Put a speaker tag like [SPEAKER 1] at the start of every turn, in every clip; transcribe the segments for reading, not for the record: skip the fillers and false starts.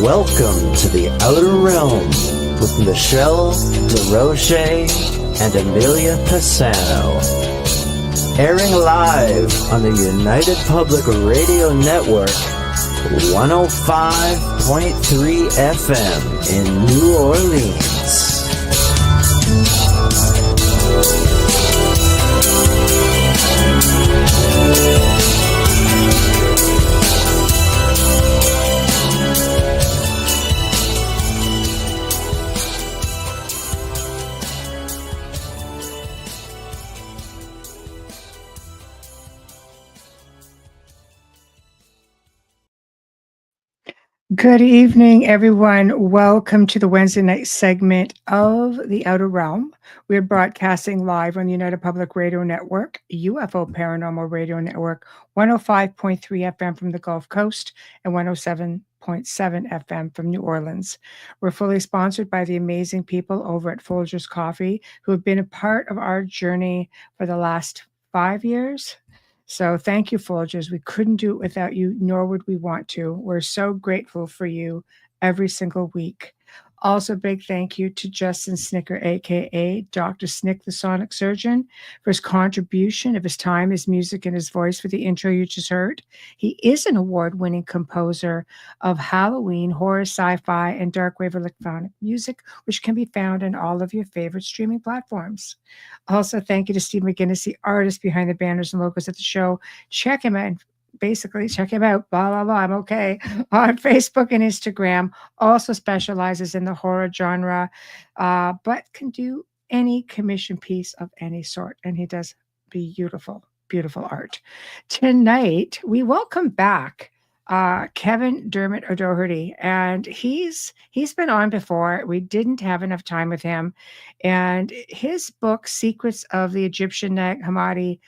[SPEAKER 1] Welcome to the Outer Realm with MicheleDerocher and Amelia Pisano. Airing live on the United Public Radio Network, 105.3 FM in New Orleans.
[SPEAKER 2] Good evening, everyone. Welcome to the Wednesday night segment of The Outer Realm. We're broadcasting live on the United Public Radio Network, UFO Paranormal Radio Network, 105.3 FM from the Gulf Coast and 107.7 FM from New Orleans. We're fully sponsored by the amazing people over at Folgers Coffee, who have been a part of our journey for the last 5 years. So thank you, Folgers. We couldn't do it without you, nor would we want to. We're so grateful for you every single week. Also, big thank you to Justin Snicker, a.k.a. Dr. Snick, the Sonic Surgeon, for his contribution of his time, his music, and his voice for the intro you just heard. He is an award-winning composer of Halloween, horror, sci-fi, and dark wave electronic music, which can be found on all of your favorite streaming platforms. Also, thank you to Steve McGinnis, the artist behind the banners and logos at the show. Check him out. Basically, check him out. Blah, blah, blah. I'm okay. On Facebook and Instagram. Also specializes in the horror genre, but can do any commission piece of any sort. And he does beautiful, beautiful art. Tonight, we welcome back Kevin Dermot O'Doherty, and he's been on before. We didn't have enough time with him, and his book, Secrets of the Egyptian Nag Hammadi,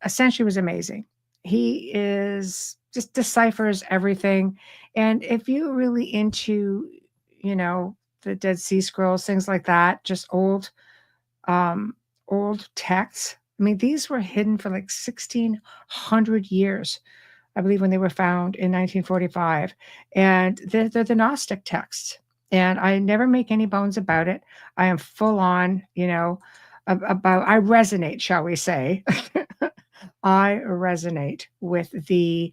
[SPEAKER 2] essentially was amazing. He is just deciphers everything. And if you're really into, the Dead Sea Scrolls, things like that, just old texts. I mean, these were hidden for like 1,600 years, I believe, when they were found in 1945. And they're the Gnostic texts. And I never make any bones about it. I am full on, I resonate, shall we say. I resonate with the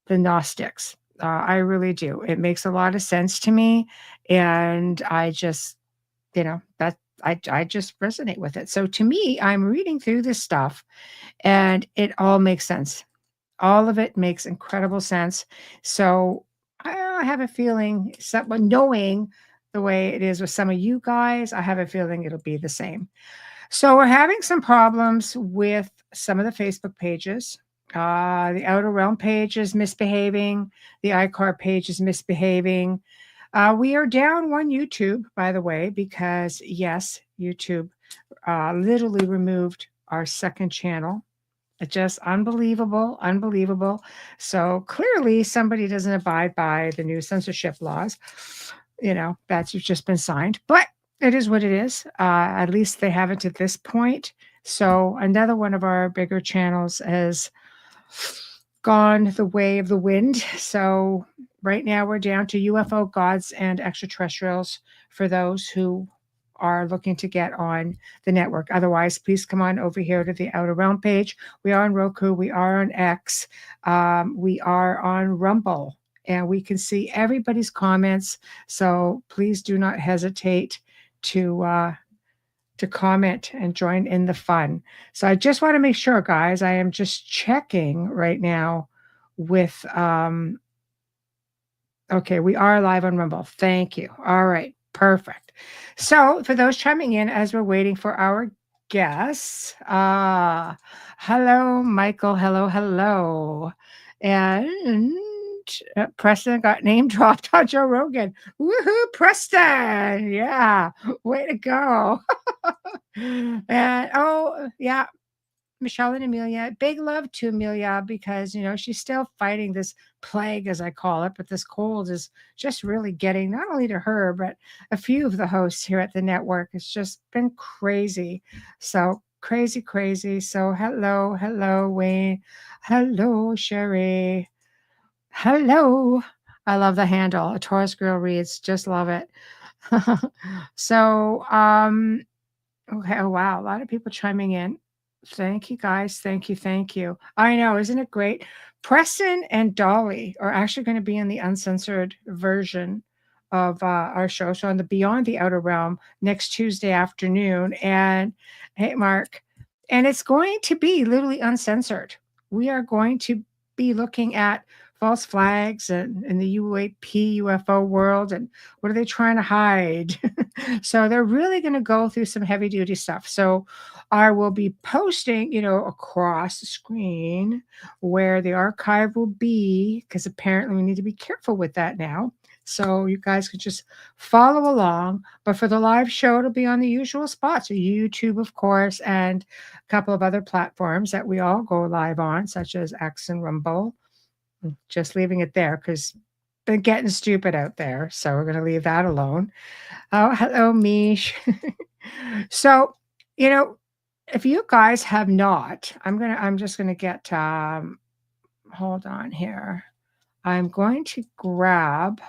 [SPEAKER 2] Gnostics. I really do. It makes a lot of sense to me, and I just, I just resonate with it. So to me, I'm reading through this stuff, and it all makes sense. All of it makes incredible sense. So I have a feeling, knowing the way it is with some of you guys, I have a feeling it'll be the same. So we're having some problems with some of the Facebook pages. The Outer Realm page is misbehaving. The iCar page is misbehaving. We are down one YouTube, by the way, because, yes, YouTube literally removed our second channel. It's just unbelievable. So clearly somebody doesn't abide by the new censorship laws. That's just been signed. But it is what it is. At least they haven't at this point. So another one of our bigger channels has gone the way of the wind. So right now we're down to UFO gods and extraterrestrials for those who are looking to get on the network. Otherwise, please come on over here to the Outer Realm page. We are on Roku. We are on X. We are on Rumble. And we can see everybody's comments. So please do not hesitate to comment and join in the fun. So I just want to make sure, guys, I am just checking right now with, okay, we are live on Rumble. Thank you. All right, perfect. So for those chiming in as we're waiting for our guests, hello, Michael, hello. And Preston got name dropped on Joe Rogan. Woohoo, Preston! Yeah, way to go. And Michelle and Amelia, big love to Amelia because she's still fighting this plague, as I call it, but this cold is just really getting not only to her but a few of the hosts here at the network. It's just been crazy. So crazy. So hello, Wayne. Hello, Sherry. Hello. I love the handle. A Taurus girl reads. Just love it. So, okay. Oh, wow. A lot of people chiming in. Thank you, guys. Thank you. Thank you. I know. Isn't it great? Preston and Dolly are actually going to be in the uncensored version of our show. So on the Beyond the Outer Realm next Tuesday afternoon. And hey, Mark, and it's going to be literally uncensored. We are going to be looking at false flags and in the UAP UFO world and what are they trying to hide? So they're really going to go through some heavy duty stuff. So I will be posting, across the screen where the archive will be, because apparently we need to be careful with that now. So you guys could just follow along. But for the live show, it'll be on the usual spots, YouTube, of course, and a couple of other platforms that we all go live on, such as X and Rumble. Just leaving it there because they're getting stupid out there. So we're going to leave that alone. Oh, hello, Mish. So, if you guys have not, I'm just gonna get hold on here. I'm going to grab,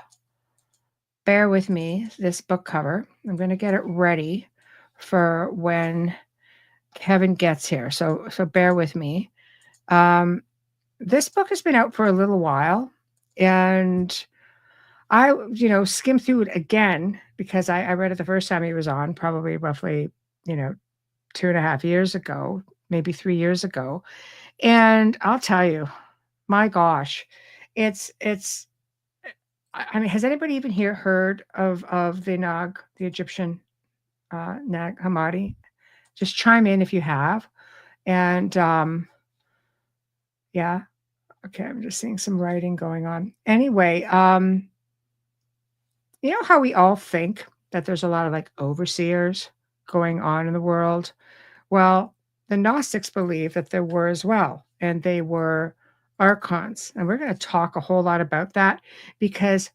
[SPEAKER 2] bear with me, this book cover. I'm gonna get it ready for when Kevin gets here. So bear with me. This book has been out for a little while, and I, skimmed through it again because I read it the first time he was on, probably roughly, 2.5 years ago, maybe 3 years ago. And I'll tell you, my gosh, it's I mean, has anybody even here heard of the Egyptian Nag Hammadi? Just chime in if you have. And yeah, okay, I'm just seeing some writing going on. Anyway, you know how we all think that there's a lot of like overseers going on in the world? Well, the Gnostics believe that there were as well, and they were archons. And we're going to talk a whole lot about that because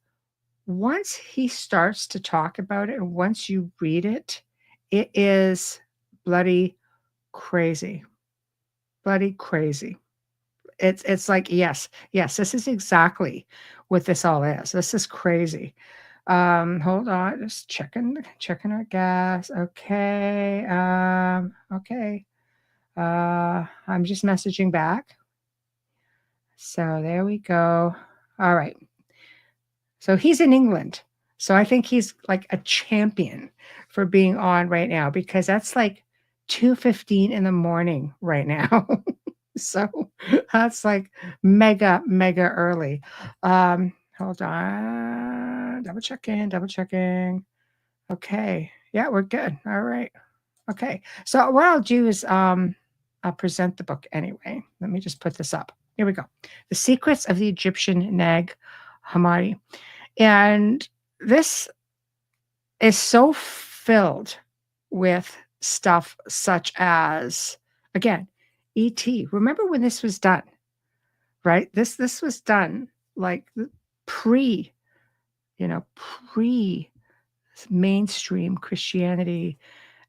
[SPEAKER 2] once he starts to talk about it, and once you read it, it is bloody crazy. Bloody crazy. It's like, yes, this is exactly what this all is. This is crazy. Hold on, just checking our gas. Okay. Okay. I'm just messaging back. So there we go. All right. So he's in England. So I think he's like a champion for being on right now because that's like 2:15 in the morning right now. So that's like mega, mega early. Hold on. Double checking. Okay. Yeah, we're good. All right. Okay. So what I'll do is I'll present the book anyway. Let me just put this up. Here we go. The Secrets of the Egyptian Nag Hammadi. And this is so filled with stuff such as, again, ET. Remember when this was done, right? This was done like pre, pre mainstream Christianity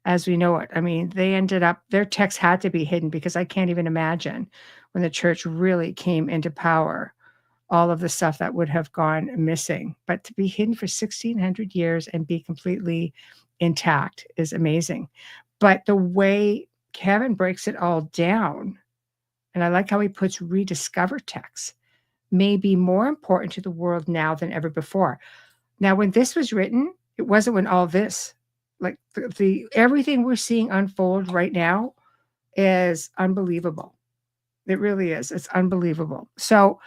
[SPEAKER 2] as we know it. I mean, they ended up, their texts had to be hidden because I can't even imagine when the church really came into power, all of the stuff that would have gone missing. But to be hidden for 1,600 years and be completely intact is amazing. But the way Kevin breaks it all down, and I like how he puts rediscover texts, may be more important to the world now than ever before. Now, when this was written, it wasn't when all this, like the everything we're seeing unfold right now is unbelievable. It really is. It's unbelievable. So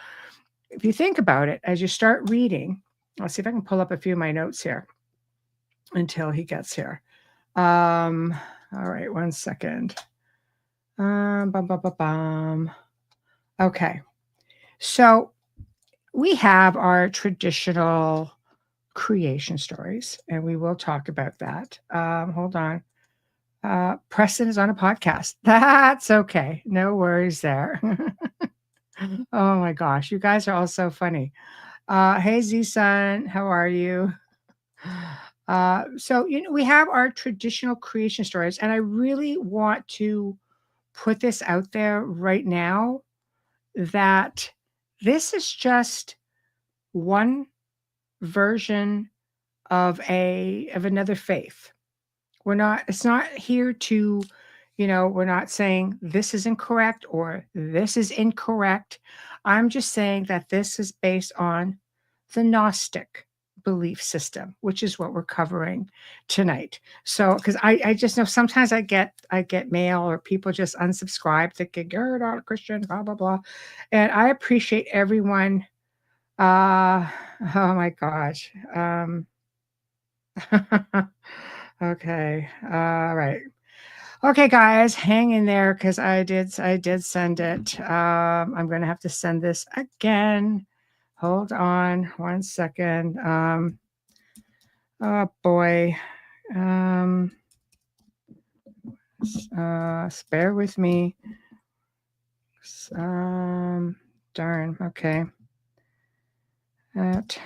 [SPEAKER 2] if you think about it, as you start reading, I'll see if I can pull up a few of my notes here until he gets here. All right, 1 second. Okay. So we have our traditional creation stories, and we will talk about that. Hold on. Preston is on a podcast. That's okay. No worries there. Oh my gosh, you guys are all so funny. Hey Z-Sun, how are you? So we have our traditional creation stories, and I really want to put this out there right now that this is just one version of another faith. It's not here to, we're not saying this is incorrect or this is incorrect. I'm just saying that this is based on the Gnostic belief system, which is what we're covering tonight. So, because I just know sometimes I get mail or people just unsubscribe thinking you're not a Christian, blah blah blah, and I appreciate everyone. Oh my gosh. Okay. All right. Okay, guys, hang in there because I did send it. I'm gonna have to send this again. Hold on one second. Oh boy. Bear with me. Darn. Okay. That.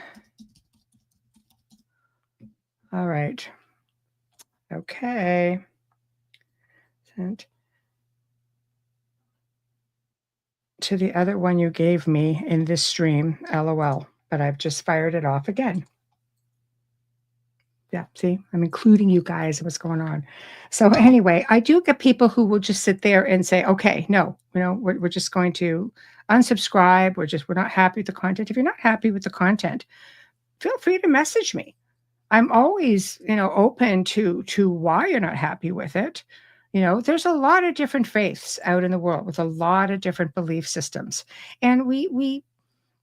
[SPEAKER 2] All right. Okay. Sent to the other one you gave me in this stream, LOL, but I've just fired it off again. Yeah, see, I'm including you guys. What's going on? So anyway, I do get people who will just sit there and say, okay, no, we're just going to unsubscribe. We're not happy with the content. If you're not happy with the content, feel free to message me. I'm always, open to why you're not happy with it. There's a lot of different faiths out in the world with a lot of different belief systems. And we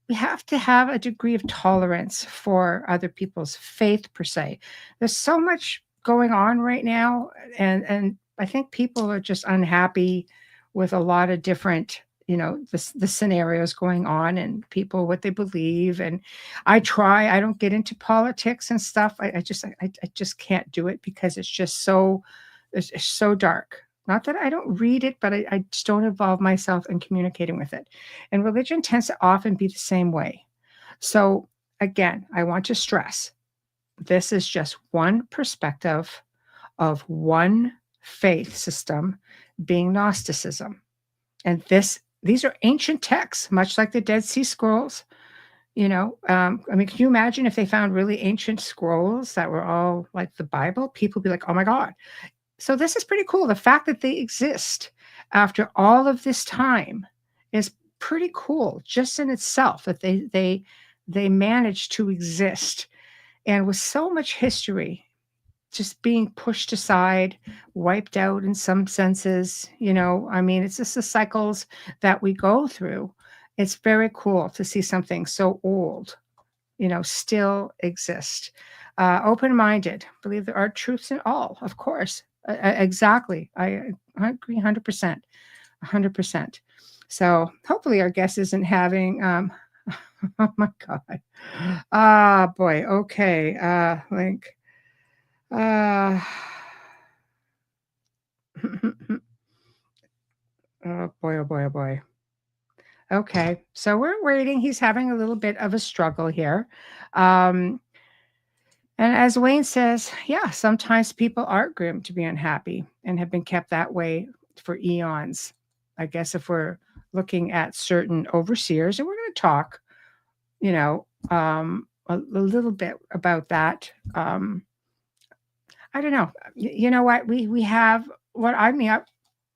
[SPEAKER 2] have to have a degree of tolerance for other people's faith per se. There's so much going on right now, and I think people are just unhappy with a lot of different, the scenarios going on and people what they believe. And I don't get into politics and stuff. I just can't do it because it's so dark. Not that I don't read it, but I just don't involve myself in communicating with it. And religion tends to often be the same way. So again, I want to stress, this is just one perspective of one faith system being Gnosticism. And these are ancient texts, much like the Dead Sea Scrolls. Can you imagine if they found really ancient scrolls that were all like the Bible? People would be like, oh my God. So this is pretty cool. The fact that they exist after all of this time is pretty cool just in itself, that they managed to exist. And with so much history just being pushed aside, wiped out in some senses, it's just the cycles that we go through. It's very cool to see something so old, still exist. Open-minded, believe there are truths in all, of course. Exactly. I agree 100%. 100%. So hopefully our guest isn't having, oh my God. Ah, boy. Okay. Link. Oh boy, oh boy, oh boy. Okay. So we're waiting. He's having a little bit of a struggle here. And as Wayne says, yeah, sometimes people are groomed to be unhappy and have been kept that way for eons. I guess if we're looking at certain overseers, and we're going to talk, a little bit about that. I don't know. You know what? We have what I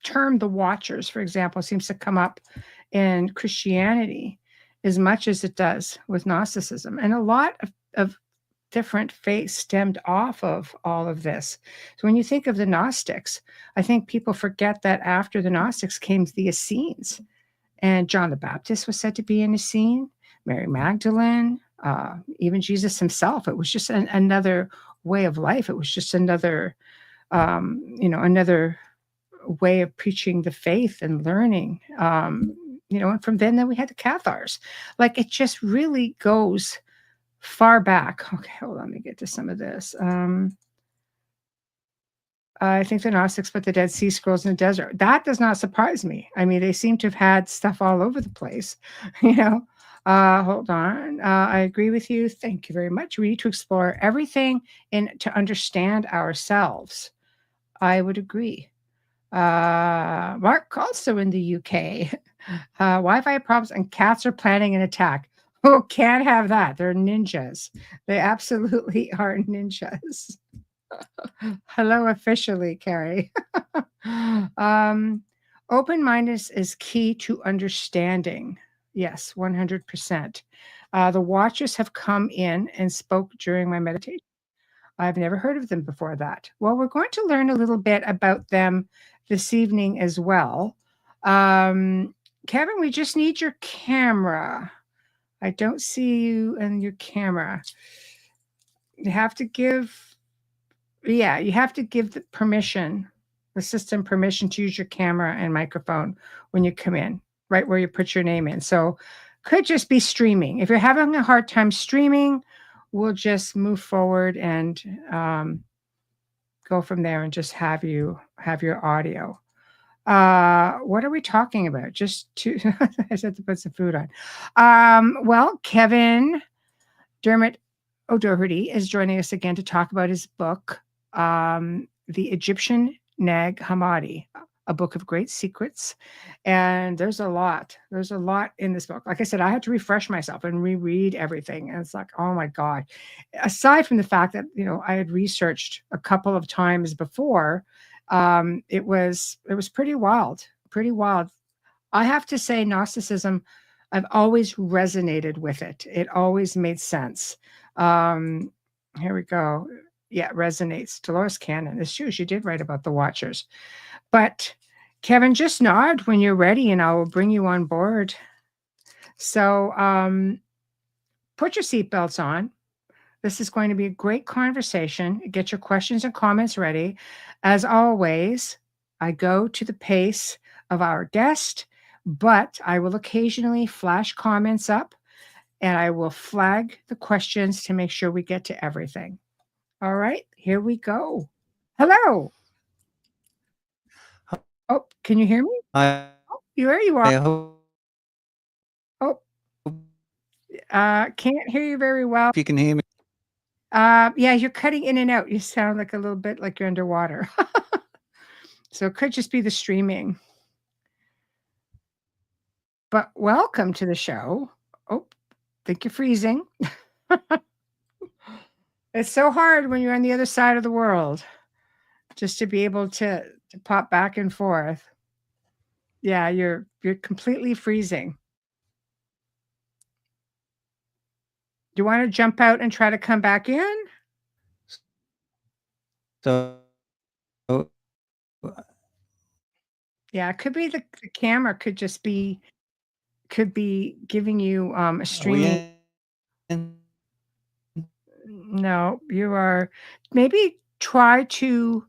[SPEAKER 2] termed the Watchers, for example, seems to come up in Christianity as much as it does with Gnosticism. And a lot of different faiths stemmed off of all of this. So when you think of the Gnostics, I think people forget that after the Gnostics came the Essenes. And John the Baptist was said to be an Essene, Mary Magdalene, even Jesus himself. It was just another way of life. It was just another, another way of preaching the faith and learning. And from then we had the Cathars. Like it just really goes far back. Okay, hold on, let me get to some of this. I think the Gnostics put the Dead Sea Scrolls in the desert. That does not surprise me. I mean, they seem to have had stuff all over the place, Hold on. I agree with you. Thank you very much. We need to explore everything to understand ourselves. I would agree. Mark also in the UK. Wi-Fi problems and cats are planning an attack. Oh, can't have that. They're ninjas. They absolutely are ninjas. Hello, officially, Kerry. um, Open-mindedness is key to understanding. Yes, 100%. The watchers have come in and spoke during my meditation. I've never heard of them before that. Well, we're going to learn a little bit about them this evening as well. Um, Kevin, we just need your camera. I don't see you and your camera. You have to give, yeah, you have to give the system permission to use your camera and microphone when you come in, right where you put your name in. So could just be streaming. If you're having a hard time streaming, we'll just move forward and go from there and just have you have your audio. What are we talking about? Just to I said to put some food on. Well, Kevin Dermot O'Doherty is joining us again to talk about his book, The Egyptian Nag Hammadi, a book of great secrets. And there's a lot. There's a lot in this book. Like I said, I had to refresh myself and reread everything. And it's like, oh my God. Aside from the fact that, I had researched a couple of times before, it was pretty wild, pretty wild. I have to say, Gnosticism, I've always resonated with it. It always made sense. Um, Here we go. Yeah, it resonates. Dolores Cannon. It's true. She did write about the Watchers. But Kevin, just nod when you're ready and I will bring you on board. So put your seatbelts on. This is going to be a great conversation. Get your questions and comments ready. As always, I go to the pace of our guest, but I will occasionally flash comments up and I will flag the questions to make sure we get to everything. All right, here we go. Hello. Oh, can you hear me?
[SPEAKER 3] Hi.
[SPEAKER 2] There you are.
[SPEAKER 3] I hope
[SPEAKER 2] Oh, can't hear you very well.
[SPEAKER 3] you can hear me.
[SPEAKER 2] Yeah, you're cutting in and out. You sound like a little bit like you're underwater. So it could just be the streaming. But welcome to the show. Oh, think you're freezing. It's so hard when you're on the other side of the world just to be able to pop back and forth. Yeah, you're completely freezing. Do you want to jump out and try to come back in?
[SPEAKER 3] So,
[SPEAKER 2] Yeah, it could be the camera could be giving you a streaming. No, you are. Maybe try to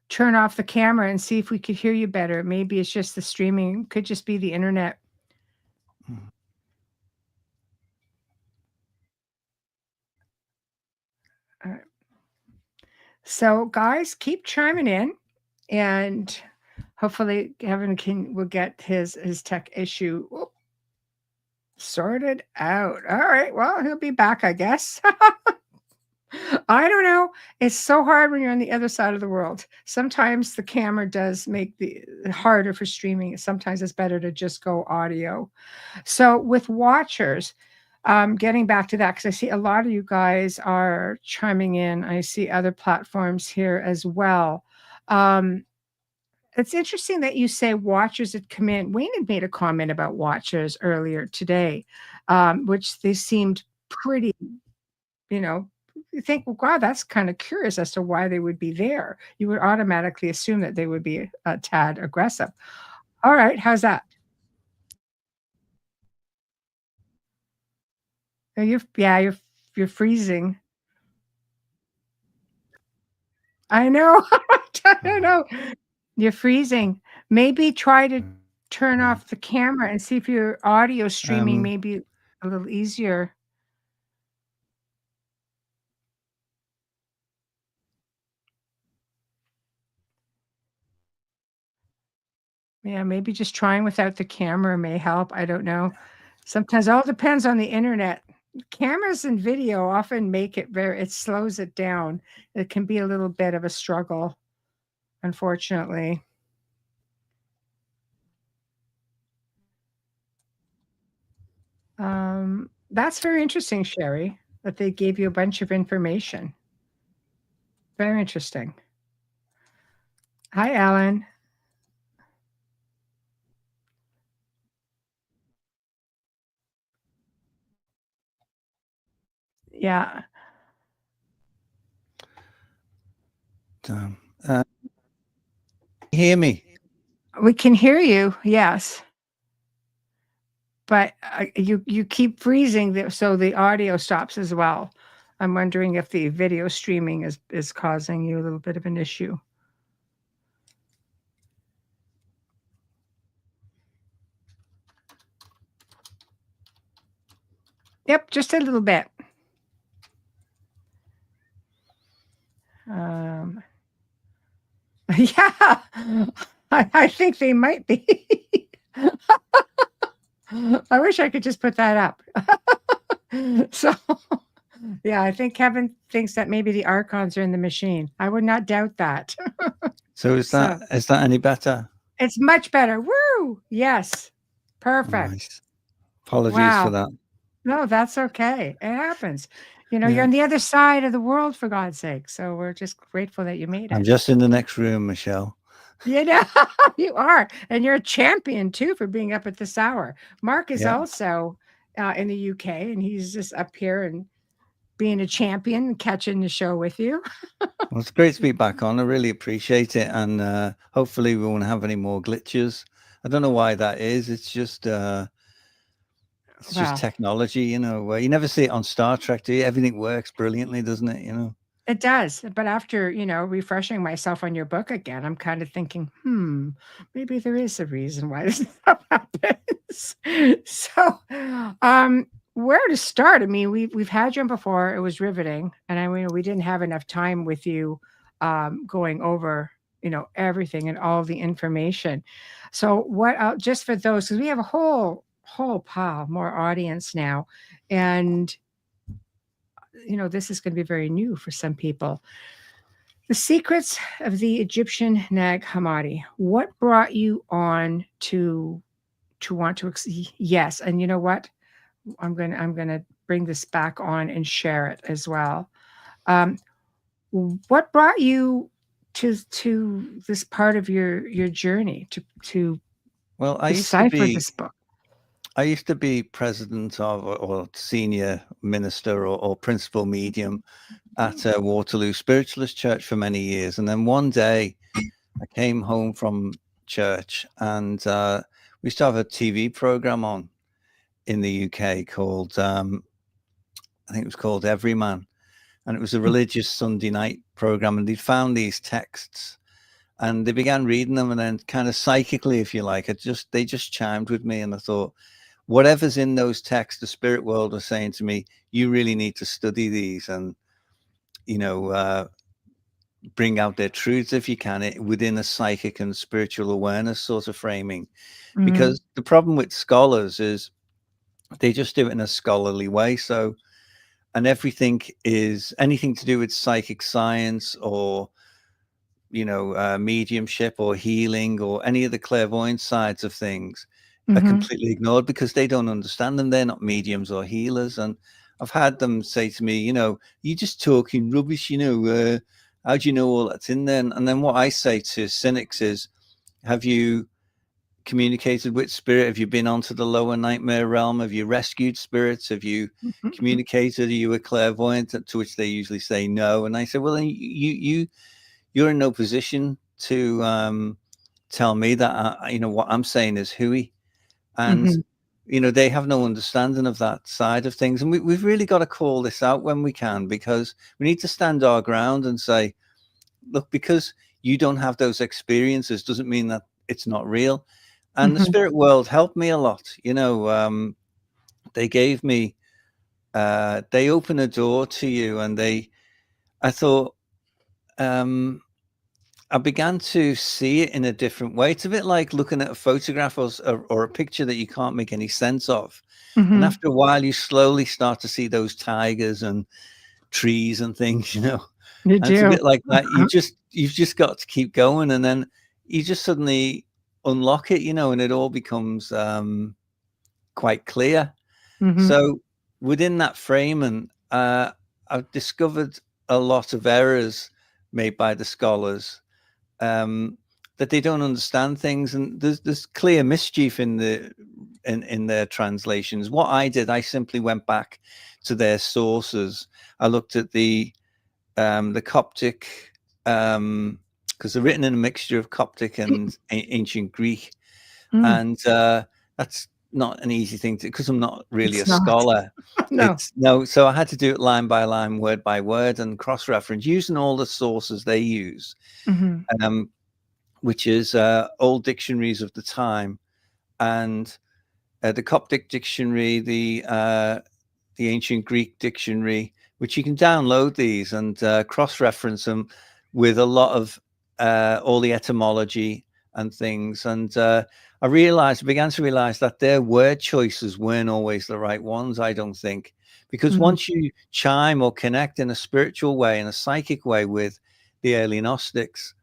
[SPEAKER 2] turn off the camera and see if we could hear you better. Maybe it's just the streaming. Could just be the internet. All right. So, guys, keep chiming in, and hopefully, Kevin will get his tech issue sorted out. All right. Well, he'll be back, I guess. I don't know. It's so hard when you're on the other side of the world. Sometimes the camera does make it harder for streaming. Sometimes it's better to just go audio. So with watchers, getting back to that, because I see a lot of you guys are chiming in. I see other platforms here as well. It's interesting that you say watchers had come in. Wayne had made a comment about watchers earlier today, which they seemed pretty, you think, well, God, that's kind of curious as to why they would be there. You would automatically assume that they would be a tad aggressive. All right, how's that? You're freezing. I know. I don't know. You're freezing. Maybe try to turn off the camera and see if your audio streaming may be a little easier. Yeah, maybe just trying without the camera may help. I don't know. Sometimes it all depends on the internet. Cameras and video often make it slows it down. It can be a little bit of a struggle, unfortunately. That's very interesting, Sherry, that they gave you a bunch of information. Very interesting. Hi, Alan. Yeah.
[SPEAKER 3] Hear me?
[SPEAKER 2] We can hear you, yes. But you keep freezing, so the audio stops as well. I'm wondering if the video streaming is causing you a little bit of an issue. Yep, just a little bit. Yeah, I think they might be. I wish I could just put that up. So, yeah, I think Kevin thinks that maybe the archons are in the machine. I would not doubt that.
[SPEAKER 3] So is that any better?
[SPEAKER 2] It's much better. Woo! Yes. Perfect.
[SPEAKER 3] Nice. Apologies for that.
[SPEAKER 2] No, that's okay. It happens. You know, you're on the other side of the world, for God's sake. So we're just grateful that you made it.
[SPEAKER 3] I'm just in the next room, Michelle.
[SPEAKER 2] You know, you are. And you're a champion, too, for being up at this hour. Mark is also in the UK, and he's just up here and being a champion and catching the show with you.
[SPEAKER 3] Well, it's great to be back on. I really appreciate it. And hopefully we won't have any more glitches. I don't know why that is. It's just just technology, you know, where you never see it on Star Trek, do you? Everything works brilliantly, doesn't it? You know,
[SPEAKER 2] it does. But after, you know, refreshing myself on your book again, I'm kind of thinking, maybe there is a reason why this stuff happens. So, where to start? I mean, we've had you on before. It was riveting, and I mean, we didn't have enough time with you going over, you know, everything and all the information. So, what? Just for those, because we have a whole pile more audience now, and you know, this is going to be very new for some people. The secrets of the Egyptian Nag Hammadi. What brought you on to want to? Yes, and you know what? I'm gonna bring this back on and share it as well. What brought you to this part of your journey to decipher this book?
[SPEAKER 3] I used to be president of or senior minister or principal medium at Waterloo Spiritualist Church for many years. And then one day I came home from church and we used to have a TV program on in the UK called, I think it was called Everyman. And it was a religious Sunday night program. And they'd found these texts and they began reading them. And then kind of psychically, if you like, they just chimed with me. And I thought, whatever's in those texts, the spirit world was saying to me, you really need to study these and, you know, bring out their truths if you can, within a psychic and spiritual awareness sort of framing. Because the problem with scholars is they just do it in a scholarly way. So, and everything is anything to do with psychic science or, you know, mediumship or healing or any of the clairvoyant sides of things are completely ignored because they don't understand them. They're not mediums or healers. And I've had them say to me, you know, you're just talking rubbish, you know, how do you know all that's in there? And then what I say to cynics is, have you communicated with spirit? Have you been onto the lower nightmare realm? Have you rescued spirits? Have you communicated? Are you a clairvoyant? To which they usually say no. And I say, well, then you're in no position to tell me that, you know, what I'm saying is hooey. And, you know, they have no understanding of that side of things. And we've really got to call this out when we can, because we need to stand our ground and say, look, because you don't have those experiences doesn't mean that it's not real. And the spirit world helped me a lot. You know, they gave me, they open a door to you and I thought, I began to see it in a different way. It's a bit like looking at a photograph or a picture that you can't make any sense of. And after a while, you slowly start to see those tigers and trees and things, you know. It's a bit like that. You've just got to keep going. And then you just suddenly unlock it, you know, and it all becomes quite clear. So within that framing, I've discovered a lot of errors made by the scholars, that they don't understand things, and there's clear mischief in their translations. What I did, I simply went back to their sources. I looked at the Coptic, because they're written in a mixture of Coptic and ancient Greek, and that's not an easy thing to, because I'm not really
[SPEAKER 2] It's
[SPEAKER 3] a
[SPEAKER 2] not.
[SPEAKER 3] scholar.
[SPEAKER 2] No.
[SPEAKER 3] So I had to do it line by line, word by word, and cross-reference using all the sources they use, which is old dictionaries of the time, and the Coptic dictionary, the ancient Greek dictionary, which you can download these and cross-reference them with a lot of all the etymology and things. And I began to realize that their word choices weren't always the right ones, I don't think, because once you chime or connect in a spiritual way, in a psychic way with the early Gnostics,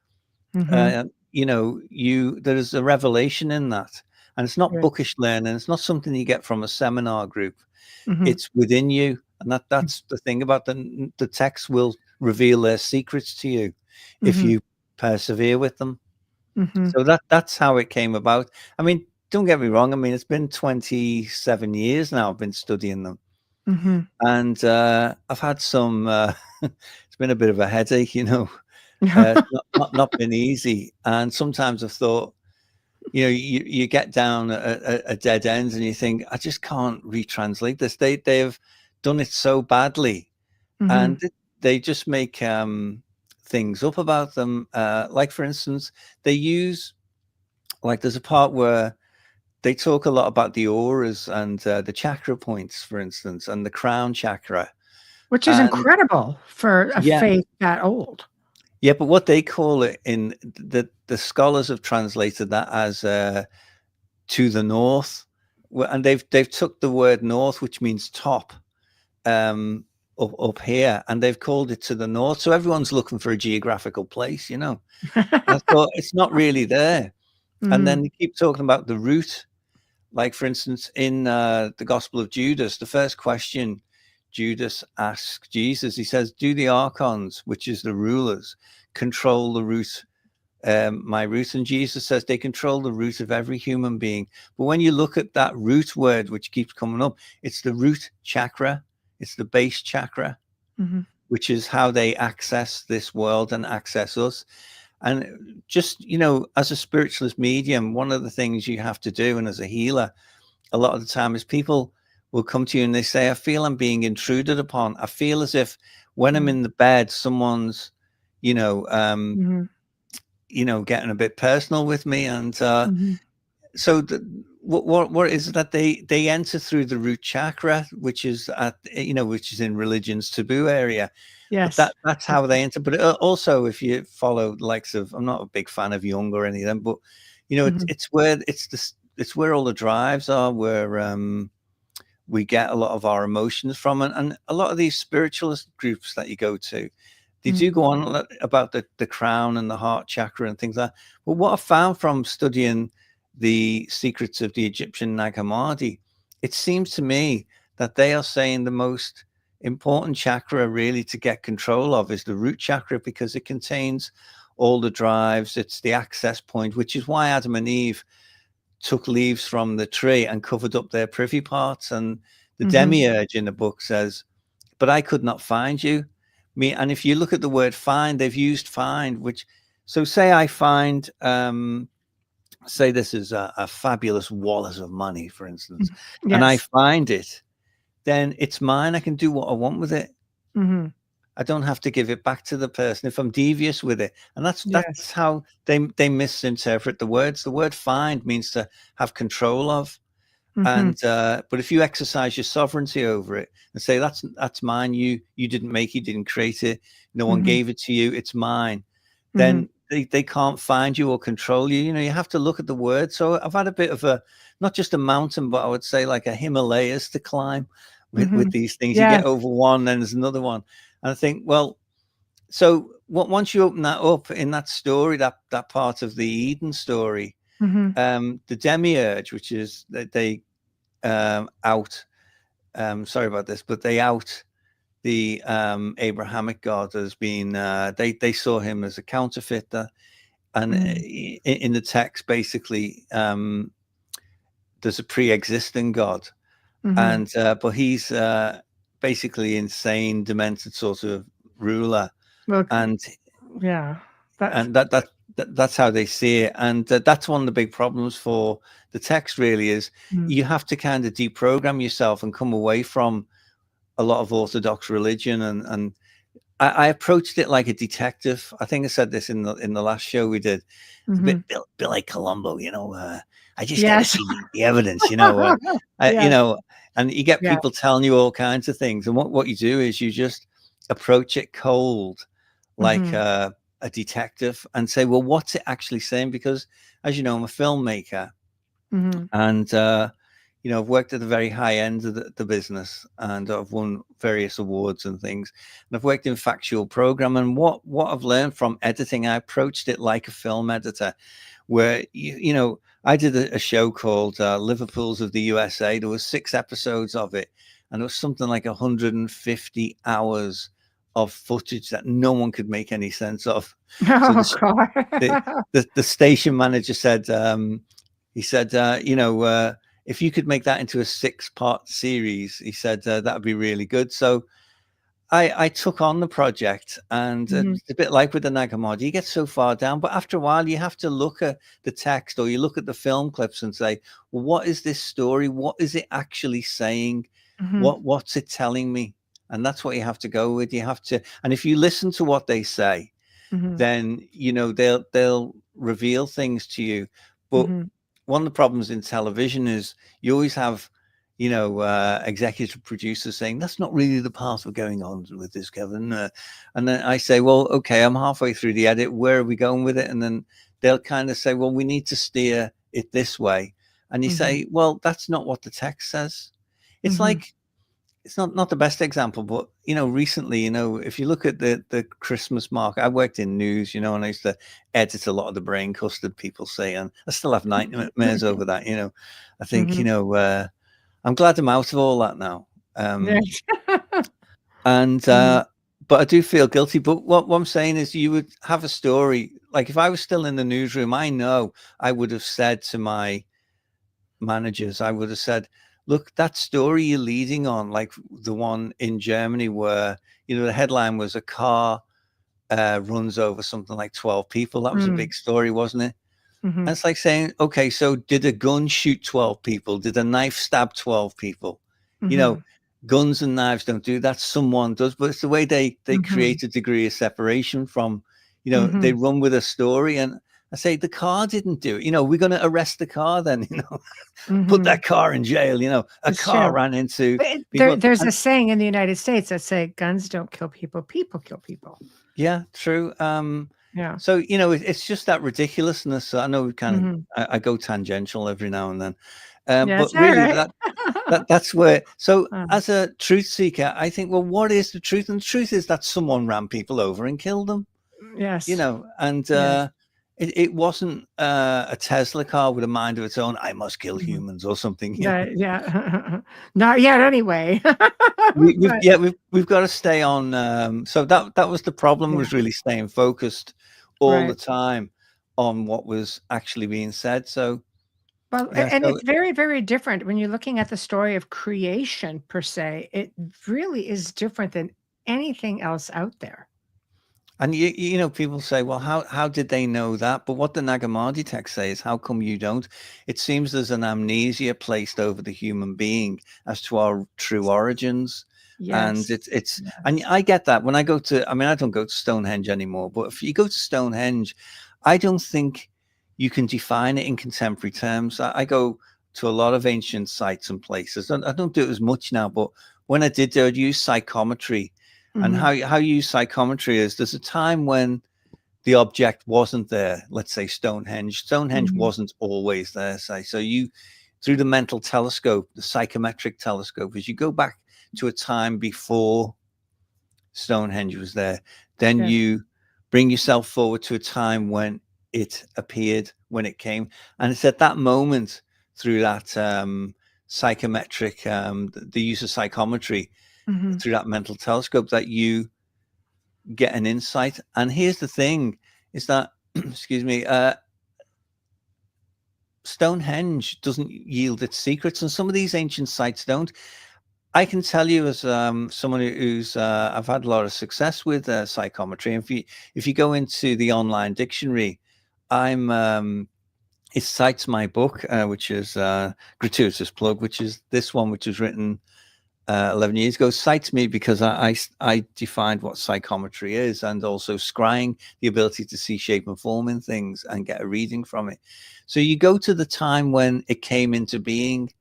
[SPEAKER 3] you know, there's a revelation in that. And it's not bookish learning. It's not something you get from a seminar group. It's within you. And that's the thing about the text will reveal their secrets to you if you persevere with them. So that's how it came about. I mean, don't get me wrong. I mean, it's been 27 years now I've been studying them. And I've had some, it's been a bit of a headache, you know, not been easy. And sometimes I've thought, you know, you get down a dead end and you think, I just can't retranslate this. They've done it so badly, and they just make things up about them. Like, for instance, they use, like, there's a part where they talk a lot about the auras and the chakra points, for instance, and the crown chakra.
[SPEAKER 2] Which is incredible for a faith that old.
[SPEAKER 3] Yeah, but what they call it, in the scholars have translated that as to the north, and they've took the word north, which means top, up here, and they've called it to the north. So everyone's looking for a geographical place, you know. I thought it's not really there. And then they keep talking about the root. Like, for instance, in the Gospel of Judas, the first question Judas asks Jesus, he says, do the archons, which is the rulers, control the root, my root? And Jesus says they control the root of every human being. But when you look at that root word, which keeps coming up, it's the root chakra, it's the base chakra, which is how they access this world and access us. And just, you know, as a spiritualist medium, one of the things you have to do, and as a healer, a lot of the time, is people will come to you and they say, I feel I'm being intruded upon. I feel as if when I'm in the bed, someone's, you know, getting a bit personal with me. And so what is it that they enter through the root chakra, which is which is in religion's taboo area.
[SPEAKER 2] Yes,
[SPEAKER 3] but that's how they enter. But also, if you follow the likes of, I'm not a big fan of Jung or any of them, but you know, it's where all the drives are, where we get a lot of our emotions from, and a lot of these spiritualist groups that you go to, they do go on about the crown and the heart chakra and things like that. But what I found from studying the secrets of the Egyptian Nag Hammadi, it seems to me that they are saying the most important chakra really to get control of is the root chakra, because it contains all the drives. It's the access point, which is why Adam and Eve took leaves from the tree and covered up their privy parts. And the demiurge in the book says, but I could not find you. And if you look at the word find, they've used find, which, so say I find, say this is a fabulous wallet of money, for instance, and I find it, then it's mine. I can do what I want with it. I don't have to give it back to the person if I'm devious with it. And that's how they misinterpret the words. The word find means to have control of. And but if you exercise your sovereignty over it and say that's mine, you didn't make it, didn't create it, no one gave it to you, it's mine, then they can't find you or control you. You know, you have to look at the word. So I've had a bit of not just a mountain, but I would say like a Himalayas to climb with these things. You get over one, then there's another one. And I think, well, so once you open that up in that story, that part of the Eden story, the demiurge, which is they out sorry about this, but they out the Abrahamic God as being, they saw him as a counterfeiter. And in the text, basically, there's a pre-existing God, and but he's basically insane, demented sort of ruler.
[SPEAKER 2] Well,
[SPEAKER 3] and
[SPEAKER 2] yeah,
[SPEAKER 3] that's how they see it. And that's one of the big problems for the text, really, is you have to kind of deprogram yourself and come away from a lot of Orthodox religion. And I approached it like a detective. I think I said this in the last show we did. It's a bit like Columbo, I just got to see the evidence, you know, and you get people telling you all kinds of things. And what you do is you just approach it cold, like a detective, and say, well, what's it actually saying? Because, as you know, I'm a filmmaker, and I've worked at the very high end of the business, and I've won various awards and things. And I've worked in factual program. And what I've learned from editing, I approached it like a film editor, where I did a show called Liverpools of the USA. There was 6 episodes of it, and it was something like 150 hours of footage that no one could make any sense of.
[SPEAKER 2] God.
[SPEAKER 3] The station manager said, he said, if you could make that into a 6-part series, he said, that would be really good. So I took on the project, and it's a bit like with the Nag Hammadi, you get so far down, but after a while you have to look at the text, or you look at the film clips and say, well, what is this story? What is it actually saying? What's it telling me? And that's what you have to go with. You have to, and if you listen to what they say, then they'll reveal things to you. But one of the problems in television is you always have, executive producers saying, that's not really the part of going on with this, Kevin. And then I say, well, okay, I'm halfway through the edit. Where are we going with it? And then they'll kind of say, well, we need to steer it this way. And you say, well, that's not what the text says. It's like, it's not the best example, but, recently, if you look at the Christmas market, I worked in news, and I used to edit a lot of the brain custard, people say, and I still have nightmares over that. I think, I'm glad I'm out of all that now. But I do feel guilty. But what I'm saying is, you would have a story. Like, if I was still in the newsroom, I know I would have said to my managers, I would have said, look, that story you're leading on, like the one in Germany where, the headline was a car runs over something like 12 people. That was a big story, wasn't it? And it's like saying, okay, so did a gun shoot 12 people? Did a knife stab 12 people? Guns and knives don't do that. Someone does, but it's the way they create a degree of separation from, they run with a story. And I say, the car didn't do it. We're going to arrest the car then, put that car in jail, a car ran into people.
[SPEAKER 2] There's a saying in the United States that say guns don't kill people, people kill people.
[SPEAKER 3] Yeah, true.
[SPEAKER 2] Yeah.
[SPEAKER 3] So, it's just that ridiculousness. I know we kind of, I go tangential every now and then. But really that's where, so as a truth seeker, I think, well, what is the truth? And the truth is that someone ran people over and killed them.
[SPEAKER 2] Yes.
[SPEAKER 3] And it wasn't a Tesla car with a mind of its own. I must kill humans or something.
[SPEAKER 2] Yeah. Not yet, anyway.
[SPEAKER 3] We've got to stay on. So that was the problem, was really staying focused all the time on what was actually being said. So,
[SPEAKER 2] well, and it's very, very different when you're looking at the story of creation per se. It really is different than anything else out there.
[SPEAKER 3] And people say, well, how did they know that? But what the Nag Hammadi text says, how come you don't? It seems there's an amnesia placed over the human being as to our true origins. Yes. And and I get that when I go to, I don't go to Stonehenge anymore, but if you go to Stonehenge, I don't think you can define it in contemporary terms. I go to a lot of ancient sites and places. I don't do it as much now, but when I did, I'd use psychometry. And how you use psychometry is, there's a time when the object wasn't there. Let's say Stonehenge. Stonehenge wasn't always there, say. So you, through the mental telescope, the psychometric telescope, as you go back to a time before Stonehenge was there, then you bring yourself forward to a time when it appeared, when it came. And it's at that moment, through that psychometric, the use of psychometry
[SPEAKER 2] Mhm.
[SPEAKER 3] through that mental telescope, that you get an insight. And here's the thing, is that, excuse me, Stonehenge doesn't yield its secrets, and some of these ancient sites don't. I can tell you, as someone who's I've had a lot of success with psychometry. And if you go into the online dictionary, it cites my book, which is gratuitous plug, which is this one, which was written 11 years ago. Cites me because I defined what psychometry is, and also scrying, the ability to see shape and form in things and get a reading from it. So you go to the time when it came into being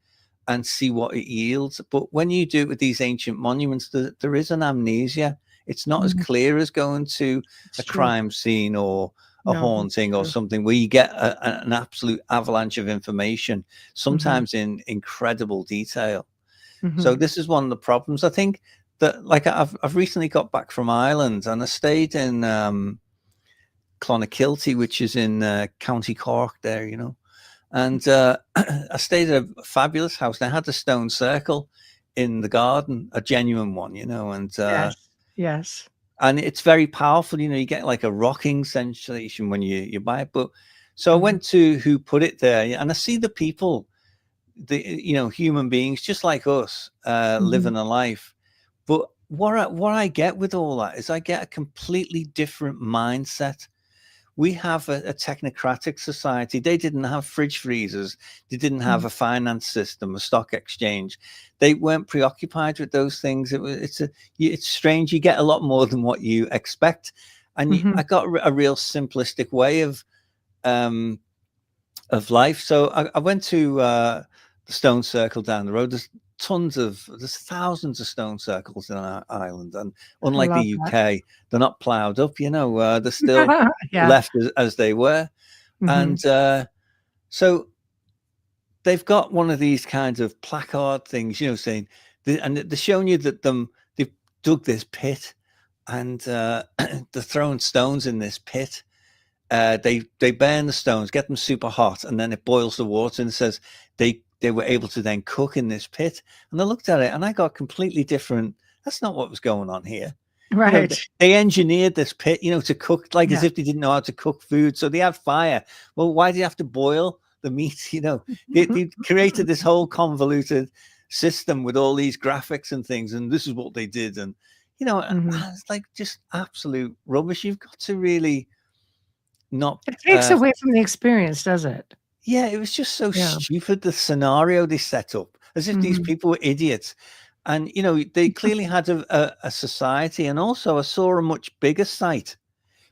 [SPEAKER 3] and see what it yields. But when you do it with these ancient monuments, there is an amnesia. It's not as clear as going to a crime scene or a haunting or something, where you get an absolute avalanche of information, sometimes in incredible detail. So this is one of the problems. I think that, like, I've recently got back from Ireland, and I stayed in Clonakilty, which is in County Cork there, you know. And I stayed at a fabulous house. They had a stone circle in the garden, a genuine one, you know. And
[SPEAKER 2] yes,
[SPEAKER 3] and it's very powerful. You know, you get like a rocking sensation when you buy it. But so I went to who put it there, and I see the people, human beings just like us, living a life. But what I get with all that is I get a completely different mindset. We have a technocratic society. They didn't have fridge freezers. They didn't have a finance system, a stock exchange. They weren't preoccupied with those things. It's strange. You get a lot more than what you expect. And I got a real simplistic way of life. So I went to the stone circle down the road. There's thousands of stone circles in our island, and unlike the UK, they're not plowed up, you know. They're still left as they were. And so they've got one of these kinds of placard things, you know, saying, and they're showing you that they've dug this pit, and they're throwing stones in this pit. They burn the stones, get them super hot, and then it boils the water, and it says they were able to then cook in this pit. And I looked at it and I got completely different. That's not what was going on here.
[SPEAKER 2] Right.
[SPEAKER 3] You know, they engineered this pit, you know, to cook, like as if they didn't know how to cook food. So they had fire. Well, why do you have to boil the meat? You know, they created this whole convoluted system with all these graphics and things. And this is what they did. And, you know, it's like just absolute rubbish. You've got to really not.
[SPEAKER 2] It takes away from the experience, does it?
[SPEAKER 3] Yeah, it was just so stupid, the scenario they set up, as if these people were idiots. And, you know, they clearly had a society. And also I saw a much bigger site,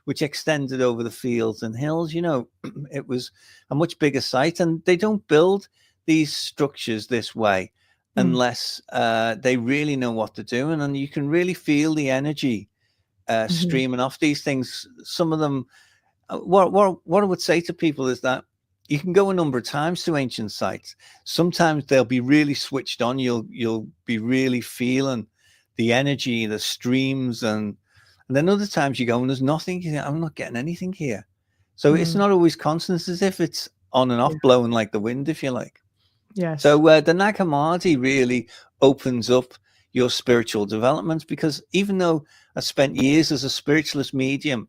[SPEAKER 3] which extended over the fields and hills. You know, it was a much bigger site. And they don't build these structures this way unless they really know what they're doing. And you can really feel the energy streaming off these things. Some of them, what I would say to people is that you can go a number of times to ancient sites. Sometimes they'll be really switched on. You'll be really feeling the energy, the streams, and then other times you go and there's nothing. I'm not getting anything here. So it's not always constant. It's as if it's on and off, blowing like the wind, if you like.
[SPEAKER 2] Yes.
[SPEAKER 3] So the Nag Hammadi really opens up your spiritual development, because even though I spent years as a spiritualist medium,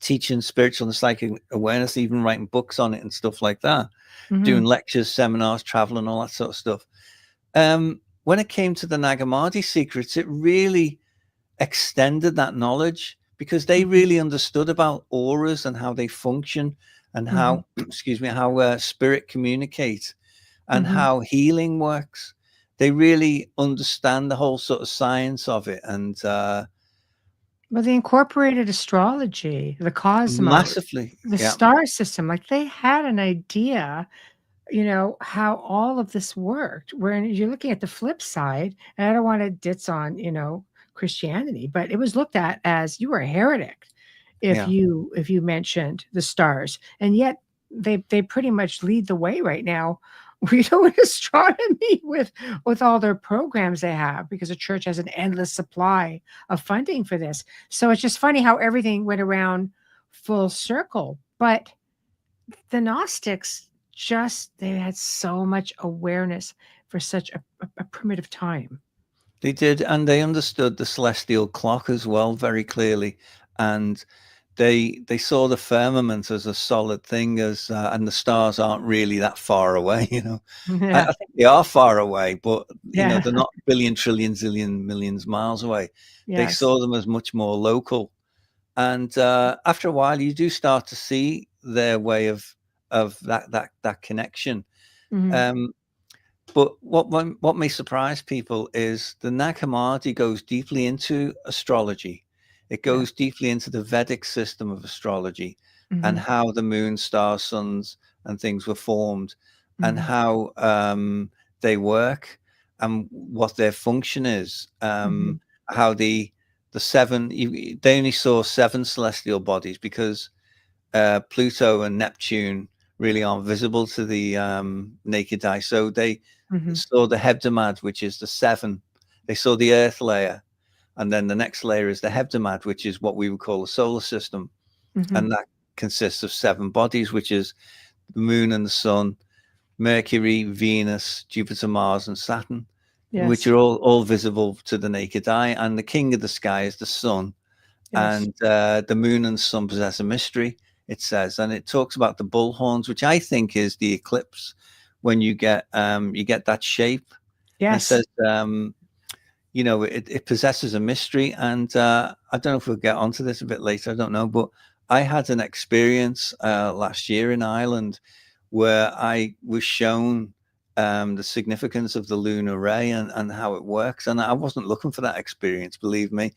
[SPEAKER 3] teaching spiritual and psychic awareness, even writing books on it and stuff like that, doing lectures, seminars, traveling, all that sort of stuff. When it came to the Nag Hammadi secrets, it really extended that knowledge, because they really understood about auras and how they function, and how, how spirit communicates, and how healing works. They really understand the whole sort of science of it. And
[SPEAKER 2] well, they incorporated astrology, the cosmos,
[SPEAKER 3] massively,
[SPEAKER 2] the star system. Like, they had an idea, you know, how all of this worked. Where you're looking at the flip side, and I don't want to ditz on, you know, Christianity, but it was looked at as you were a heretic if you mentioned the stars. And yet they pretty much lead the way right now, you know, in astronomy with all their programs they have, because the church has an endless supply of funding for this. So it's just funny how everything went around full circle. But the Gnostics, they had so much awareness for such a primitive time.
[SPEAKER 3] They did, and they understood the celestial clock as well very clearly, and they saw the firmament as a solid thing, as and the stars aren't really that far away.
[SPEAKER 2] Yeah.
[SPEAKER 3] I think they are far away, but
[SPEAKER 2] Yeah.
[SPEAKER 3] they're not billion, trillion, zillion, millions miles away. They
[SPEAKER 2] Yes.
[SPEAKER 3] saw them as much more local, and after a while, you do start to see their way of that connection.
[SPEAKER 2] Mhm.
[SPEAKER 3] But what may surprise people is the Nag Hammadi goes deeply into astrology. It
[SPEAKER 2] Yeah.
[SPEAKER 3] goes deeply into the Vedic system of astrology and
[SPEAKER 2] Mhm.
[SPEAKER 3] how the moon, stars, suns, and things were formed, and
[SPEAKER 2] Mhm.
[SPEAKER 3] how they work and what their function is.
[SPEAKER 2] Mhm.
[SPEAKER 3] How the seven, they only saw 7 celestial bodies because Pluto and Neptune really aren't visible to the naked eye. So they
[SPEAKER 2] Mhm.
[SPEAKER 3] saw the hebdomad, which is the 7. They saw the Earth layer, and then the next layer is the hebdomad, which is what we would call the solar system,
[SPEAKER 2] Mhm.
[SPEAKER 3] and that consists of 7 bodies, which is the Moon and the Sun, Mercury, Venus, Jupiter, Mars, and Saturn, which
[SPEAKER 2] Yes.
[SPEAKER 3] are all visible to the naked eye. And the king of the sky is the Sun,
[SPEAKER 2] Yes.
[SPEAKER 3] and the moon and sun possess a mystery, it says, and it talks about the bull horns, which I think is the eclipse, when you get that shape. And it
[SPEAKER 2] Yes.
[SPEAKER 3] says it possesses a mystery, and I don't know if we'll get onto this a bit later, I don't know, but I had an experience last year in Ireland where I was shown the significance of the lunar ray and how it works, and I wasn't looking for that experience, believe me.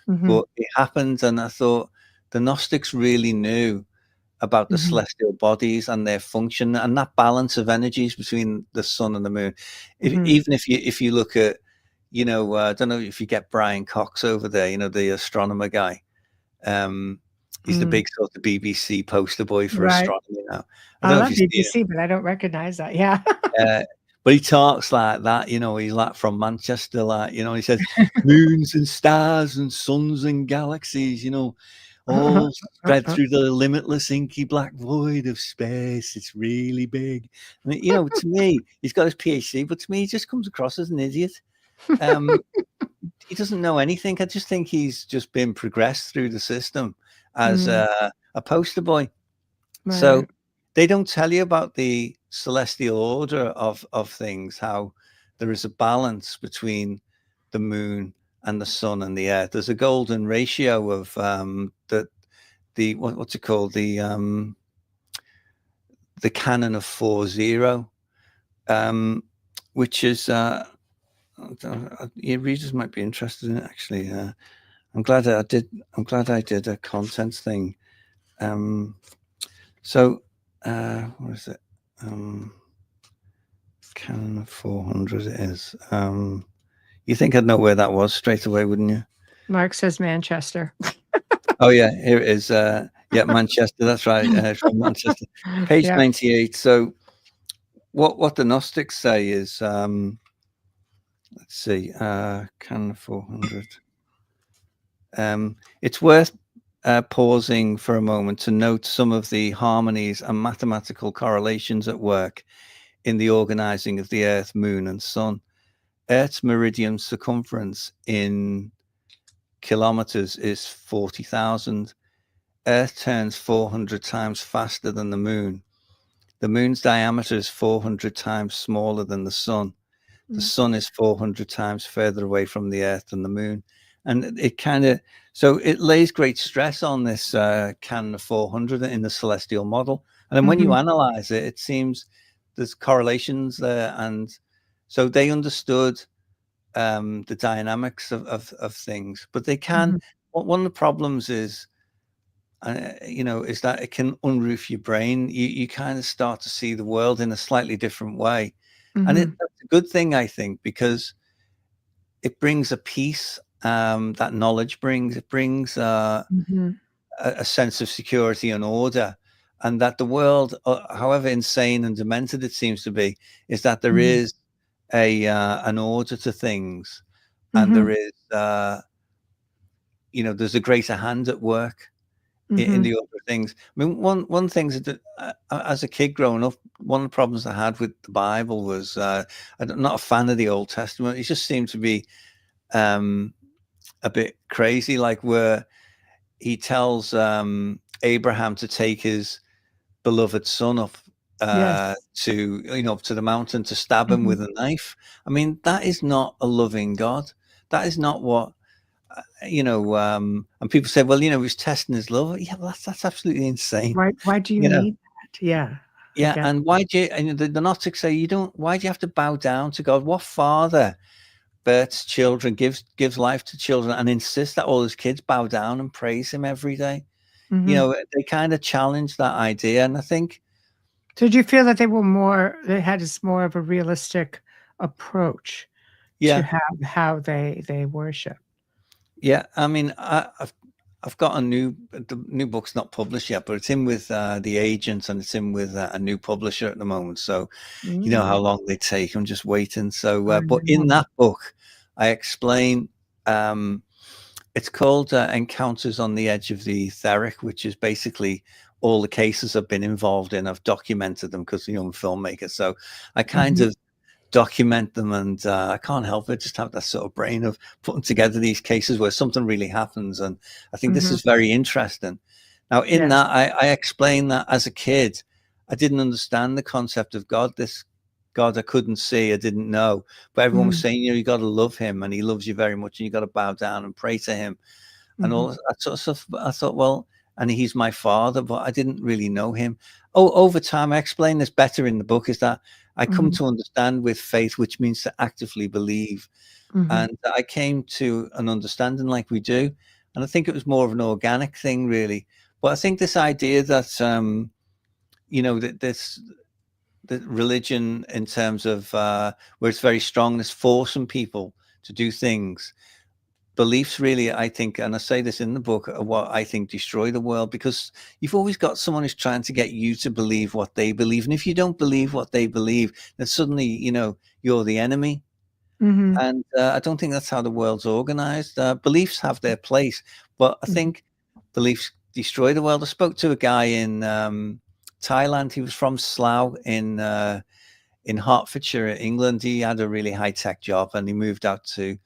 [SPEAKER 2] Mhm.
[SPEAKER 3] But it happened, and I thought the Gnostics really knew about the
[SPEAKER 2] Mhm.
[SPEAKER 3] celestial bodies and their function and that balance of energies between the sun and the moon.
[SPEAKER 2] Mhm.
[SPEAKER 3] Even if you look at, I don't know if you get Brian Cox over there, the astronomer guy. He's the
[SPEAKER 2] Mm.
[SPEAKER 3] big sort of BBC poster boy for
[SPEAKER 2] Right.
[SPEAKER 3] astronomy now. I
[SPEAKER 2] I
[SPEAKER 3] don't know if
[SPEAKER 2] love
[SPEAKER 3] you see
[SPEAKER 2] BBC, but I don't recognize that. Yeah.
[SPEAKER 3] it. But he talks like that, he's like from Manchester, like, he says moons and stars and suns and galaxies, all spread through the limitless inky black void of space. It's really big. And, to me, he's got his PhD, but to me, he just comes across as an idiot. He doesn't know anything. I just think he's just been progressed through the system as
[SPEAKER 2] Mm.
[SPEAKER 3] a poster boy. So
[SPEAKER 2] Right.
[SPEAKER 3] they don't tell you about the celestial order of things, how there is a balance between the moon and the sun and the earth. There's a golden ratio of what's it called, the canon of 4-0, which is your readers might be interested in it, actually. I'm glad I did a contents thing. So what is it? Canon of 400 it is. You think I'd know where that was straight away, wouldn't you?
[SPEAKER 2] Mark says Manchester.
[SPEAKER 3] Oh yeah, here it is. Yeah, Manchester. That's right. From Manchester, page
[SPEAKER 2] Yeah.
[SPEAKER 3] 98. So what the Gnostics say is, let's see, Canon 400. It's worth pausing for a moment to note some of the harmonies and mathematical correlations at work in the organizing of the Earth, Moon, and Sun. Earth's meridian circumference in kilometers is 40,000. Earth turns 400 times faster than the moon. The moon's diameter is 400 times smaller than the sun. The
[SPEAKER 2] Mm.
[SPEAKER 3] sun is 400 times further away from the earth than the moon. And it lays great stress on this canon of 400 in the celestial model. And then when you
[SPEAKER 2] Mhm.
[SPEAKER 3] analyze it, it seems there's correlations there. And so they understood the dynamics of things, but they can.
[SPEAKER 2] Mhm.
[SPEAKER 3] One of the problems is, is that it can unroof your brain. You kind of start to see the world in a slightly different way, and
[SPEAKER 2] Mhm.
[SPEAKER 3] that's a good thing, I think, because it brings a peace that knowledge brings. It brings
[SPEAKER 2] Mhm.
[SPEAKER 3] a sense of security and order, and that the world, however insane and demented it seems to be, is that there
[SPEAKER 2] Mhm.
[SPEAKER 3] is an order to things, and there
[SPEAKER 2] Mhm.
[SPEAKER 3] is there's a greater hand at work in the order of things. I mean, one thing that as a kid growing up, one of the problems I had with the Bible was I'm not a fan of the Old Testament. It just seemed to be a bit crazy, like where he tells Abraham to take his beloved son up to to the mountain to stab him with a knife. I mean, that is not a loving God. That is not what and people say, well, he's testing his love. Yeah, well, that's absolutely insane.
[SPEAKER 2] Why do you need that?
[SPEAKER 3] Yeah, and why do you, and the Gnostics say, why do you have to bow down to God? What father births children, gives life to children, and insists that all his kids bow down and praise him every day? They kind of challenge that idea. And I think,
[SPEAKER 2] so did you feel that they had this more of a realistic approach to how they worship?
[SPEAKER 3] Yeah, I mean, I've got the new book's not published yet, but it's in with the agents, and it's in with a new publisher at the moment. So you know how long they take. I'm just waiting. So, but in that book, I explain. It's called Encounters on the Edge of the Etheric, which is basically all the cases I've been involved in. I've documented them because I'm a filmmaker, so I kind of document them, and I can't help it, just have that sort of brain of putting together these cases where something really happens. And I think this is very interesting. Now, in that, I explained that as a kid, I didn't understand the concept of God. This God I couldn't see, I didn't know, but everyone was saying, you got to love him, and he loves you very much, and you got to bow down and pray to him, and all that sort of stuff. I thought, well, and he's my father, but I didn't really know him. Over time, I explain this better in the book, is that I come to understand with faith, which means to actively believe. And I came to an understanding like we do. And I think it was more of an organic thing, really. But I think this idea that, that religion in terms of where it's very strong, it's forcing people to do things. Beliefs really, I think, and I say this in the book, are what I think destroy the world, because you've always got someone who's trying to get you to believe what they believe. And if you don't believe what they believe, then suddenly, you're the enemy. And I don't think that's how the world's organized. Beliefs have their place, but I think beliefs destroy the world. I spoke to a guy in Thailand. He was from Slough in Hertfordshire, England. He had a really high-tech job, and he moved out to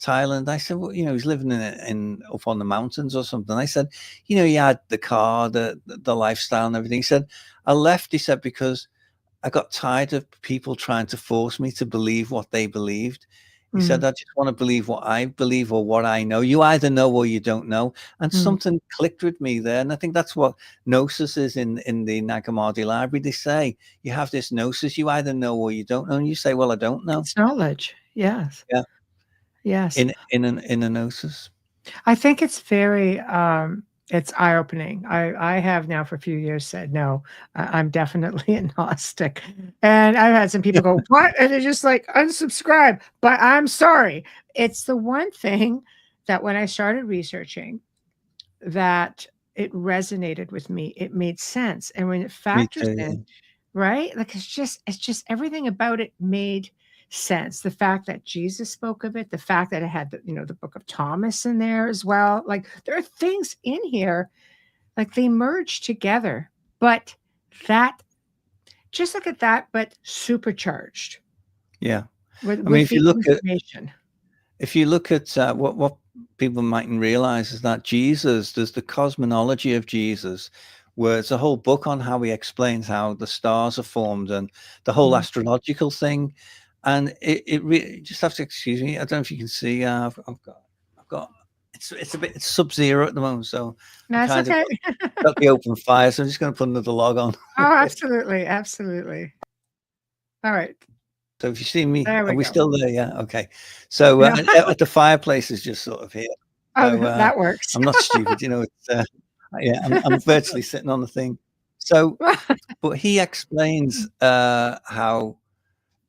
[SPEAKER 3] Thailand. I said, well, he's living in up on the mountains or something. I said, he had the car, the lifestyle and everything. He said, I left, he said, because I got tired of people trying to force me to believe what they believed. He said, I just want to believe what I believe or what I know. You either know or you don't know. And something clicked with me there. And I think that's what gnosis is in the Nag Hammadi library. They say you have this gnosis, you either know or you don't know. And you say, well, I don't know.
[SPEAKER 2] It's knowledge. Yes.
[SPEAKER 3] Yeah.
[SPEAKER 2] Yes.
[SPEAKER 3] In a gnosis.
[SPEAKER 2] I think it's very it's eye-opening. I have now for a few years said, no, I'm definitely a Gnostic. And I've had some people go, what? And they're just like, unsubscribe. But I'm sorry. It's the one thing that when I started researching, that it resonated with me. It made sense. And when it factors in, right? Like it's just everything about it made sense. The fact that Jesus spoke of it, the fact that it had the book of Thomas in there as well. Like there are things in here, like they merge together. But that, just look at that, but supercharged.
[SPEAKER 3] Yeah.
[SPEAKER 2] With
[SPEAKER 3] if you look at what people mightn't realize is that Jesus, there's the cosmology of Jesus, where it's a whole book on how he explains how the stars are formed and the whole astrological thing. And it really, just have to excuse me. I don't know if you can see. I've got. It's sub-zero at the moment, so
[SPEAKER 2] that's okay.
[SPEAKER 3] Got the open fire, so I'm just going to put another log on.
[SPEAKER 2] Oh, absolutely, absolutely. All right.
[SPEAKER 3] So if you see me, are we
[SPEAKER 2] go.
[SPEAKER 3] still there? Yeah. Okay. So at the fireplace is just sort of here.
[SPEAKER 2] Oh,
[SPEAKER 3] so,
[SPEAKER 2] that works.
[SPEAKER 3] I'm not stupid, It's I'm virtually sitting on the thing. So, but he explains how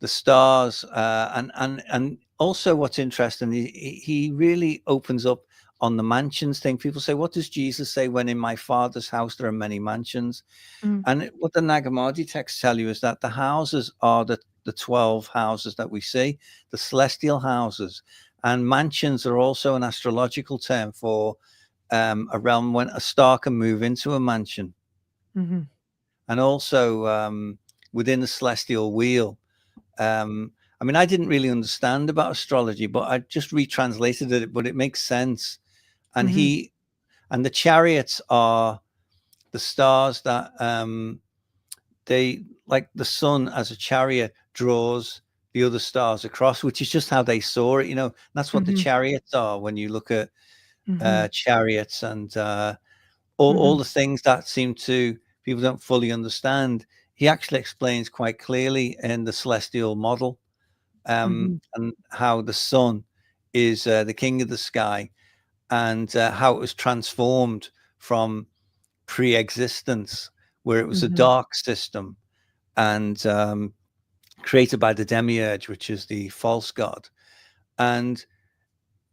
[SPEAKER 3] the stars and also what's interesting, he really opens up on the mansions thing. People say, what does Jesus say when in my Father's house there are many mansions? And what the Nag Hammadi texts tell you is that the houses are the 12 houses that we see, the celestial houses, and mansions are also an astrological term for a realm when a star can move into a mansion.
[SPEAKER 2] Mm-hmm.
[SPEAKER 3] And also within the celestial wheel. I mean, I didn't really understand about astrology, but I just retranslated it, but it makes sense. And the chariots are the stars that they, like the sun as a chariot draws the other stars across, which is just how they saw it, you know. That's what the chariots are when you look at chariots and all the things that seem to people don't fully understand. He actually explains quite clearly in the celestial model, and how the sun is the king of the sky, and how it was transformed from pre-existence, where it was a dark system, and created by the demiurge, which is the false god. And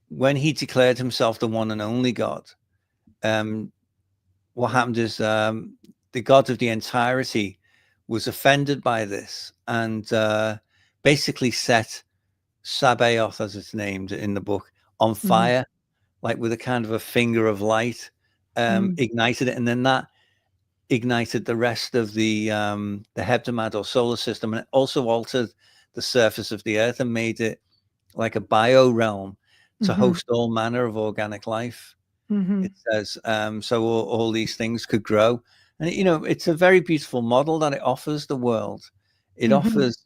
[SPEAKER 3] when he declared himself the one and only God, what happened is the God of the entirety was offended by this, and basically set Sabaoth, as it's named in the book, on fire, like with a kind of a finger of light, ignited it, and then that ignited the rest of the Hebdomad or solar system, and it also altered the surface of the earth and made it like a bio realm to host all manner of organic life. It says so all these things could grow, and you know, it's a very beautiful model that it offers the world. It offers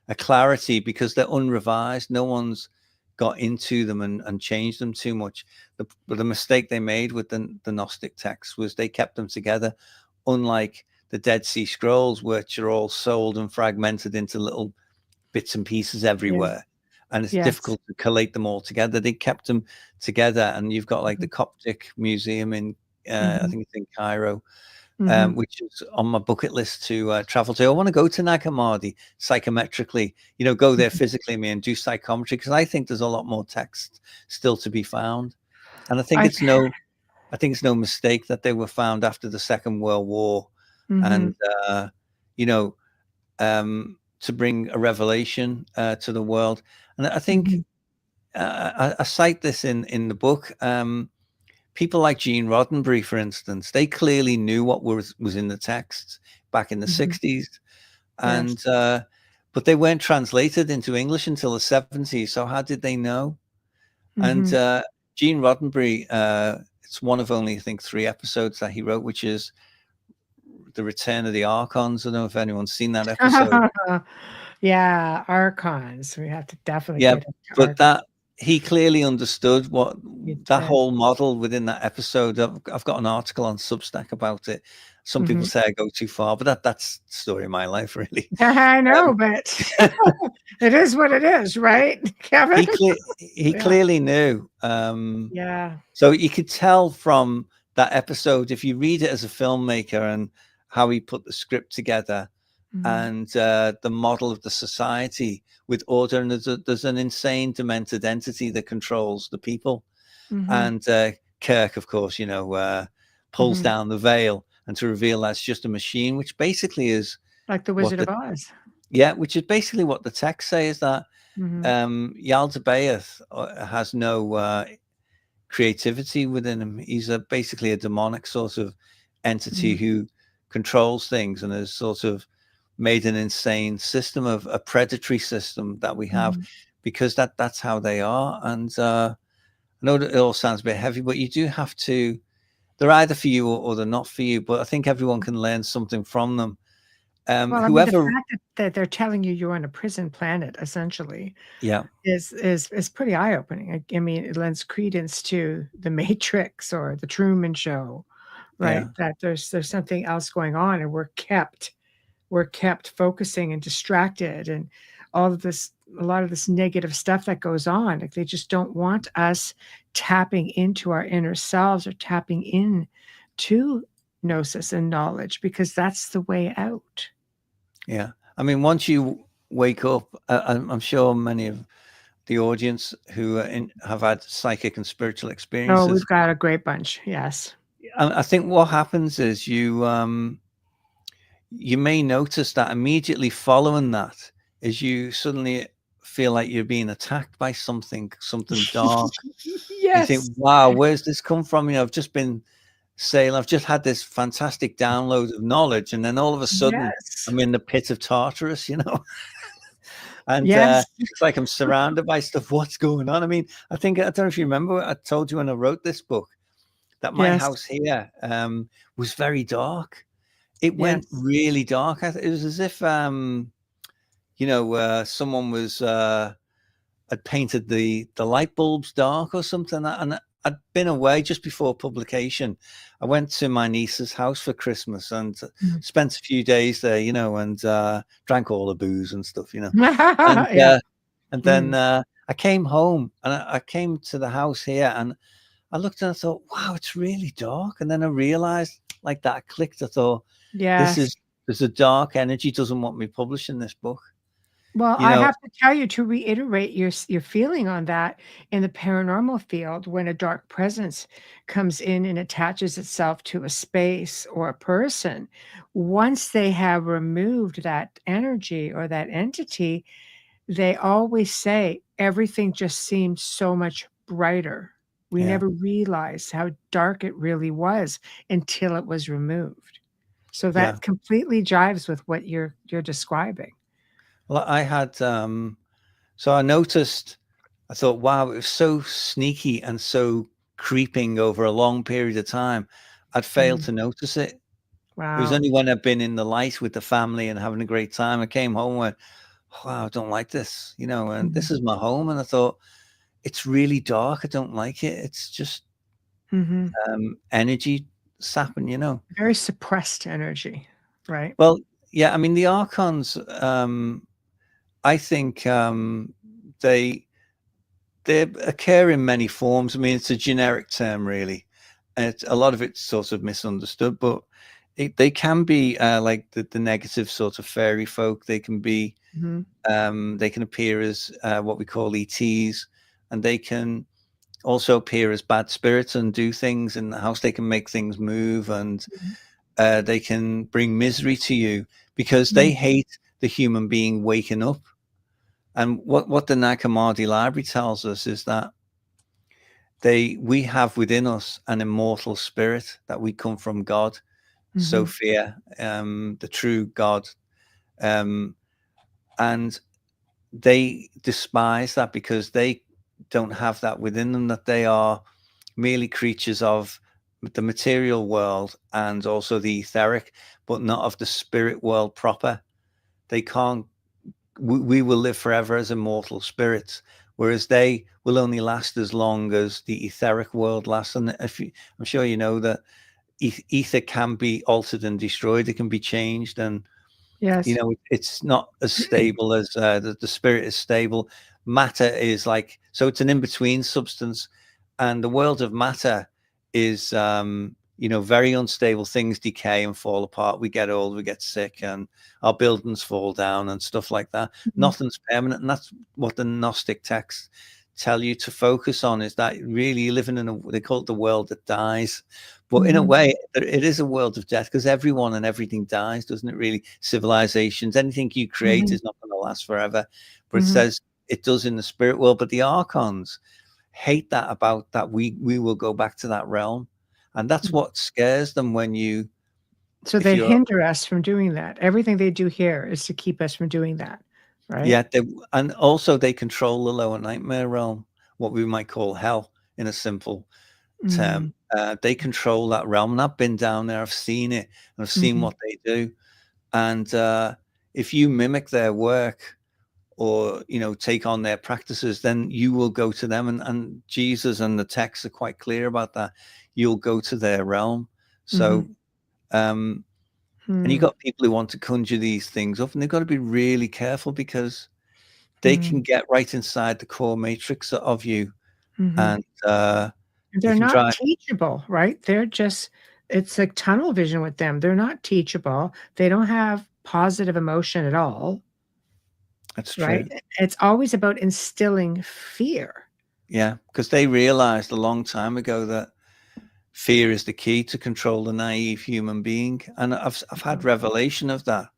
[SPEAKER 3] a clarity because they're unrevised. No one's got into them and changed them too much. The mistake they made with the Gnostic texts was they kept them together, unlike the Dead Sea Scrolls, which are all sold and fragmented into little bits and pieces everywhere. And it's difficult to collate them all together. They kept them together, and you've got like the Coptic Museum in I think it's in Cairo, which is on my bucket list to travel to. I want to go to Nag Hammadi psychometrically, you know, go there physically and do psychometry, because I think there's a lot more text still to be found. And I think it's no mistake that they were found after the Second World War, and you know, to bring a revelation to the world. And I think I cite this in the book. People like Gene Roddenberry, for instance, they clearly knew what was in the texts back in the 60s, and but they weren't translated into English until the 70s. So how did they know? And Gene Roddenberry, it's one of only, I think, 3 episodes that he wrote, which is The Return of the Archons. I don't know if anyone's seen that episode.
[SPEAKER 2] Yeah, Archons. We have to definitely
[SPEAKER 3] Yeah,
[SPEAKER 2] get into
[SPEAKER 3] but
[SPEAKER 2] Archons.
[SPEAKER 3] that he clearly understood what that whole model within that episode. I've got an article on Substack about it. Some people say I go too far, but that's the story of my life, really.
[SPEAKER 2] I know, but it is what it is, right, Kevin?
[SPEAKER 3] He clearly knew. So you could tell from that episode, if you read it as a filmmaker and how he put the script together, and the model of the society with order, and there's an insane demented entity that controls the people, and Kirk, of course, you know, pulls down the veil and to reveal that's just a machine, which basically is
[SPEAKER 2] like the Wizard of Oz.
[SPEAKER 3] Yeah, which is basically what the text say, is that Yaldabaoth has no creativity within him. He's basically a demonic sort of entity who controls things, and has sort of made an insane system, of a predatory system that we have, because that's how they are. And I know that it all sounds a bit heavy, but you do have to, they're either for you or they're not for you, but I think everyone can learn something from them.
[SPEAKER 2] Well, I mean, the fact that they're telling you you're on a prison planet, essentially, is pretty eye-opening. I mean, it lends credence to the Matrix or the Truman Show, right? That there's something else going on, and we're kept focusing and distracted, and all of this, a lot of this negative stuff that goes on. Like, they just don't want us tapping into our inner selves or tapping in to gnosis and knowledge, because that's the way out.
[SPEAKER 3] Yeah. I mean, once you wake up, I'm sure many of the audience who have had psychic and spiritual experiences.
[SPEAKER 2] Oh, we've got a great bunch. Yes.
[SPEAKER 3] I think what happens is you may notice that immediately following that is you suddenly feel like you're being attacked by something dark. You think,
[SPEAKER 2] Yes.
[SPEAKER 3] wow, where's this come from? I've just been saying, I've just had this fantastic download of knowledge, and then all of a sudden
[SPEAKER 2] Yes.
[SPEAKER 3] I'm in the pit of Tartarus, and
[SPEAKER 2] Yes.
[SPEAKER 3] it's like I'm surrounded by stuff. What's going on? I mean, I don't know if you remember, I told you when I wrote this book that my
[SPEAKER 2] Yes.
[SPEAKER 3] house here was very dark. It went
[SPEAKER 2] Yes.
[SPEAKER 3] really dark. It was as if someone was had painted the light bulbs dark or something. And I'd been away just before publication. I went to my niece's house for Christmas and spent a few days there, and drank all the booze and stuff, and
[SPEAKER 2] Yeah.
[SPEAKER 3] and then I came home, and I came to the house here, and I looked and I thought, wow, it's really dark. And then I realized, like that clicked. I thought,
[SPEAKER 2] Yes.
[SPEAKER 3] there's a dark energy doesn't want me publishing this book.
[SPEAKER 2] Well, I have to tell you, to reiterate your feeling on that, in the paranormal field, when a dark presence comes in and attaches itself to a space or a person, once they have removed that energy or that entity, they always say everything just seemed so much brighter. We
[SPEAKER 3] Yeah.
[SPEAKER 2] never realized how dark it really was until it was removed. So that completely jives with what you're describing.
[SPEAKER 3] Well, I had, so I noticed, I thought, wow, it was so sneaky and so creeping over a long period of time. I'd failed to notice it.
[SPEAKER 2] Wow.
[SPEAKER 3] It was only when I'd been in the light with the family and having a great time, I came home and went, wow, I don't like this, and this is my home. And I thought, it's really dark. I don't like it. It's just energy sapping,
[SPEAKER 2] Very suppressed energy, right?
[SPEAKER 3] Well, yeah, I mean, the archons, I think they occur in many forms. I mean, it's a generic term, really. A lot of it's sort of misunderstood, but they can be like the negative sort of fairy folk. They can be, they can appear as what we call ETs, and they can also appear as bad spirits and do things in the house. They can make things move, and they can bring misery to you because they hate the human being waking up. And what the Nag Hammadi library tells us is that we have within us an immortal spirit, that we come from God, Sophia, the true God. And they despise that because they don't have that within them, that they are merely creatures of the material world and also the etheric, but not of the spirit world proper. They can't. We will live forever as immortal spirits, whereas they will only last as long as the etheric world lasts. And I'm sure you know that ether can be altered and destroyed. It can be changed, and it's not as stable as the spirit is stable. Matter is like, so it's an in-between substance, and the world of matter is very unstable. Things decay and fall apart. We get old, we get sick, and our buildings fall down and stuff like that. Nothing's permanent. And that's what the Gnostic texts tell you to focus on, is that really you're living in they call it the world that dies. But in a way, it is a world of death, because everyone and everything dies, doesn't it really? Civilizations, anything you create is not going to last forever. But it says it does in the spirit world. But the archons hate that, about that we will go back to that realm. And that's what scares them when you...
[SPEAKER 2] So they hinder us from doing that. Everything they do here is to keep us from doing that, right?
[SPEAKER 3] Yeah, and also they control the lower nightmare realm, what we might call hell in a simple term. They control that realm. And I've been down there, I've seen it, and I've seen what they do. And if you mimic their work or, take on their practices, then you will go to them. And Jesus and the texts are quite clear about that. You'll go to their realm. So, and you got people who want to conjure these things up, and they've got to be really careful, because they can get right inside the core matrix of you. And
[SPEAKER 2] they're not teachable, right? It's like tunnel vision with them. They're not teachable. They don't have positive emotion at all.
[SPEAKER 3] That's true.
[SPEAKER 2] Right? It's always about instilling fear.
[SPEAKER 3] Yeah, because they realized a long time ago that fear is the key to control the naive human being. And I've had revelation of that,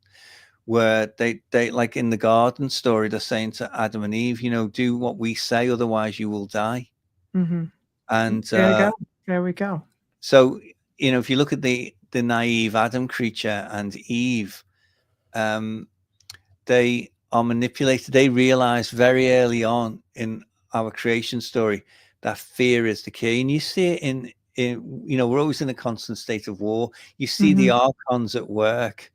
[SPEAKER 3] where they like in the garden story, they're saying to Adam and Eve, you know, do what we say, otherwise you will die.
[SPEAKER 2] Mm-hmm.
[SPEAKER 3] And
[SPEAKER 2] There we go. There we go.
[SPEAKER 3] So, you know, if you look at the naive Adam creature and Eve, they are manipulated. They realize very early on in our creation story that fear is the key. And you see it in you know, we're always in a constant state of war. You see the archons at work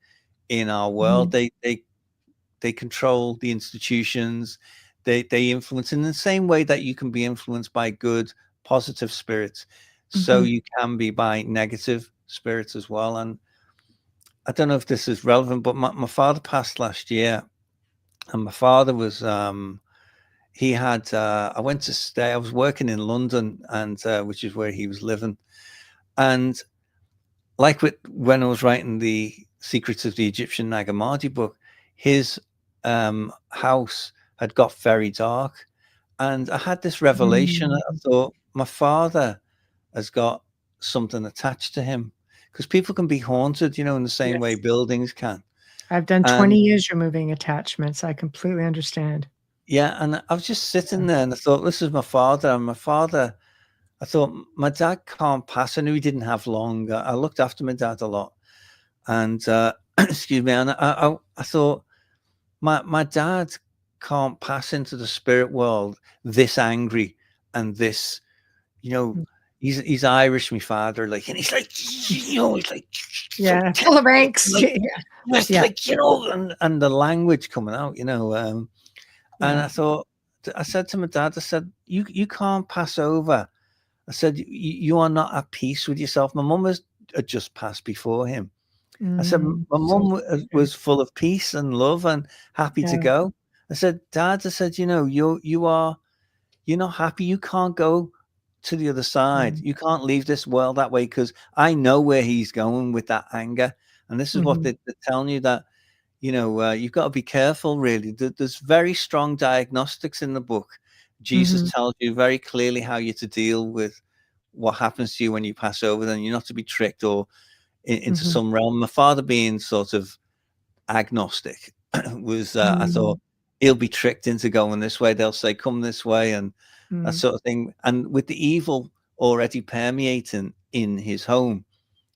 [SPEAKER 3] in our world. They control the institutions. They influence in the same way that you can be influenced by good, positive spirits. So you can be by negative spirits as well. And I don't know if this is relevant, but my father passed last year, and my father was he had I went to stay. I was working in London, and which is where he was living. And like when I was writing the Secrets of the Egyptian Nag Hammadi book, his house had got very dark, and I had this revelation. I thought, my father has got something attached to him, because people can be haunted, you know, in the same way buildings can.
[SPEAKER 2] I've done 20 years removing attachments. I completely understand.
[SPEAKER 3] Yeah, and I was just sitting there, and I thought, this is my father. And my father, I thought, my dad can't pass. I knew he didn't have long. I looked after my dad a lot, and excuse me. And I thought, my dad can't pass into the spirit world this angry and this, you know. He's Irish, my father, like, and he's like, you know, he's like,
[SPEAKER 2] full of ranks,
[SPEAKER 3] like, like, you know, and the language coming out, you know. And I thought, I said to my dad, I said, you can't pass over. I said, you are not at peace with yourself. My mum had just passed before him. I said, my mum was full of peace and love and happy to go. I said, Dad, I said, you know, you're not happy. You can't go to the other side. You can't leave this world that way, because I know where he's going with that anger. And this is what they're telling you, that, you know, you've got to be careful, really. There's very strong diagnostics in the book. Jesus tells you very clearly how you're to deal with what happens to you when you pass over. Then you're not to be tricked or into some realm. My father, being sort of agnostic, was, I thought, he'll be tricked into going this way. They'll say, come this way, and that sort of thing. And with the evil already permeating in his home,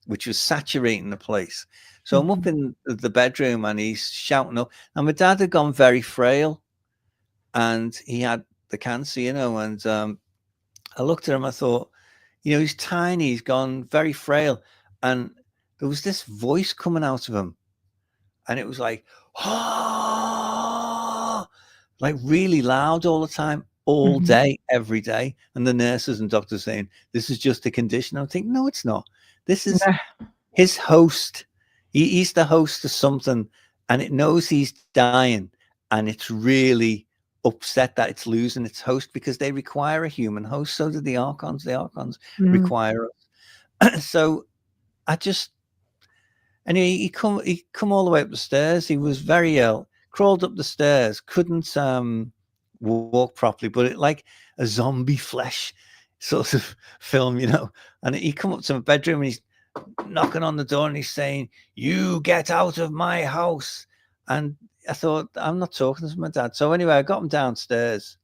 [SPEAKER 3] which was saturating the place. So I'm up in the bedroom, and he's shouting up. And my dad had gone very frail, and he had the cancer, you know. And I looked at him, I thought, you know, he's tiny, he's gone very frail. And there was this voice coming out of him, and it was like, oh, like really loud all the time, all day, every day. And the nurses and doctors saying, this is just a condition. I'm thinking, no, it's not. This is his host. He's the host of something, and it knows he's dying, and it's really upset that it's losing its host, because they require a human host. So do the archons. The archons require us. So I just, anyway, he come all the way up the stairs. He was very ill, crawled up the stairs, couldn't walk properly, but it like a zombie flesh sort of film, you know. And he come up to my bedroom, and he's knocking on the door, and he's saying, you get out of my house. And I thought, I'm not talking to my dad. So anyway, I got him downstairs,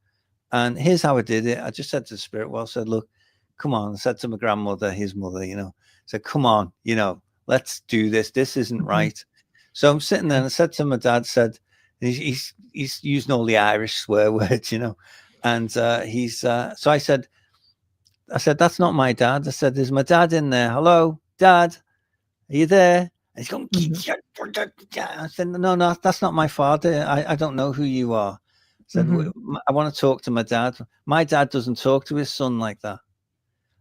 [SPEAKER 3] and here's how I did it. I just said to the spirit world, said, look, come on. I said to my grandmother, his mother, you know, said, come on, you know, let's do this. This isn't right. So I'm sitting there, and I said to my dad, said, he's using all the Irish swear words, you know. And so I said, that's not my dad. I said, is my dad in there? Hello, Dad, are you there? And he's going, I said, no, that's not my father. I don't know who you are. I said, I want to talk to my dad. My dad doesn't talk to his son like that.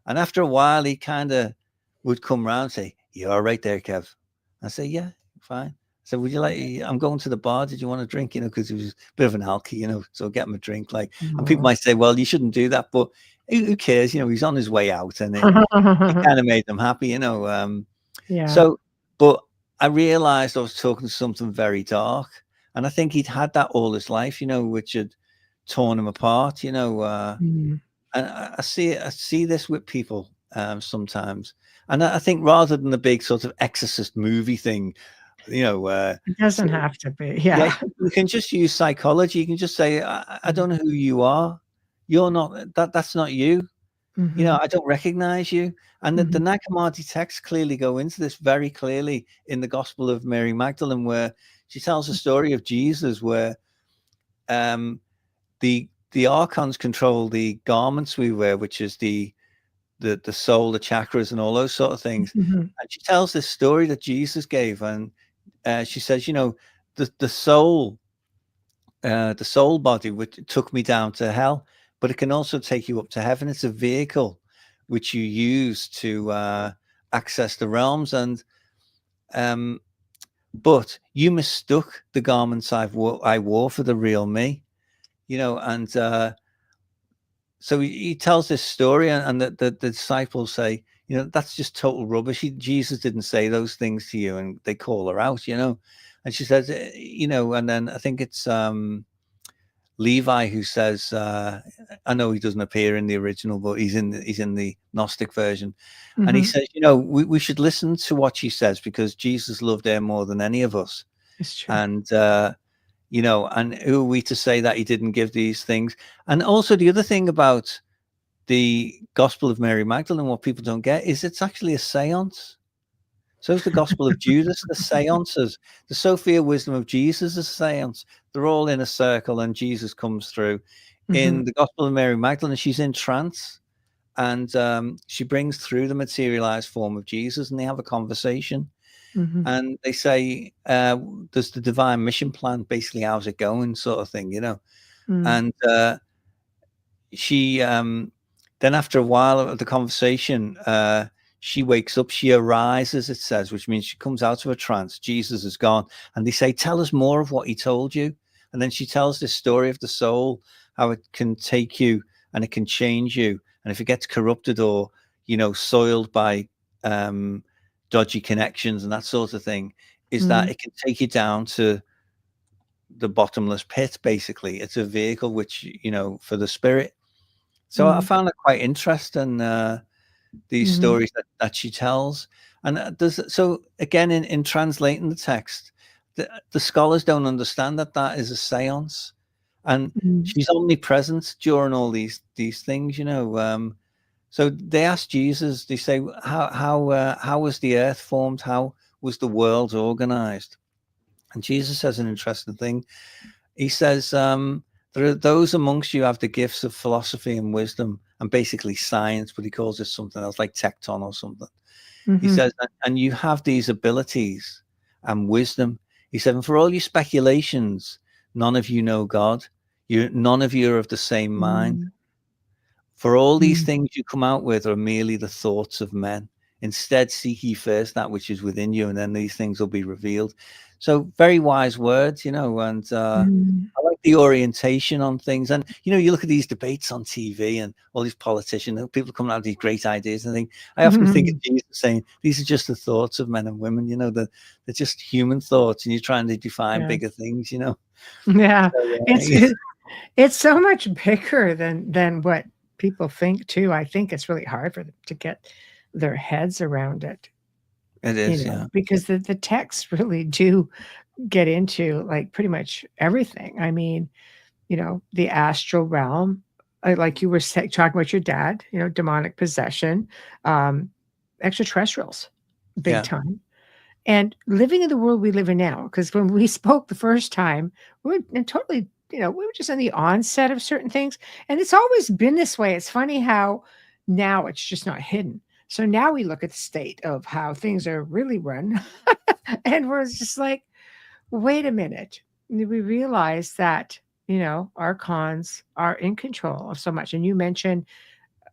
[SPEAKER 3] And after a while, he kind of would come round and say, you all right there, Kev? I say, yeah, fine. I said, would you like, I'm going to the bar. Did you want a drink? You know, because he was a bit of an alky, you know, so get him a drink. Like, and people might say, well, you shouldn't do that, but who cares? You know, he's on his way out, and it kind of made them happy, you know. So, but I realized I was talking to something very dark, and I think he'd had that all his life, you know, which had torn him apart, you know. And I see this with people sometimes, and I think rather than the big sort of exorcist movie thing,
[SPEAKER 2] It doesn't have to be.
[SPEAKER 3] Yeah,
[SPEAKER 2] Yeah.
[SPEAKER 3] you can just use psychology. You can just say, I don't know who you are. You're not that's not you.
[SPEAKER 2] Mm-hmm.
[SPEAKER 3] I don't recognize you. And the
[SPEAKER 2] Mm-hmm.
[SPEAKER 3] Nag Hammadi texts clearly go into this very clearly in the Gospel of Mary Magdalene, where she tells the story of Jesus, where the archons control the garments we wear, which is the soul, the chakras, and all those sort of things.
[SPEAKER 2] Mm-hmm.
[SPEAKER 3] And she tells this story that Jesus gave, and she says, the soul body, which took me down to hell, but it can also take you up to heaven. It's a vehicle which you use to access the realms, and but you mistook the garments I wore for the real me, and so he tells this story, and the disciples say, that's just total rubbish. Jesus didn't say those things to you, and they call her out, and she says, and then I think it's Levi who says, I know he doesn't appear in the original, but he's in the Gnostic version.
[SPEAKER 2] Mm-hmm.
[SPEAKER 3] And he says, we should listen to what she says, because Jesus loved her more than any of us.
[SPEAKER 2] It's true.
[SPEAKER 3] And, and who are we to say that he didn't give these things? And also the other thing about the Gospel of Mary Magdalene, what people don't get, is it's actually a seance. So is the Gospel of Judas, the seances. The Sophia Wisdom of Jesus is a seance. They're all in a circle and Jesus comes through.
[SPEAKER 2] Mm-hmm.
[SPEAKER 3] In the Gospel of Mary Magdalene, she's in trance, and she brings through the materialized form of Jesus, and they have a conversation.
[SPEAKER 2] Mm-hmm.
[SPEAKER 3] And they say, there's the divine mission plan, basically, how's it going, sort of thing,
[SPEAKER 2] Mm-hmm.
[SPEAKER 3] And she, then after a while of the conversation, she wakes up, she arises, it says, which means she comes out of a trance. Jesus is gone. And they say, tell us more of what he told you. And then she tells this story of the soul, how it can take you and it can change you. And if it gets corrupted or, soiled by dodgy connections and that sort of thing, is that it can take you down to the bottomless pit, basically. It's a vehicle which, for the spirit. So I found it quite interesting, these stories that she tells. And so again, in translating the text, the scholars don't understand that is a seance, and she's omnipresent during all these things, so they asked Jesus, they say, how was the earth formed? How was the world organized? And Jesus says an interesting thing. He says, there are those amongst you who have the gifts of philosophy and wisdom, and basically science, but he calls it something else, like tecton or something. He says, and you have these abilities and wisdom. He said, and for all your speculations, none of you know God. None of you are of the same mind. For all these things you come out with are merely the thoughts of men. Instead, seek ye first that which is within you, and then these things will be revealed. So very wise words, and I like the orientation on things. And, you look at these debates on TV and all these politicians, and people coming out with these great ideas. And I often think of Jesus saying, these are just the thoughts of men and women, they're just human thoughts, and you're trying to define bigger things,
[SPEAKER 2] Yeah.
[SPEAKER 3] So,
[SPEAKER 2] It's so much bigger than what people think too. I think it's really hard for them to get their heads around it.
[SPEAKER 3] It is, yeah.
[SPEAKER 2] Because the texts really do get into like pretty much everything. I mean, the astral realm, like you were talking about your dad, demonic possession, extraterrestrials, big time. And living in the world we live in now, because when we spoke the first time, we were totally, we were just on the onset of certain things. And it's always been this way. It's funny how now it's just not hidden. So now we look at the state of how things are really run. And we're just like, wait a minute. We realize that, archons are in control of so much. And you mentioned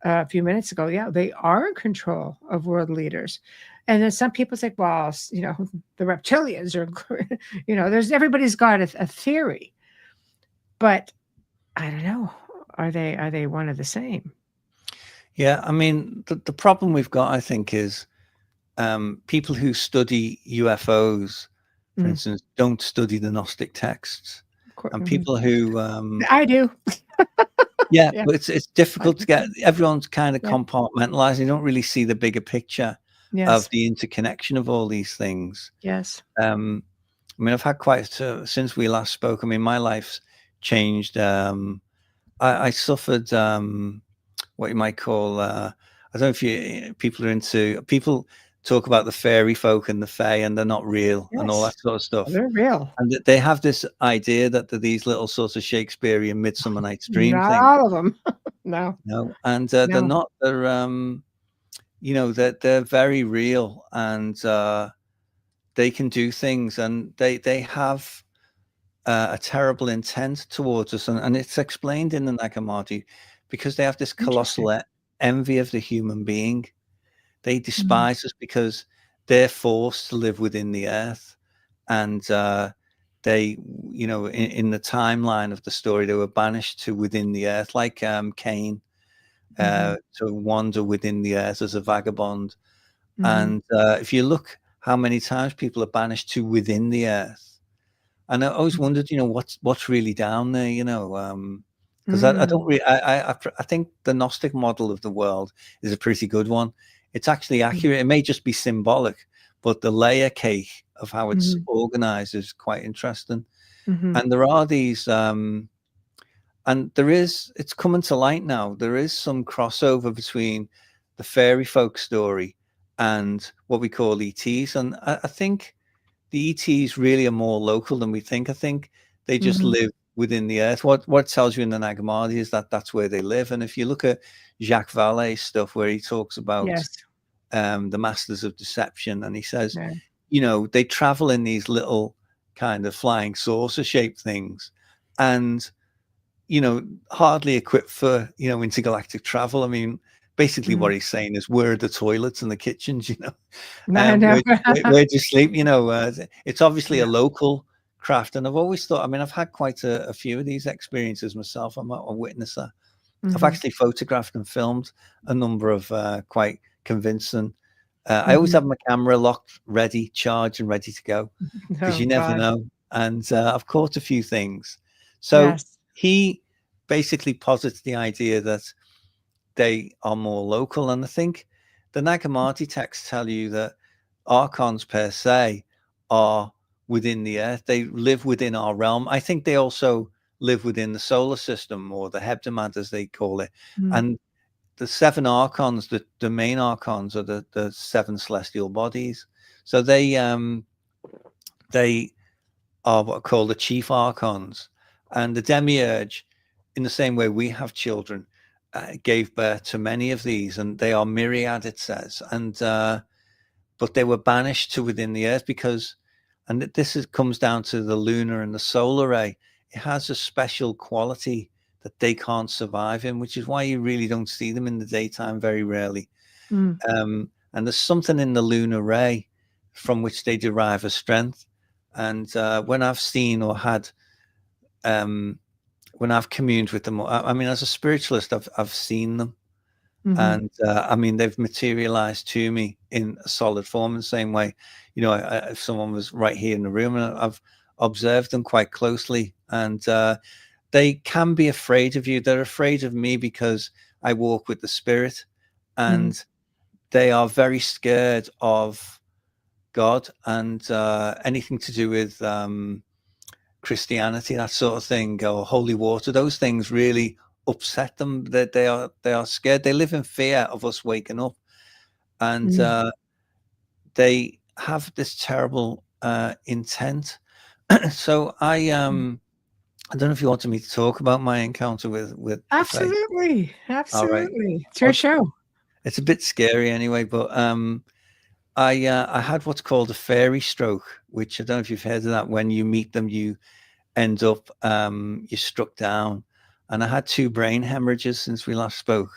[SPEAKER 2] a few minutes ago, they are in control of world leaders. And then some people say, well, the reptilians are, everybody's got a theory. But I don't know. Are they one of the same?
[SPEAKER 3] Yeah, I mean, the problem we've got, I think, is people who study UFOs, for instance, don't study the Gnostic texts. And people who
[SPEAKER 2] I do.
[SPEAKER 3] Yeah, but it's difficult to get. Everyone's kind of compartmentalized. They don't really see the bigger picture. of
[SPEAKER 2] Yes.
[SPEAKER 3] the interconnection of all these things.
[SPEAKER 2] Yes.
[SPEAKER 3] I mean, I've had since we last spoke. I mean, my life's changed. I suffered what you might call, I don't know if people talk about the fairy folk and the fae, and they're not real, and all
[SPEAKER 2] Yes.
[SPEAKER 3] that sort of stuff.
[SPEAKER 2] They're real.
[SPEAKER 3] And they have this idea that they're these little sorts of Shakespearean Midsummer Night's Dream
[SPEAKER 2] Not
[SPEAKER 3] thing.
[SPEAKER 2] all of them. No.
[SPEAKER 3] No, and they're
[SPEAKER 2] No.
[SPEAKER 3] not. They're they're very real, and they can do things, and they have a terrible intent towards us, and it's explained in the Nag Hammadi, because they have this colossal envy of the human being. They despise us because they're forced to live within the earth, and they, in the timeline of the story, they were banished to within the earth, like Cain, to wander within the earth as a vagabond. And if you look how many times people are banished to within the earth, and I always wondered, what's really down there, because I don't really, I think the Gnostic model of the world is a pretty good one. It's actually accurate. It may just be symbolic, but the layer cake of how it's organized is quite interesting. And there are these, and it's coming to light now. There is some crossover between the fairy folk story and what we call ETs. And I think the ETs really are more local than we think. I think they just live within the earth. What tells you in the Nag Hammadi is that that's where they live. And if you look at Jacques Vallée's stuff, where he talks about the masters of deception, and he says, they travel in these little kind of flying saucer shaped things, and hardly equipped for intergalactic travel. I mean, basically what he's saying is, where are the toilets and the kitchens? Where do you sleep? It's obviously a local craft. And I've always thought, I mean, I've had quite a few of these experiences myself. I'm a witnesser. I've actually photographed and filmed a number of quite convincing. I always have my camera locked, ready, charged, and ready to go, because you never know. And I've caught a few things. So he basically posits the idea that they are more local. And I think the Nag Hammadi texts tell you that archons per se are within the earth. They live within our realm. I think they also live within the solar system, or the Hebdomad, as they call it. And the 7 archons, the main archons, are the 7 celestial bodies. So they are what are called the chief archons. And the demiurge, in the same way we have children, gave birth to many of these, and they are myriad, it says. And but they were banished to within the earth because, and this comes down to the lunar and the solar ray. It has a special quality that they can't survive in, which is why you really don't see them in the daytime, very rarely. And there's something in the lunar ray from which they derive a strength. And when I've seen or had, when I've communed with them, I mean, as a spiritualist, I've seen them. And I mean, they've materialized to me in a solid form in the same way. If someone was right here in the room, and I've observed them quite closely, and they can be afraid of you. They're afraid of me because I walk with the spirit, and they are very scared of God and anything to do with Christianity, that sort of thing, or holy water. Those things really upset them. That they are scared. They live in fear of us waking up, and they have this terrible intent. So I don't know if you wanted me to talk about my encounter with
[SPEAKER 2] Absolutely.
[SPEAKER 3] All right.
[SPEAKER 2] It's your show.
[SPEAKER 3] It's a bit scary anyway, but I had what's called a fairy stroke, which I don't know if you've heard of that. When you meet them, you end up you're struck down, and I had 2 brain hemorrhages since we last spoke,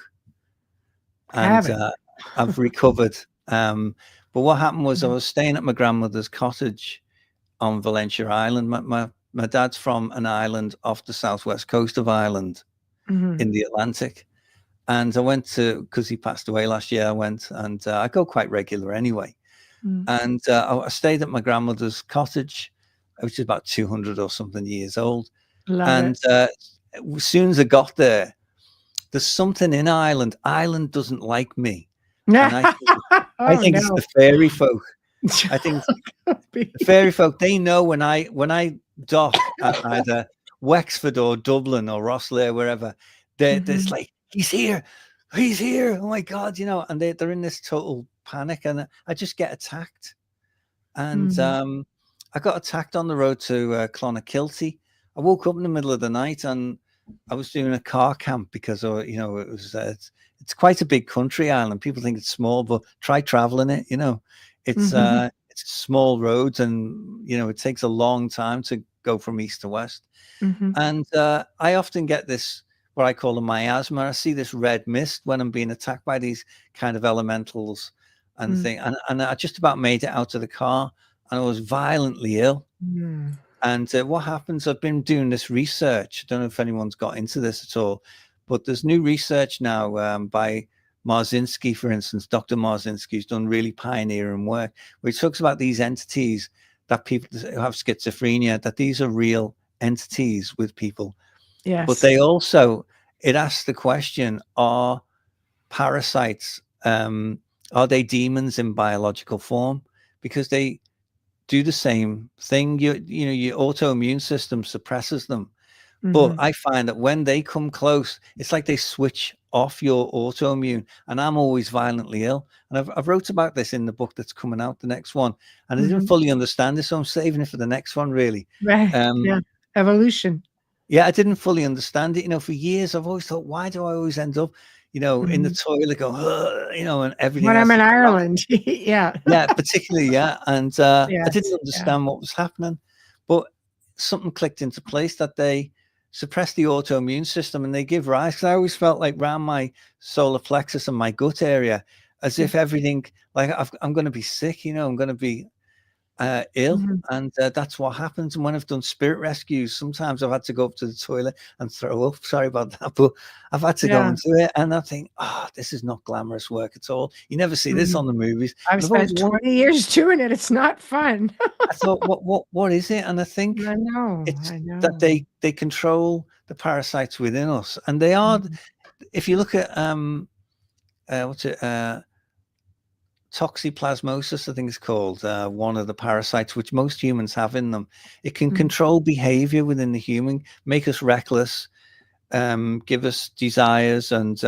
[SPEAKER 3] and I've recovered. But what happened was, I was staying at my grandmother's cottage on Valentia Island. My dad's from an island off the southwest coast of Ireland in the Atlantic. And I went because he passed away last year, I went, and I go quite regular anyway. And I stayed at my grandmother's cottage, which is about 200 or something years old. As soon as I got there, there's something in Ireland. Ireland doesn't like me. And I
[SPEAKER 2] Oh,
[SPEAKER 3] think it's
[SPEAKER 2] no.
[SPEAKER 3] the fairy folk. I think
[SPEAKER 2] Could be.
[SPEAKER 3] the fairy folk, they know when I dock at either Wexford or Dublin or Rosslare, wherever, they're it's
[SPEAKER 2] Mhm,
[SPEAKER 3] like, he's here, oh my God, and they're in this total panic, and I just get attacked. And
[SPEAKER 2] mm,
[SPEAKER 3] I got attacked on the road to Clonakilty. I woke up in the middle of the night and I was doing a car camp because, it was it's quite a big country, Ireland. People think it's small, but try traveling it.
[SPEAKER 2] mhm,
[SPEAKER 3] It's small roads, and it takes a long time to go from east to west.
[SPEAKER 2] mhm.
[SPEAKER 3] And I often get this, what I call a miasma. I see this red mist when I'm being attacked by these kind of elementals and
[SPEAKER 2] Mm,
[SPEAKER 3] thing. And I just about made it out of the car, and I was violently ill.
[SPEAKER 2] mm.
[SPEAKER 3] And what happens, I've been doing this research. I don't know if anyone's got into this at all, but there's new research now by Marzinski, for instance. Dr. Marzinski's done really pioneering work, where he talks about these entities, that people who have schizophrenia, that these are real entities with people. But
[SPEAKER 2] Yes.
[SPEAKER 3] they also, it asks the question, are parasites, are they demons in biological form? Because they do the same thing. Your autoimmune system suppresses them. But
[SPEAKER 2] Mhm.
[SPEAKER 3] I find that when they come close, it's like they switch off your autoimmune, and I'm always violently ill. And I've wrote about this in the book that's coming out, the next one, and I didn't
[SPEAKER 2] Mhm.
[SPEAKER 3] fully understand this, so I'm saving it for the next one, really.
[SPEAKER 2] Right.
[SPEAKER 3] Um,
[SPEAKER 2] Yeah. Evolution.
[SPEAKER 3] yeah, I didn't fully understand it. For years, I've always thought, why do I always end up, in the
[SPEAKER 2] Mhm.
[SPEAKER 3] toilet, go, and everything
[SPEAKER 2] When I'm
[SPEAKER 3] else
[SPEAKER 2] in
[SPEAKER 3] is wrong.
[SPEAKER 2] Ireland. Yeah.
[SPEAKER 3] Yeah, particularly, yeah. And I didn't
[SPEAKER 2] Yes. Yeah.
[SPEAKER 3] understand what was happening, but something clicked into place that they suppress the autoimmune system and they give rise. 'Cause I always felt like around my solar plexus and my gut area, as
[SPEAKER 2] Yeah.
[SPEAKER 3] if everything, like I'm going to be sick, I'm going to be ill.
[SPEAKER 2] Mhm.
[SPEAKER 3] And that's what happens. And when I've done spirit rescues, sometimes I've had to go up to the toilet and throw up. Sorry about that, but I've had to go
[SPEAKER 2] Yeah.
[SPEAKER 3] and do it. And I think, this is not glamorous work at all. You never see this
[SPEAKER 2] Mhm.
[SPEAKER 3] on the movies.
[SPEAKER 2] I've
[SPEAKER 3] And I've always
[SPEAKER 2] spent
[SPEAKER 3] wondered,
[SPEAKER 2] 20 years doing it. It's not fun.
[SPEAKER 3] I thought, what is it? And I think
[SPEAKER 2] I know.
[SPEAKER 3] it's
[SPEAKER 2] I
[SPEAKER 3] that
[SPEAKER 2] know.
[SPEAKER 3] they control the parasites within us, and they are.
[SPEAKER 2] Mhm.
[SPEAKER 3] If you look at what's it, toxoplasmosis, I think it's called, one of the parasites which most humans have in them. It can
[SPEAKER 2] Mhm.
[SPEAKER 3] control behavior within the human, make us reckless, give us desires, and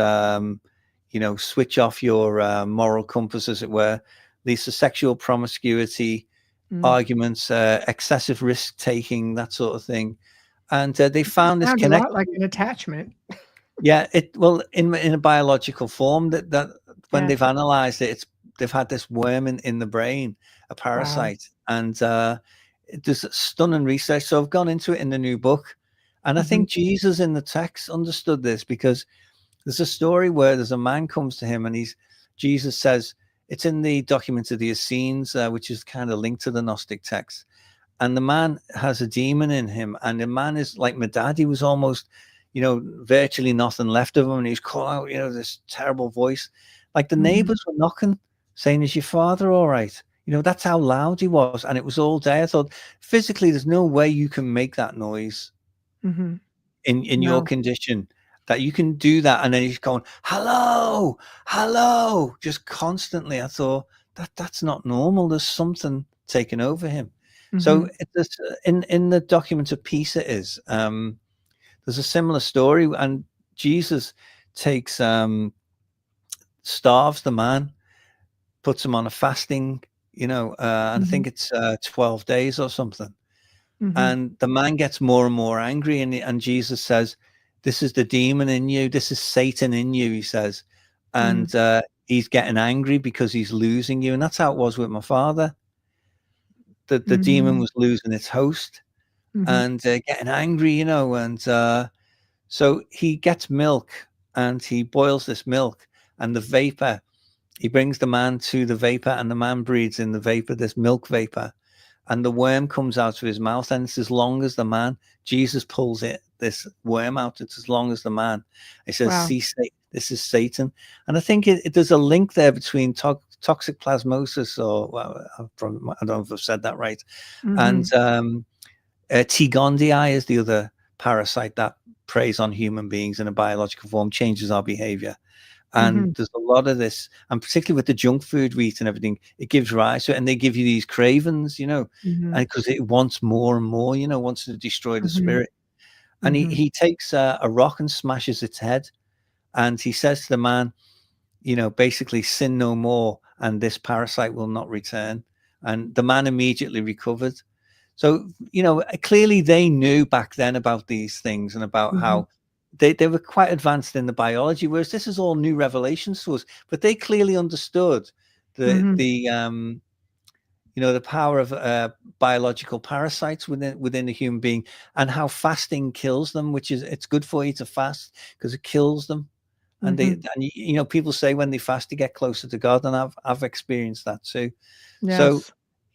[SPEAKER 3] switch off your moral compass, as it were. Leads to sexual promiscuity,
[SPEAKER 2] Mm.
[SPEAKER 3] arguments, excessive risk taking, that sort of thing. And they found this
[SPEAKER 2] Sounds a lot
[SPEAKER 3] connection.
[SPEAKER 2] like an attachment.
[SPEAKER 3] Yeah, in a biological form, that when
[SPEAKER 2] Yeah.
[SPEAKER 3] they've analyzed it, they've had this worm in the brain, a
[SPEAKER 2] Wow.
[SPEAKER 3] parasite, and there's stunning research. So I've gone into it in the new book, and I
[SPEAKER 2] Mhm.
[SPEAKER 3] think Jesus in the text understood this, because there's a story where there's a man comes to him, and Jesus says, it's in the document of the Essenes, which is kind of linked to the Gnostic text. And the man has a demon in him, and the man is like my dad. He was almost, virtually nothing left of him, and he's calling out, this terrible voice. Like the
[SPEAKER 2] Mhm.
[SPEAKER 3] neighbors were knocking, saying, is your father all right? That's how loud he was, and it was all day. I thought, physically, there's no way you can make that noise
[SPEAKER 2] Mhm.
[SPEAKER 3] in your
[SPEAKER 2] No.
[SPEAKER 3] condition, that you can do that. And then he's going, hello, hello, just constantly. I thought, that's not normal. There's something taking over him. So
[SPEAKER 2] Mhm.
[SPEAKER 3] in the document of peace, it is, there's a similar story, and Jesus takes, starves the man, puts him on a fasting, and I
[SPEAKER 2] Mhm.
[SPEAKER 3] think it's 12 days or something.
[SPEAKER 2] Mhm.
[SPEAKER 3] And the man gets more and more angry, and Jesus says, this is the demon in you, this is Satan in you, he says.
[SPEAKER 2] Mhm.
[SPEAKER 3] And he's getting angry because he's losing you. And that's how it was with my father. The demon
[SPEAKER 2] Mhm.
[SPEAKER 3] was losing its host,
[SPEAKER 2] Mhm.
[SPEAKER 3] and getting angry, and so he gets milk, and he boils this milk, and the vapor, he brings the man to the vapor, and the man breathes in the vapor, this milk vapor, and the worm comes out of his mouth, and it's as long as the man. Jesus pulls this worm out, it's as long as the man. He says,
[SPEAKER 2] Wow.
[SPEAKER 3] see, this is Satan. And I think there's a link there between toxic plasmosis, or, well, I don't know if I've said that right, and
[SPEAKER 2] Mhm.
[SPEAKER 3] T. gondii is the other parasite that preys on human beings in a biological form, changes our behavior. And there's a lot of this, and particularly with the junk food we eat and everything, it gives rise to it, and they give you these cravings, and because it wants more and more, wants to destroy the spirit. And he takes a rock and smashes its head, and he says to the man, basically, sin no more, and this parasite will not return. And the man immediately recovered. So, clearly they knew back then about these things and about how they were quite advanced in the biology, whereas this is all new revelations to us. But they clearly understood the power of biological parasites within a human being, and how fasting kills them, which is, it's good for you to fast because it kills them. And people say when they fast, they get closer to God, and I've experienced that too. Yes. So,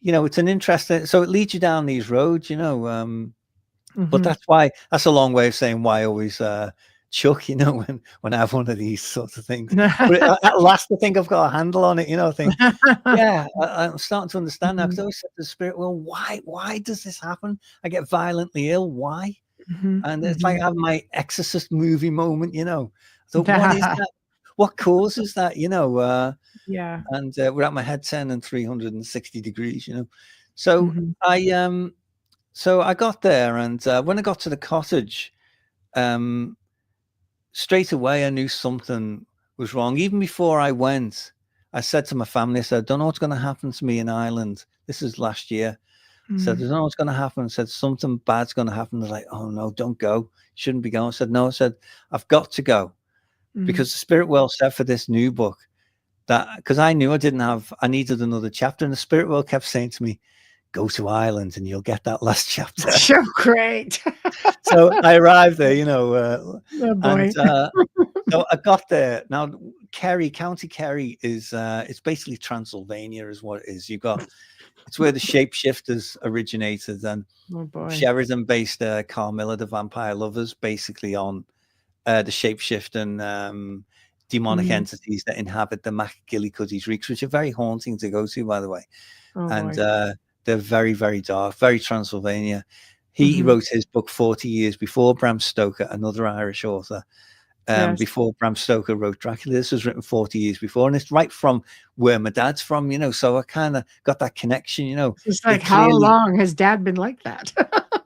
[SPEAKER 3] it's an interesting. So it leads you down these roads, But that's a long way of saying why I always chuck, when I have one of these sorts of things. But at last, I think I've got a handle on it. I think, yeah, I'm starting to understand now. Because I always said to the spirit, well, why does this happen? I get violently ill. Why? And it's like I have my Exorcist movie moment, So what is that? What causes that?
[SPEAKER 2] Yeah.
[SPEAKER 3] And we're at my head 10 and 360 degrees, So so I got there, and when I got to the cottage, straight away I knew something was wrong. Even before I went, I said to my family, I said, I don't know what's going to happen to me in Ireland. This is last year. I said, I don't know what's going to happen. I said, something bad's going to happen. They're like, oh no, don't go. You shouldn't be going. I said, no. I said, I've got to go. Because the spirit world said for this new book that, because I knew I needed another chapter, and the spirit world kept saying to me, go to Ireland and you'll get that last chapter.
[SPEAKER 2] So great.
[SPEAKER 3] So I arrived there,
[SPEAKER 2] oh boy.
[SPEAKER 3] And so I got there. Now, County Kerry is it's basically Transylvania is what it is. It's where the shapeshifters originated, and Sheridan-based Carmilla the Vampire Lovers, basically on the shapeshifting demonic entities that inhabit the MacGillycuddy's Reeks, which are very haunting to go to, by the way. They're very, very dark, very Transylvania. He wrote his book 40 years before Bram Stoker, another Irish author. Before Bram Stoker wrote Dracula. This was written 40 years before, and it's right from where my dad's from, so I kind of got that connection,
[SPEAKER 2] It's like, how long has dad been like that?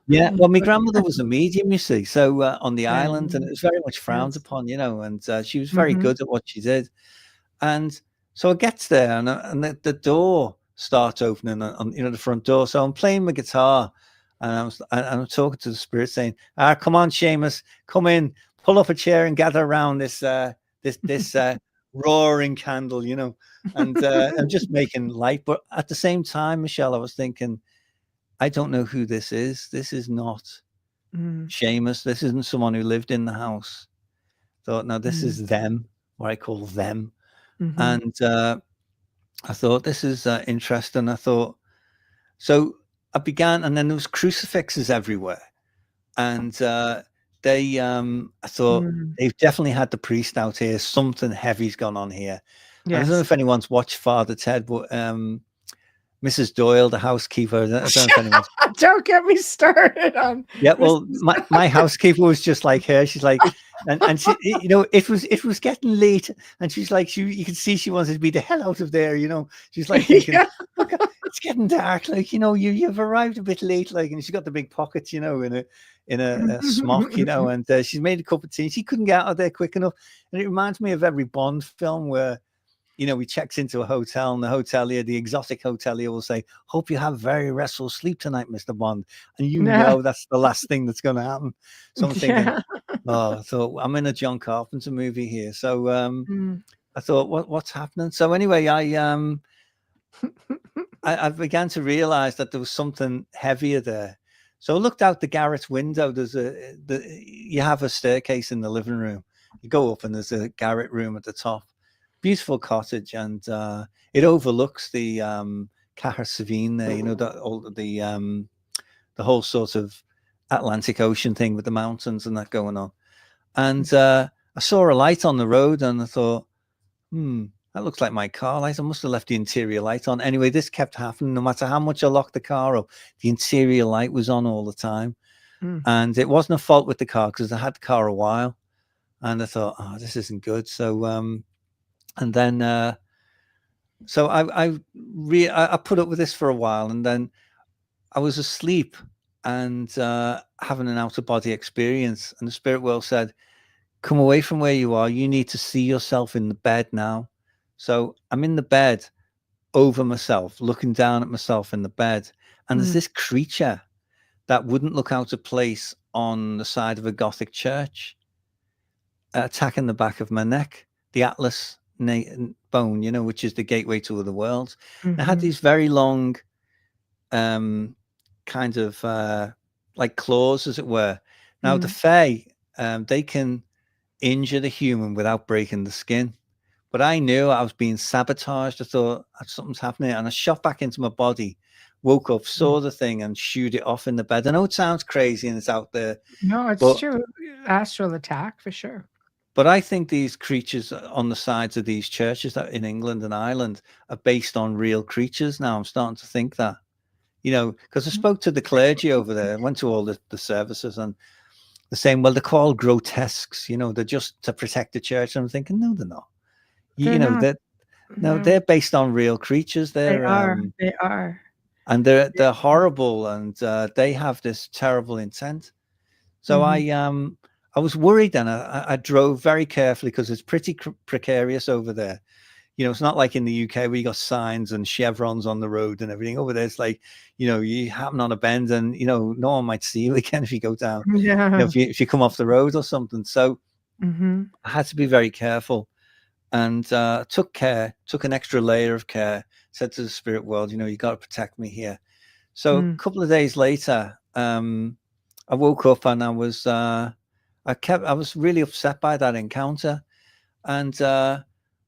[SPEAKER 3] Yeah, well, my grandmother was a medium, you see, so on the island, and it was very much frowned upon, and she was very good at what she did. And so I get there, and the door starts opening on the front door. So I'm playing my guitar, and I'm talking to the spirit, saying, come on, Seamus, come in, pull up a chair and gather around this roaring candle, and I'm just making light. But at the same time, Michelle, I was thinking, I don't know who this is. This is not Seamus. This isn't someone who lived in the house. Thought, no, this is them, what I call them. And I thought, this is interesting. I thought, so I began, and then there was crucifixes everywhere. And I thought, they've definitely had the priest out here. Something heavy's gone on here. Yes. I don't know if anyone's watched Father Ted, but Mrs. Doyle, the housekeeper. I don't know if anyone's...
[SPEAKER 2] Don't get me started on.
[SPEAKER 3] Yeah, well, my housekeeper was just like her. She's like, and she, it was getting late, and she's like, you can see she wanted to be the hell out of there. She's like, thinking, look, it's getting dark. Like, you've arrived a bit late. Like, and she's got the big pockets, in a smock, and she's made a cup of tea. She couldn't get out of there quick enough, and it reminds me of every Bond film where, he checks into a hotel, and the hotelier, the exotic hotelier, will say, hope you have very restful sleep tonight, Mr. Bond. And that's the last thing that's going to happen. So I'm thinking, so I'm in a John Carpenter movie here. So I thought, what's happening? So anyway, I began to realize that there was something heavier there. So I looked out the garret window. You have a staircase in the living room. You go up, and there's a garret room at the top. Beautiful cottage, and it overlooks the Caher Savine there, the whole sort of Atlantic Ocean thing with the mountains and that going on. And I saw a light on the road, and I thought, that looks like my car light. I must have left the interior light on. Anyway, this kept happening. No matter how much I locked the car up, the interior light was on all the time. And it wasn't a fault with the car, because I had the car a while. And I thought, this isn't good. So And then, so I put up with this for a while, and then I was asleep and having an out of body experience, and the spirit world said, come away from where you are. You need to see yourself in the bed now. So I'm in the bed over myself, looking down at myself in the bed. And there's this creature that wouldn't look out of place on the side of a Gothic church, attacking the back of my neck, the Atlas bone, you know, which is the gateway to other worlds. And I had these very long kind of like claws, as it were. Now the Fae, they can injure the human without breaking the skin, but I knew I was being sabotaged. I thought something's happening, and I shot back into my body, woke up, saw the thing, and shooed it off in the bed. I know it sounds crazy and it's out there.
[SPEAKER 2] No, it's true. Astral attack for sure.
[SPEAKER 3] But I think these creatures on the sides of these churches that in England and Ireland are based on real creatures. Now I'm starting to think that, you know, because I spoke to the clergy over there, went to all the services, and they're saying, well, they're called grotesques, you know, they're just to protect the church. And I'm thinking, no, they're not. They're based on real creatures. They are. And they're horrible, and they have this terrible intent. So I was worried, and I drove very carefully because it's pretty precarious over there. You know, it's not like in the UK where you got signs and chevrons on the road and everything. Over there, it's like, you know, you happen on a bend and, you know, no one might see you again if you go down, you know, if you come off the road or something. So I had to be very careful, and took an extra layer of care, said to the spirit world, you know, you got to protect me here. So a couple of days later, I woke up and I was really upset by that encounter. And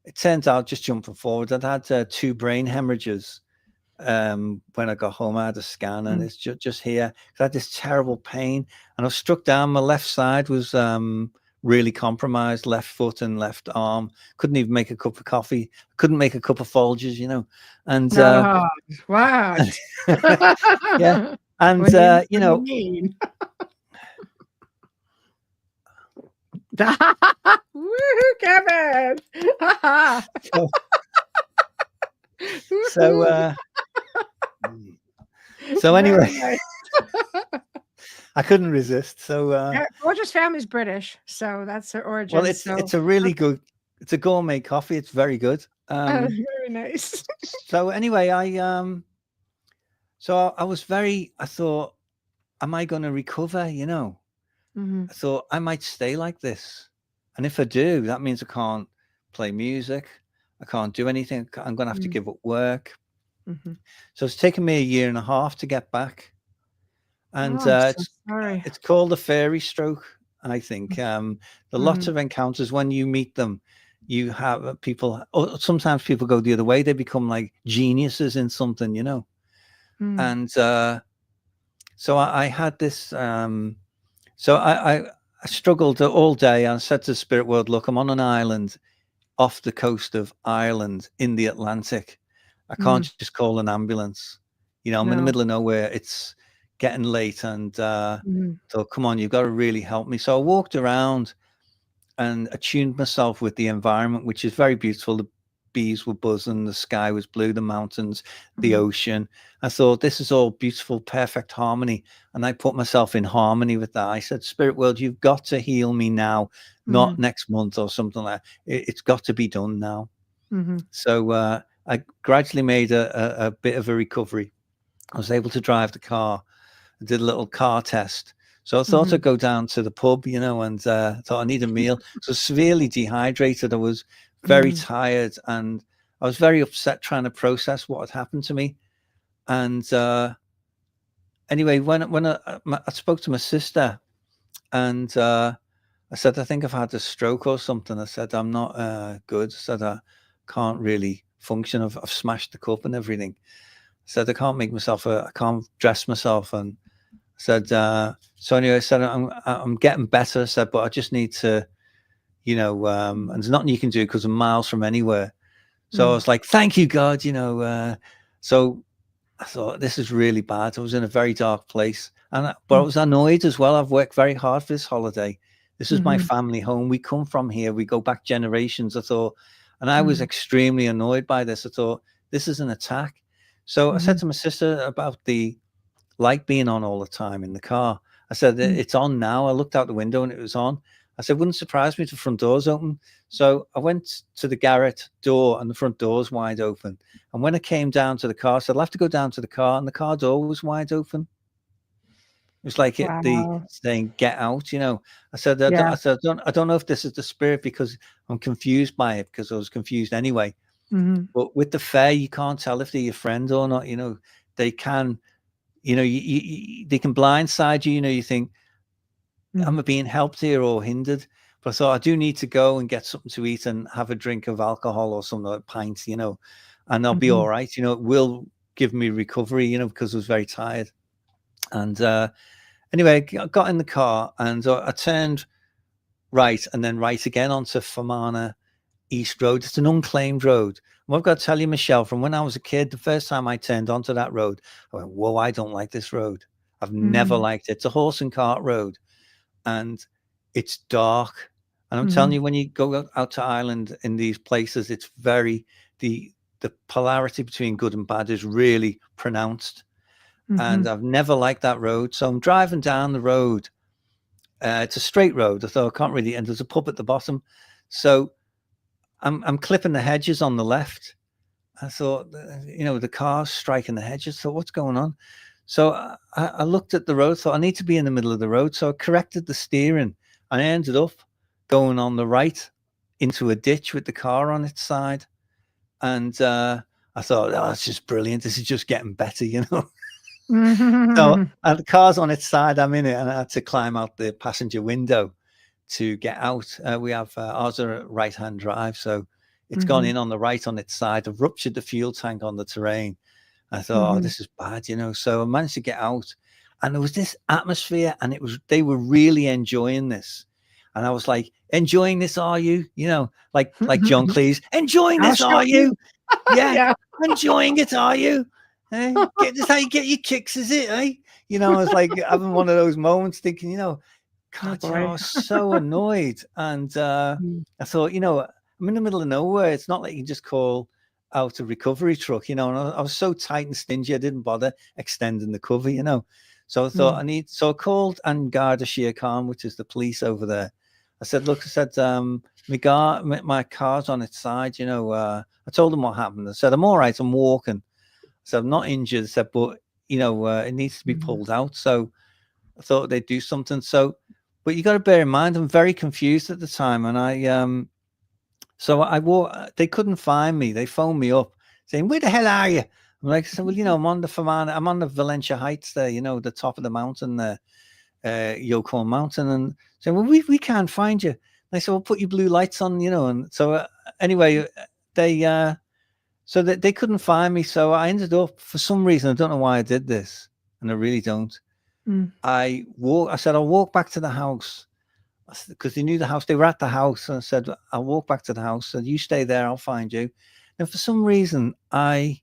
[SPEAKER 3] it turns out, just jumping forward, I'd had 2 brain hemorrhages when I got home. I had a scan, and it's just here. I had this terrible pain, and I was struck down. My left side was really compromised, left foot and left arm. Couldn't even make a cup of coffee. Couldn't make a cup of Folgers, you know. And
[SPEAKER 2] wow.
[SPEAKER 3] Yeah. And you know.
[SPEAKER 2] Woo, Kevin.
[SPEAKER 3] So anyway, I couldn't resist. So
[SPEAKER 2] Roger's family's British, so that's her origin.
[SPEAKER 3] Well, it's a really good, it's a gourmet coffee. It's very good.
[SPEAKER 2] Very nice.
[SPEAKER 3] So anyway, I thought, am I going to recover? You know, I thought I might stay like this. And if I do, that means I can't play music. I can't do anything. I'm going to have to give up work. So it's taken me 1.5 years to get back. And it's called a fairy stroke, I think. There are lots of encounters. When you meet them, you have people, or sometimes people go the other way. They become like geniuses in something, you know. And so I had this, so I struggled all day. I said to the spirit world, look, I'm on an island off the coast of Ireland in the Atlantic. I can't just call an ambulance. You know, I'm in the middle of nowhere. It's getting late, and so come on, you've got to really help me. So I walked around and attuned myself with the environment, which is very beautiful. The bees were buzzing, the sky was blue, the mountains, the ocean. I thought, this is all beautiful, perfect harmony. And I put myself in harmony with that. I said, spirit world, you've got to heal me now, not next month or something like that. It's got to be done now. So I gradually made a bit of a recovery. I was able to drive the car. I did a little car test. So I thought I'd go down to the pub, you know, and thought I need a meal. So severely dehydrated. I was very tired, and I was very upset trying to process what had happened to me. And anyway, when I spoke to my sister, and I said, I think I've had a stroke or something. I said, I'm not good. I said, I can't really function. I've smashed the cup and everything. I said, I can't make myself, I can't dress myself. And I said, so anyway, I said, I'm getting better. I said, but I just need to, you know, and there's nothing you can do because I'm miles from anywhere. So I was like, thank you, God, you know. So I thought, this is really bad. I was in a very dark place. But I was annoyed as well. I've worked very hard for this holiday. This is my family home. We come from here. We go back generations. I thought, And I was extremely annoyed by this. I thought, this is an attack. So I said to my sister about the light being on all the time in the car. I said, it's on now. I looked out the window and it was on. I said, wouldn't surprise me if the front door's open. So I went to the garage door and the front door's wide open. And when I came down to the car, I said, I'll have to go down to the car, and the car door was wide open. It was like the saying, get out, you know. I said, I don't know if this is the spirit, because I'm confused by it, because I was confused anyway. But with the fae, you can't tell if they're your friend or not. You know, they can, you know, they can blindside you. You know, you think, am I being helped here or hindered? But I thought, I do need to go and get something to eat and have a drink of alcohol or something, like a pint, you know, and I'll be all right. You know, it will give me recovery, you know, because I was very tired. And anyway, I got in the car and I turned right and then right again onto Fermanagh East Road. It's an unclaimed road. And I've got to tell you, Michelle, from when I was a kid, the first time I turned onto that road, I went, whoa, I don't like this road. I've never liked it. It's a horse and cart road. And it's dark. And I'm telling you, when you go out to Ireland in these places, it's very, the polarity between good and bad is really pronounced. And I've never liked that road. So I'm driving down the road. It's a straight road. I thought I can't really, and there's a pub at the bottom. So I'm clipping the hedges on the left. I thought, you know, the car's striking the hedges. So what's going on? So I looked at the road, thought I need to be in the middle of the road. So I corrected the steering and I ended up going on the right into a ditch with the car on its side. And I thought, oh, that's just brilliant. This is just getting better, you know. So the car's on its side, I'm in it, and I had to climb out the passenger window to get out. We have ours are a right-hand drive, so it's gone in on the right on its side. I've ruptured the fuel tank on the terrain. I thought, oh, this is bad, you know. So I managed to get out, and there was this atmosphere, and they were really enjoying this. And I was like, enjoying this, are you? You know, like John Cleese, enjoying this, are you? Yeah, enjoying it, are you? Hey, this how you get your kicks, is it? Eh? You know, I was like having one of those moments, thinking, you know, God, you know, I was so annoyed, and I thought, you know, I'm in the middle of nowhere. It's not like you can just call out a recovery truck, you know. And I was so tight and stingy, I didn't bother extending the cover, you know. So I thought so I called Garda Síochána, which is the police over there. I said, look, my car's on its side, you know. I told them what happened. I said, I'm all right, I'm walking. So I'm not injured. I said, but, you know, it needs to be pulled out. So I thought they'd do something. So, but you got to bear in mind, I'm very confused at the time. And so I walked, they couldn't find me. They phoned me up saying, where the hell are you? I'm like, so, well, you know, I'm on the Valentia Heights there, you know, the top of the mountain there, Yukon Mountain. And saying, well, we can't find you. And I said, well, put your blue lights on, you know. And so anyway, so that they couldn't find me. So I ended up, for some reason, I don't know why I did this, and I really don't. I said, I'll walk back to the house, because they knew the house. They were at the house. And I said, I'll walk back to the house. So you stay there, I'll find you. And for some reason, I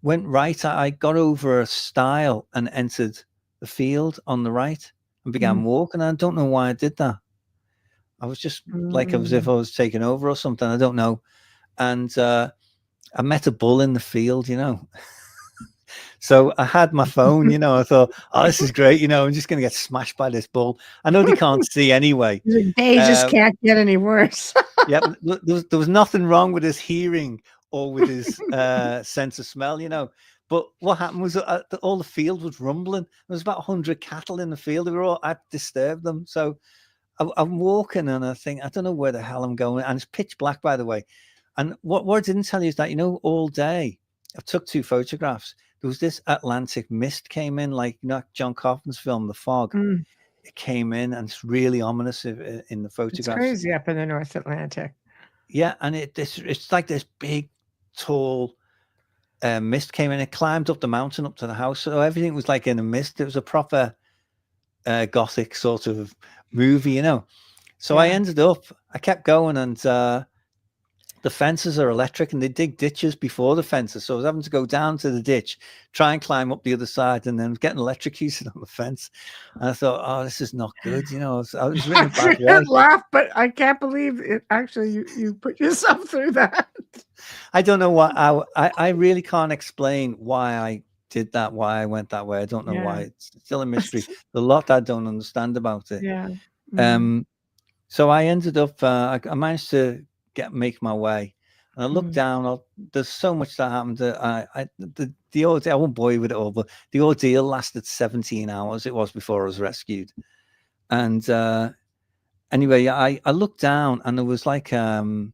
[SPEAKER 3] went right. I got over a stile and entered the field on the right and began walking. I don't know why I did that. I was just like as if I was taking over or something. I don't know. And I met a bull in the field, you know. So I had my phone, you know. I thought, oh, this is great, you know. I'm just going to get smashed by this bull. I know they can't see anyway.
[SPEAKER 2] They just can't get any worse.
[SPEAKER 3] Yeah, there was nothing wrong with his hearing or with his sense of smell, you know. But what happened was all the field was rumbling. There was about 100 cattle in the field. They were all, I disturbed them. So I'm walking and I think, I don't know where the hell I'm going. And it's pitch black, by the way. And what I didn't tell you is that, you know, all day, I took 2 photographs. There was this Atlantic mist came in, like, you know, John Carpenter's film, The Fog. It came in, and it's really ominous in the photographs.
[SPEAKER 2] It's crazy up in the North Atlantic.
[SPEAKER 3] Yeah, and it's like this big, tall mist came in. It climbed up the mountain up to the house. So everything was like in a mist. It was a proper gothic sort of movie, you know. So I ended up, I kept going, and the fences are electric and they dig ditches before the fences. So I was having to go down to the ditch, try and climb up the other side, and then getting electrocuted on the fence. And I thought, oh, this is not good. You know, I was in a bad way.
[SPEAKER 2] Laugh, but I can't believe it. Actually, you put yourself through that.
[SPEAKER 3] I don't know why. I really can't explain why I did that, why I went that way. I don't know why. It's still a mystery. There's a lot I don't understand about it.
[SPEAKER 2] Yeah.
[SPEAKER 3] So I ended up, I managed to make my way, and I looked down. There's so much that happened. The ordeal, I won't bore you with it all, but the ordeal lasted 17 hours. It was before I was rescued. And anyway, I looked down, and there was like a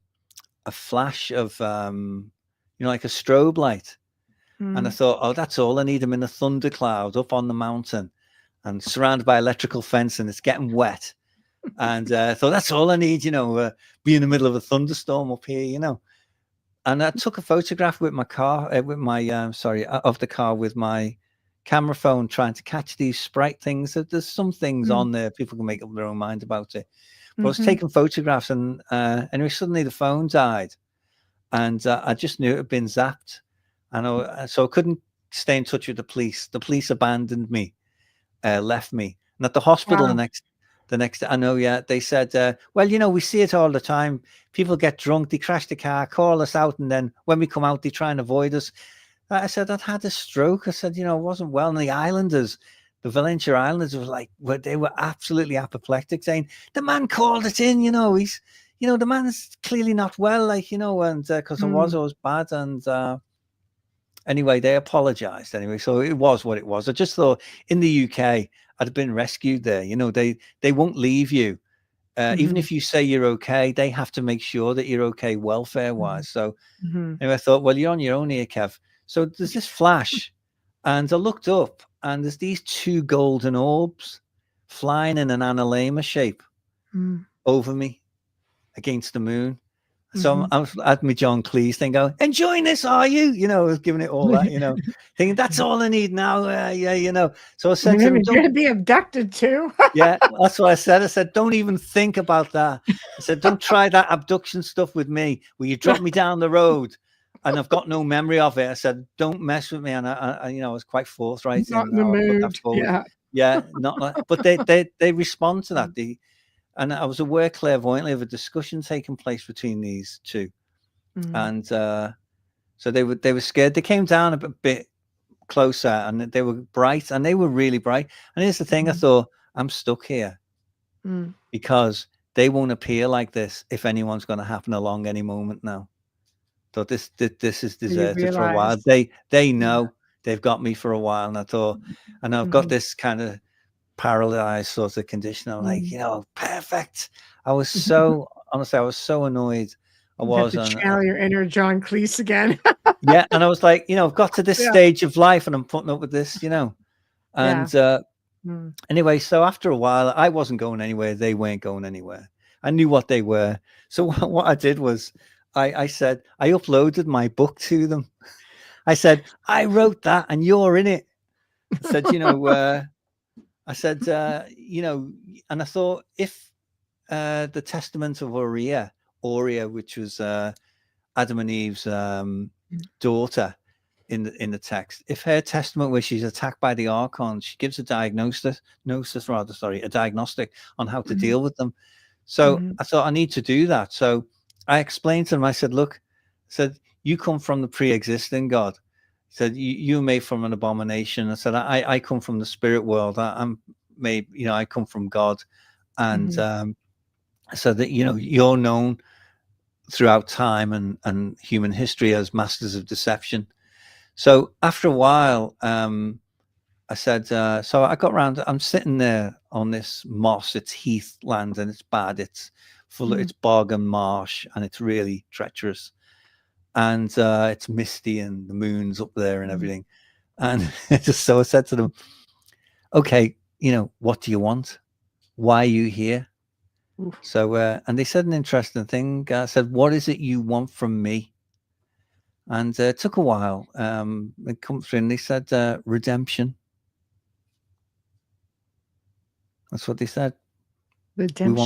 [SPEAKER 3] flash of, like a strobe light. And I thought, oh, that's all I need. I'm in a thundercloud up on the mountain and surrounded by electrical fence, and it's getting wet. And I thought, that's all I need, be in the middle of a thunderstorm up here, And I took a photograph with my car, of the car with my camera phone, trying to catch these sprite things. There's some things on there, people can make up their own mind about it. But I was taking photographs, and anyway, suddenly the phone died. And I just knew it had been zapped. And so I couldn't stay in touch with the police. The police abandoned me, left me. And at the hospital the next day, I know, they said, well, we see it all the time. People get drunk, they crash the car, call us out, and then when we come out, they try and avoid us. I said, I'd had a stroke. I said, I wasn't well. And the Islanders, the Valentia Islanders, was like, they were absolutely apoplectic, saying, the man called it in, he's, the man is clearly not well, and because it was bad. And anyway, they apologized anyway. So it was what it was. I just thought in the UK, I'd been rescued there. They won't leave you. Even if you say you're okay, they have to make sure that you're okay welfare wise. So anyway, I thought, well, you're on your own here, Kev. So there's this flash, and I looked up, and there's these two golden orbs flying in an analemma shape over me against the moon. So I had my John Cleese thing going, enjoying this, are you? I was giving it all that, thinking that's all I need now. So I said to him,
[SPEAKER 2] you're going to be abducted too.
[SPEAKER 3] Yeah, that's what I said. I said, don't even think about that. I said, don't try that abduction stuff with me where you drop me down the road and I've got no memory of it. I said, don't mess with me. And I was quite forthright.
[SPEAKER 2] Not in the mood.
[SPEAKER 3] Yeah, not like, but they respond to that. And I was aware clairvoyantly of a discussion taking place between these two. And so they were scared. They came down a bit closer, and they were bright, and they were really bright. And here's the thing, I thought, I'm stuck here because they won't appear like this if anyone's going to happen along any moment now. So this is deserted for a while. They know they've got me for a while, and I thought, and I've got this kind of paralyzed sort of condition. I'm like, perfect. I was so honestly, I was so annoyed. I was
[SPEAKER 2] to channel your inner John Cleese again.
[SPEAKER 3] Yeah, and I was like, I've got to this stage of life, and I'm putting up with this, And anyway, so after a while, I wasn't going anywhere. They weren't going anywhere. I knew what they were. So what I did was, I said, I uploaded my book to them. I said, I wrote that, and you're in it. I said, I said, and I thought if the Testament of Aurea, which was Adam and Eve's daughter in the text, if her testament where she's attacked by the archons, she gives a diagnostic on how to deal with them. So I thought I need to do that. So I explained to them, I said, look, you come from the pre-existing God. Said you made from an abomination. I said I come from the spirit world. I'm made, I come from God, and so that you're known throughout time and human history as masters of deception. So after a while, I said, so I got round. I'm sitting there on this moss. It's heath land, and it's bad. It's full of it's bog and marsh, and it's really treacherous. And it's misty, and the moon's up there and everything. And so I said to them, okay, what do you want? Why are you here? So, and they said an interesting thing. I said, what is it you want from me? And it took a while. They come through and they said, redemption. That's what they said.
[SPEAKER 2] Redemption.
[SPEAKER 3] We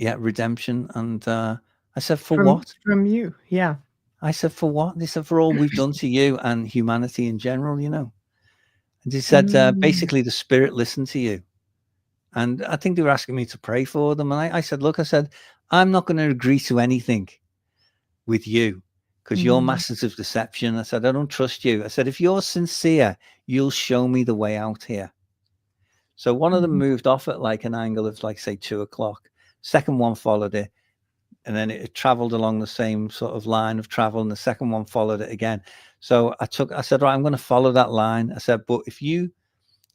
[SPEAKER 3] want redemption. And I I said, for what?
[SPEAKER 2] From you. Yeah.
[SPEAKER 3] I said, for what? They said, for all we've done to you and humanity in general, you know. And he said, basically, the spirit listened to you. And I think they were asking me to pray for them. And I said, look, I said, I'm not going to agree to anything with you because you're masters of deception. I said, I don't trust you. I said, if you're sincere, you'll show me the way out here. So one of them moved off at like an angle of like, say, 2 o'clock. Second one followed it. And then it traveled along the same sort of line of travel. And the second one followed it again. So I said, right, I'm going to follow that line. I said, but if you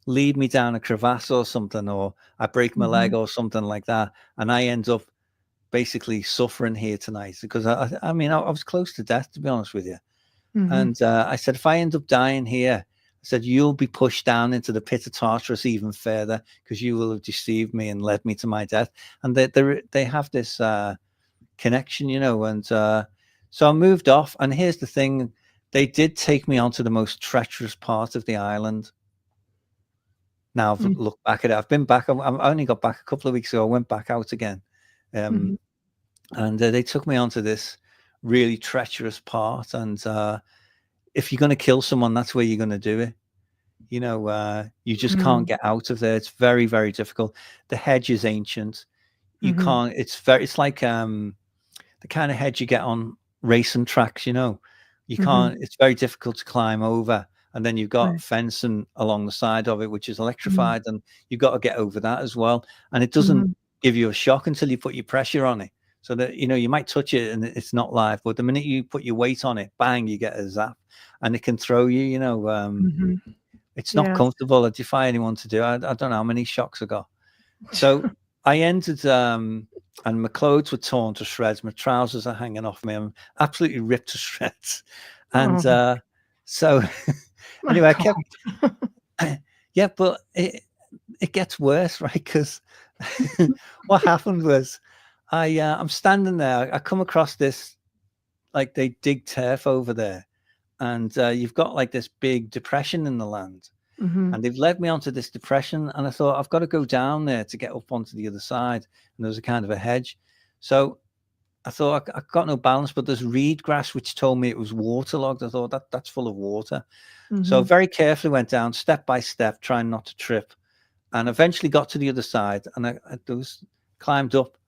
[SPEAKER 3] lead me down a crevasse or something, or I break my leg or something like that, and I end up basically suffering here tonight, because I mean, I was close to death, to be honest with you. And I said, if I end up dying here, I said, you'll be pushed down into the pit of Tartarus even further, because you will have deceived me and led me to my death. And they have this connection, you know. And so I moved off. And here's the thing, they did take me onto the most treacherous part of the island. Now I've looked back at it. I've been back. I only got back a couple of weeks ago. I went back out again. And they took me onto this really treacherous part. And if you're going to kill someone, that's where you're going to do it. You know, you just can't get out of there. It's very, very difficult. The hedge is ancient. You can't, it's like the kind of hedge you get on racing tracks, you know. You can't, it's very difficult to climb over. And then you've got fencing along the side of it, which is electrified, and you've got to get over that as well. And it doesn't give you a shock until you put your pressure on it. So that, you know, you might touch it and it's not live, but the minute you put your weight on it, bang, you get a zap, and it can throw you, you know. It's not comfortable. I defy anyone to do. I don't know how many shocks I got. So I entered, and my clothes were torn to shreds. My trousers are hanging off me. I'm absolutely ripped to shreds. And so anyway, I kept, yeah, but it gets worse, right? Because what happened was I'm standing there. I come across this, like they dig turf over there. And you've got like this big depression in the land. And they've led me onto this depression. And I thought, I've got to go down there to get up onto the other side. And there's a kind of a hedge. So I thought, I got no balance, but there's reed grass, which told me it was waterlogged. I thought, that's full of water. So very carefully went down, step by step, trying not to trip. And eventually got to the other side. And I climbed up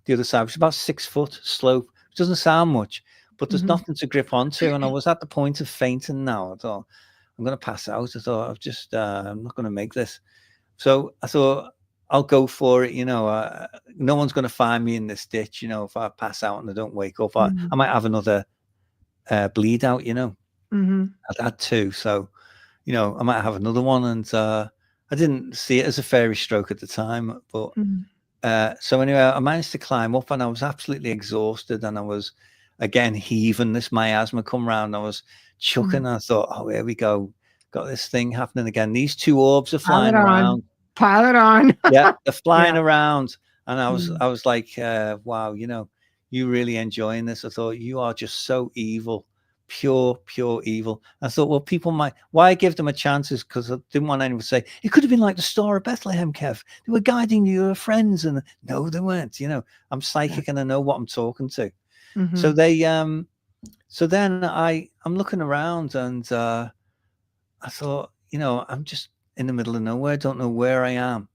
[SPEAKER 3] the other side. It was about 6 foot slope. It doesn't sound much, but there's nothing to grip onto. And I was at the point of fainting now. I thought, I'm going to pass out. I thought, I'm not going to make this. So I thought, I'll go for it. You know, no one's going to find me in this ditch. You know, if I pass out and I don't wake up, I might have another bleed out, you know. I'd had 2. So, you know, I might have another one. And I didn't see it as a fairy stroke at the time. But so anyway, I managed to climb up, and I was absolutely exhausted. And I was, again, heaving. This miasma come round. I was chucking. I thought, oh, here we go. Got this thing happening again. These 2 orbs are flying around.
[SPEAKER 2] Pile it on.
[SPEAKER 3] Yeah, they're flying around. And I was like, wow, you know, you really enjoying this. I thought, you are just so evil. Pure evil. I thought, well, people might, why give them a chance? Is because I didn't want anyone to say it could have been like the Star of Bethlehem, Kev. They were guiding you, your friends, and no, they weren't. You know, I'm psychic and I know what I'm talking to. So they, so then I'm looking around, and I thought, you know, I'm just in the middle of nowhere, don't know where I am.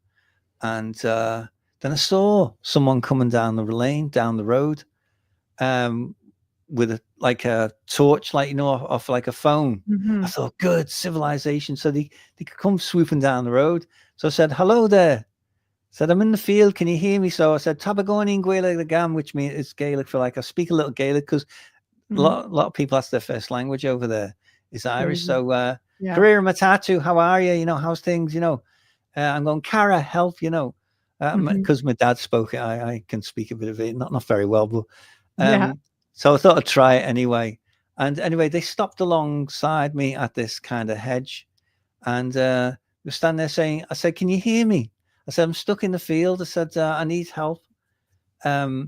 [SPEAKER 3] And then I saw someone coming down the lane, down the road, with like a torch, like, you know, off like a phone. I thought, good, civilization. So they could come swooping down the road. So I said, hello there. I said, I'm in the field. Can you hear me? So I said, Tabagoni and Gaelic Gam, which means it's Gaelic for like, I speak a little Gaelic, because a lot of people, that's their first language over there, is Irish. So Career Matatu, how are you? You know, how's things? You know, I'm going, Cara, help, you know, because my dad spoke it. I can speak a bit of it, not very well, but so I thought I'd try it anyway. And anyway, they stopped alongside me at this kind of hedge, and we're standing there saying, I said, can you hear me? I said, I'm stuck in the field. I said, I need help. I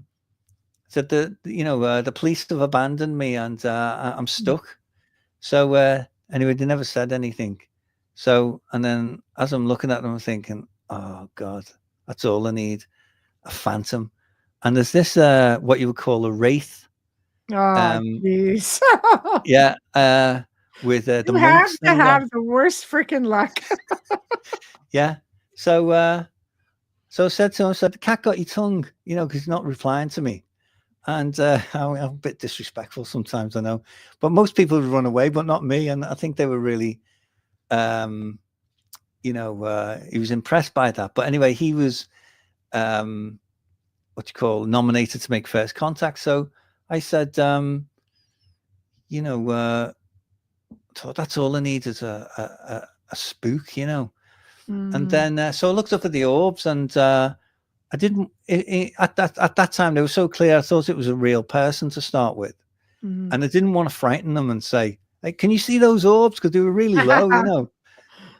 [SPEAKER 3] said, the police have abandoned me, and I'm stuck. So anyway, they never said anything. So, and then as I'm looking at them, I'm thinking, oh God, that's all I need, a phantom. And there's this what you would call a wraith.
[SPEAKER 2] Oh, jeez.
[SPEAKER 3] Yeah, with the
[SPEAKER 2] You have
[SPEAKER 3] monks
[SPEAKER 2] to
[SPEAKER 3] thing.
[SPEAKER 2] have the worst freaking luck.
[SPEAKER 3] Yeah. So I said to him, I said, the cat got your tongue, you know, because he's not replying to me. And I'm a bit disrespectful sometimes, I know, but most people would run away, but not me. And I think they were really, you know, he was impressed by that. But anyway, he was, what you call, nominated to make first contact. So I said, you know, that's all I need is a spook, you know. And then so I looked up at the orbs, and I didn't at that time they were so clear. I thought it was a real person to start with, and I didn't want to frighten them and say, "Hey, can you see those orbs?" Because they were really low, you know.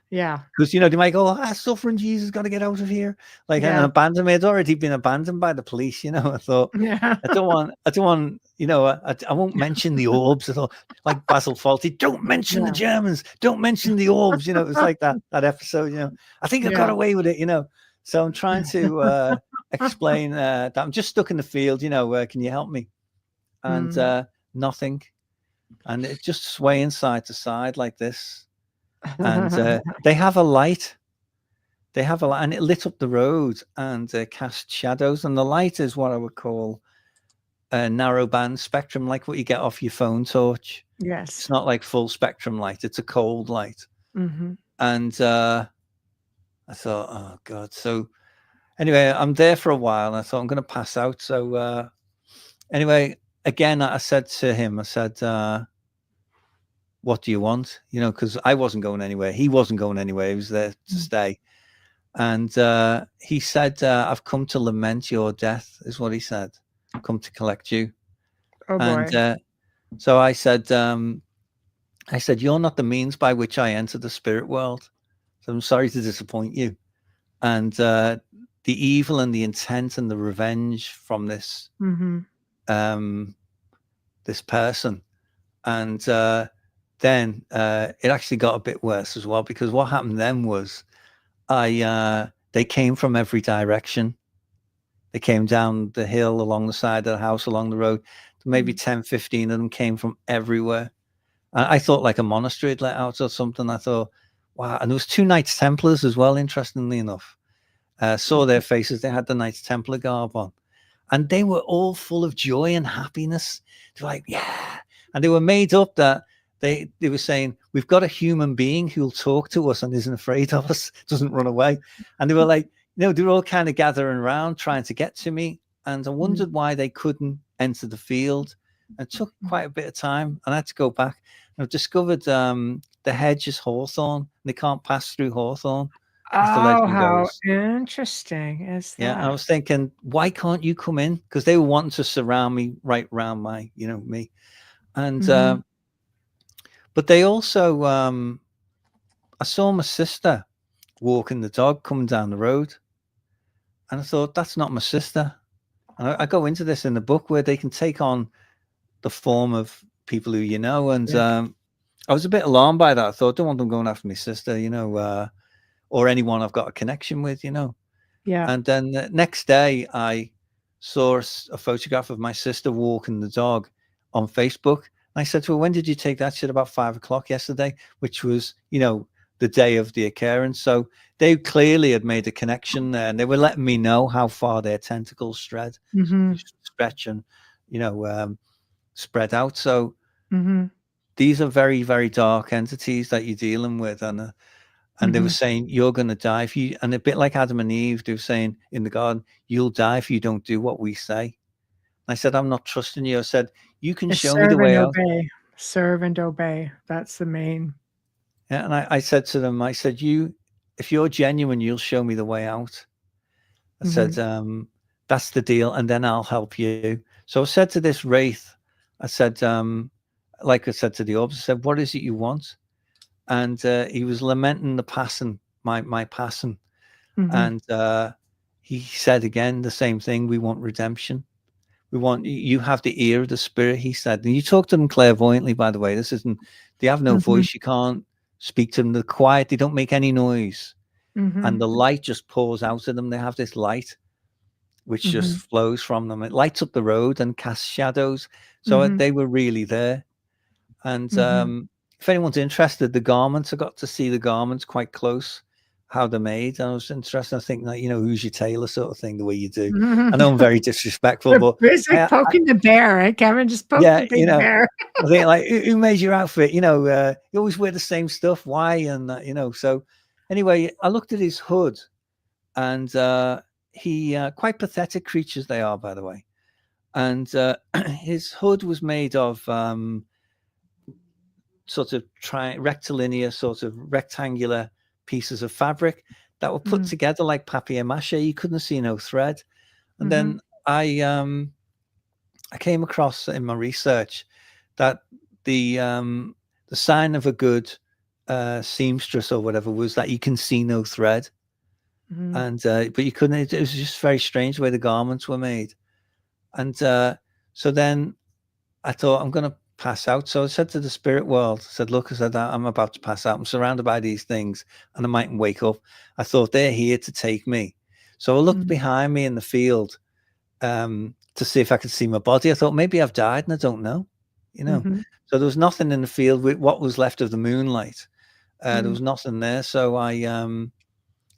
[SPEAKER 2] Yeah.
[SPEAKER 3] Because, you know, they might go, suffering Jesus, got to get out of here. Like an
[SPEAKER 2] Yeah.
[SPEAKER 3] abandonment had already been abandoned by the police, you know. I thought,
[SPEAKER 2] Yeah.
[SPEAKER 3] I don't want, you know, I won't mention the orbs at all. Like Basil Fawlty, don't mention the Germans, don't mention the orbs, you know. It was like that episode, you know. I think I got away with it, you know. So I'm trying to explain that I'm just stuck in the field, you know, can you help me? And nothing. And it just swaying side to side like this. And they have a light. They have a light, and it lit up the road and cast shadows. And the light is what I would call a narrow band spectrum, like what you get off your phone torch.
[SPEAKER 2] Yes.
[SPEAKER 3] It's not like full spectrum light. It's a cold light. And I thought, oh God. So anyway, I'm there for a while, and I thought I'm going to pass out. So anyway, again, I said to him, I said, what do you want? You know, because I wasn't going anywhere. He wasn't going anywhere. He was there to stay. And he said, I've come to lament your death, is what he said. I've come to collect you.
[SPEAKER 2] Oh, boy.
[SPEAKER 3] And so I said, you're not the means by which I enter the spirit world. So I'm sorry to disappoint you. And the evil and the intent and the revenge from this, this person. And then it actually got a bit worse as well, because what happened then was they came from every direction. They came down the hill, along the side of the house, along the road. Maybe 10, 15 of them came from everywhere. I thought like a monastery had let out or something. I thought, wow. And there was 2 Knights Templars as well, interestingly enough. Saw their faces. They had the Knights Templar garb on. And they were all full of joy and happiness. They're like, yeah. And they were made up that they were saying, we've got a human being who'll talk to us and isn't afraid of us, doesn't run away. And they were like, you know, they were all kind of gathering around trying to get to me. And I wondered why they couldn't enter the field. And it took quite a bit of time. And I had to go back. And I've discovered the hedge is hawthorn. They can't pass through hawthorn.
[SPEAKER 2] Oh, how interesting is that?
[SPEAKER 3] Yeah, and I was thinking, why can't you come in? Because they were wanting to surround me right around my, you know, me. And but they also, I saw my sister walking the dog coming down the road. And I thought, that's not my sister. And I go into this in the book where they can take on the form of people who you know. And I was a bit alarmed by that. I thought, don't want them going after my sister, you know, or anyone I've got a connection with, you know.
[SPEAKER 2] Yeah.
[SPEAKER 3] And then the next day I saw a photograph of my sister walking the dog on Facebook. And I said to her, when did you take that? She said, about 5 o'clock yesterday, which was, you know, the day of the occurrence. So they clearly had made a connection there, and they were letting me know how far their tentacles stretch and, you know, spread out. So these are very, very dark entities that you're dealing with. And they were saying, you're going to die if you, and a bit like Adam and Eve, they were saying in the garden, you'll die if you don't do what we say. And I said, I'm not trusting you. I said, you can show me the way out.
[SPEAKER 2] Serve and obey. That's the main.
[SPEAKER 3] Yeah, and I said to them, I said, if you're genuine, you'll show me the way out. I said, that's the deal, and then I'll help you. So I said to this wraith, I said, like I said to the orbs, I said, what is it you want? And he was lamenting the passing, my passing. And he said again the same thing. We want redemption. We want, you have the ear of the spirit, he said. And you talk to them clairvoyantly, by the way. This isn't, they have no voice. You can't speak to them. They're quiet. They don't make any noise. And the light just pours out of them. They have this light. which just flows from them. It lights up the road and casts shadows. So they were really there. And if anyone's interested, the garments, I got to see the garments quite close, how they're made. And I was interested. I think that, who's your tailor sort of thing, the way you do. I know I'm very disrespectful, but
[SPEAKER 2] basically poking the bear, right, Kevin? Just poke the big bear.
[SPEAKER 3] I think, like, who made your outfit? You always wear the same stuff. Why? And so anyway, I looked at his hood, and he quite pathetic creatures they are, by the way. And his hood was made of sort of rectilinear, sort of rectangular pieces of fabric that were put together like papier-mâché. You couldn't see no thread. And then I came across in my research that the sign of a good seamstress or whatever was that you can see no thread. And but you couldn't. It was just very strange the way the garments were made. And so then I thought, I'm going to pass out. So I said to the spirit world, I said, look, I'm about to pass out. I'm surrounded by these things and I mightn't wake up. I thought they're here to take me. So I looked behind me in the field to see if I could see my body. I thought maybe I've died and I don't know, So there was nothing in the field with what was left of the moonlight. There was nothing there. So I,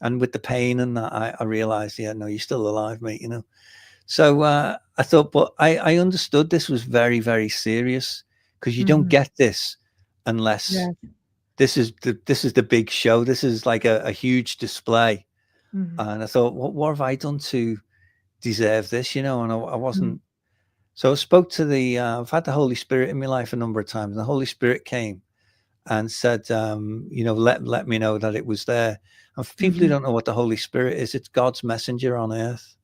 [SPEAKER 3] and with the pain and that, I realized, no, you're still alive, mate, So I thought, but I understood this was very, very serious, because you don't get this unless this is the big show. This is like a huge display. And I thought, what have I done to deserve this? And I wasn't. So I spoke to I've had the Holy Spirit in my life a number of times. And the Holy Spirit came and said, let me know that it was there. And for people who don't know what the Holy Spirit is, it's God's messenger on earth.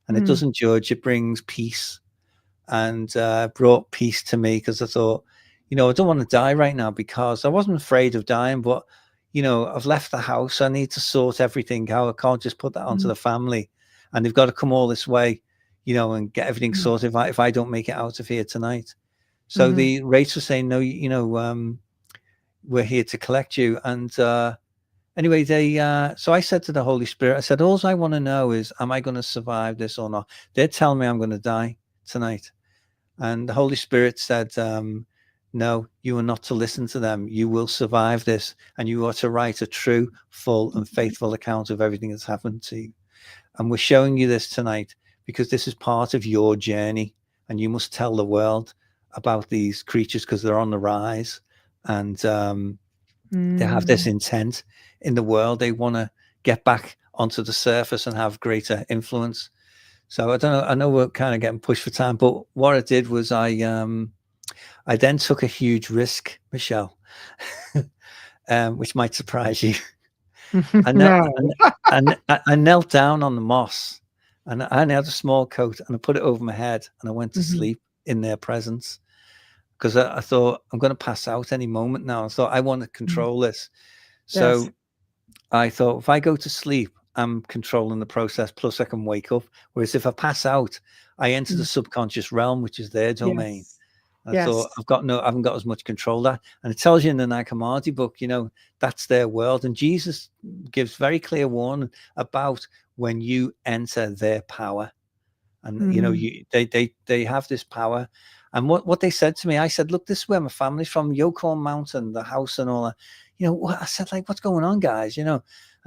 [SPEAKER 3] And it doesn't judge, it brings peace, and brought peace to me, because I thought, I don't want to die right now, because I wasn't afraid of dying, but, I've left the house. I need to sort everything out. I can't just put that onto the family, and they've got to come all this way, and get everything sorted if I don't make it out of here tonight. So the rates were saying, no, we're here to collect you. And anyway, so I said to the Holy Spirit, I said, all I want to know is, am I going to survive this or not? They're telling me I'm going to die tonight. And the Holy Spirit said, no, you are not to listen to them. You will survive this, and you are to write a true, full, and faithful account of everything that's happened to you. And we're showing you this tonight because this is part of your journey, and you must tell the world about these creatures, because they're on the rise, and they have this intent in the world. They want to get back onto the surface and have greater influence. So I don't know. I know we're kind of getting pushed for time, but what I did was I then took a huge risk, Michelle, which might surprise you. I knelt down on the moss, and I had a small coat, and I put it over my head, and I went to sleep in their presence, because I thought, I'm going to pass out any moment now. I thought, I want to control this. So I thought, if I go to sleep, I'm controlling the process, plus I can wake up. Whereas if I pass out, I enter the subconscious realm, which is their domain. I thought, I haven't got as much control that. And it tells you in the Nag Hammadi book, that's their world. And Jesus gives very clear warning about when you enter their power. And, they have this power. And what they said to me, I said, look, this is where my family's from, Yukon Mountain, the house and all that. I said, like, what's going on, guys? And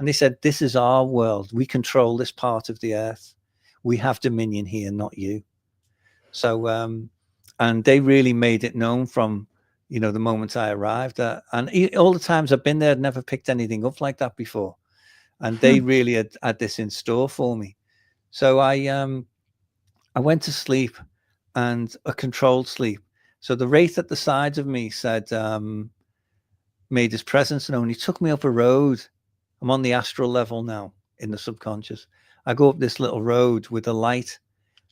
[SPEAKER 3] they said, this is our world. We control this part of the earth. We have dominion here, not you. So, and they really made it known from, the moment I arrived. And all the times I've been there, I'd never picked anything up like that before. And they really had this in store for me. So I went to sleep, and a controlled sleep. So the wraith at the sides of me said, made his presence known. He took me up a road. I'm on the astral level now, in the subconscious. I go up this little road with a light,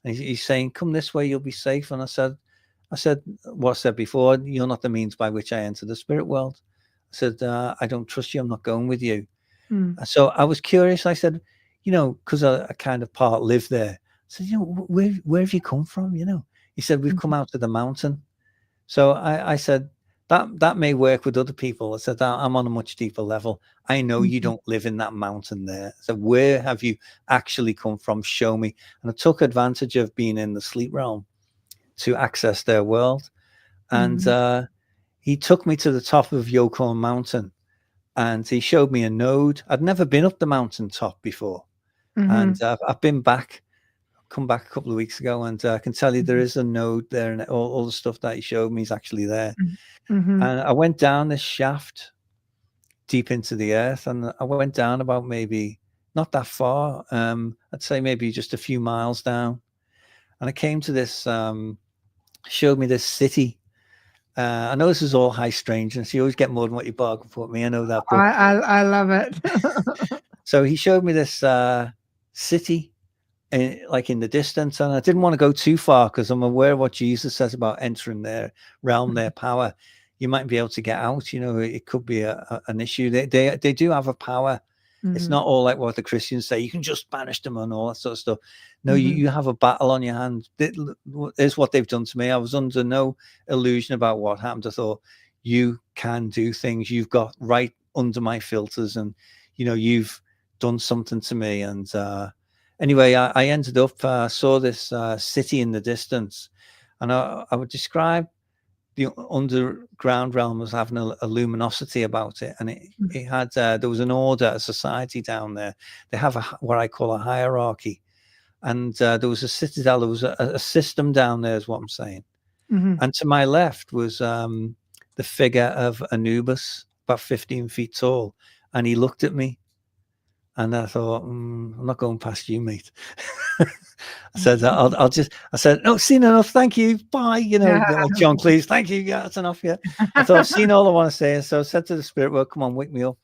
[SPEAKER 3] and he's saying, come this way, you'll be safe. And I said what I said before, you're not the means by which I enter the spirit world. I said, I don't trust you. I'm not going with you. So I was curious. I said, because I kind of part live there. I said, where have you come from? He said, we've come out of the mountain. So I said, that may work with other people. I said, I'm on a much deeper level. I know you don't live in that mountain there. So where have you actually come from? Show me. And I took advantage of being in the sleep realm to access their world. And he took me to the top of Yukon Mountain, and he showed me a node. I'd never been up the mountain top before. And I've been back, come back a couple of weeks ago, and I can tell you there is a node there, and all the stuff that he showed me is actually there. And I went down this shaft deep into the earth, and I went down about maybe not that far. I'd say maybe just a few miles down. And I came to this, showed me this city. I know this is all high strangeness. You always get more than what you bargain for me. I know that. But
[SPEAKER 2] I love it.
[SPEAKER 3] so he showed me this city, like in the distance, and I didn't want to go too far because I'm aware of what Jesus says about entering their realm, their power. You might be able to get out. You know, it could be an issue. They do have a power. It's not all like what the Christians say. You can just banish them and all that sort of stuff. No, you have a battle on your hands. Is what they've done to me. I was under no illusion about what happened. I thought, you can do things. You've got right under my filters, and you know you've done something to me. And anyway, I ended up saw this city in the distance, and I would describe the underground realm as having a luminosity about it, and it had there was an order, a society down there. They have what I call a hierarchy, and there was a citadel. There was a system down there, is what I'm saying. And to my left was the figure of Anubis, about 15 feet tall, and he looked at me, and I thought, I'm not going past you, mate. I said, I said, no, seen enough. Thank you. Bye. You know, like, John, please. Thank you. Yeah, that's enough. Yeah. I thought, I've seen all I want to say. So I said to the spirit world, come on, wake me up.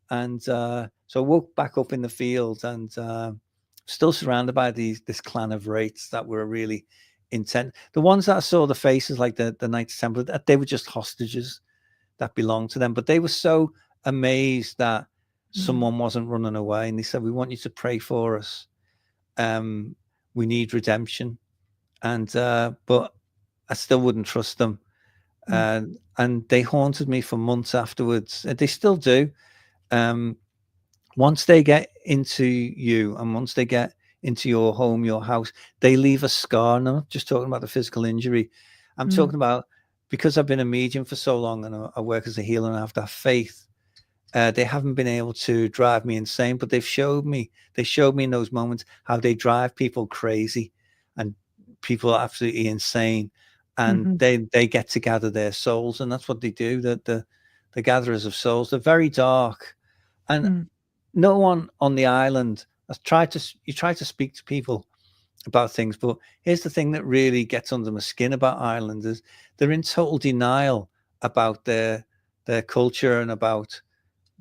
[SPEAKER 3] And so I woke back up in the field, and still surrounded by this clan of wraiths that were really intent. The ones that I saw the faces, like the Knights Templar, they were just hostages that belonged to them. But they were so amazed that someone wasn't running away. And they said, we want you to pray for us. We need redemption. And but I still wouldn't trust them. And they haunted me for months afterwards. They still do. Once they get into you, and once they get into your home, your house, they leave a scar. And I'm not just talking about the physical injury. I'm talking about, because I've been a medium for so long, and I work as a healer, and I have that faith. They haven't been able to drive me insane, but they showed me in those moments how they drive people crazy, and people are absolutely insane, and they get to gather their souls, and that's what they do. The gatherers of souls, they're very dark, and no one on the island has tried to. You try to speak to people about things, but here's the thing that really gets under my skin about islanders: they're in total denial about their culture and about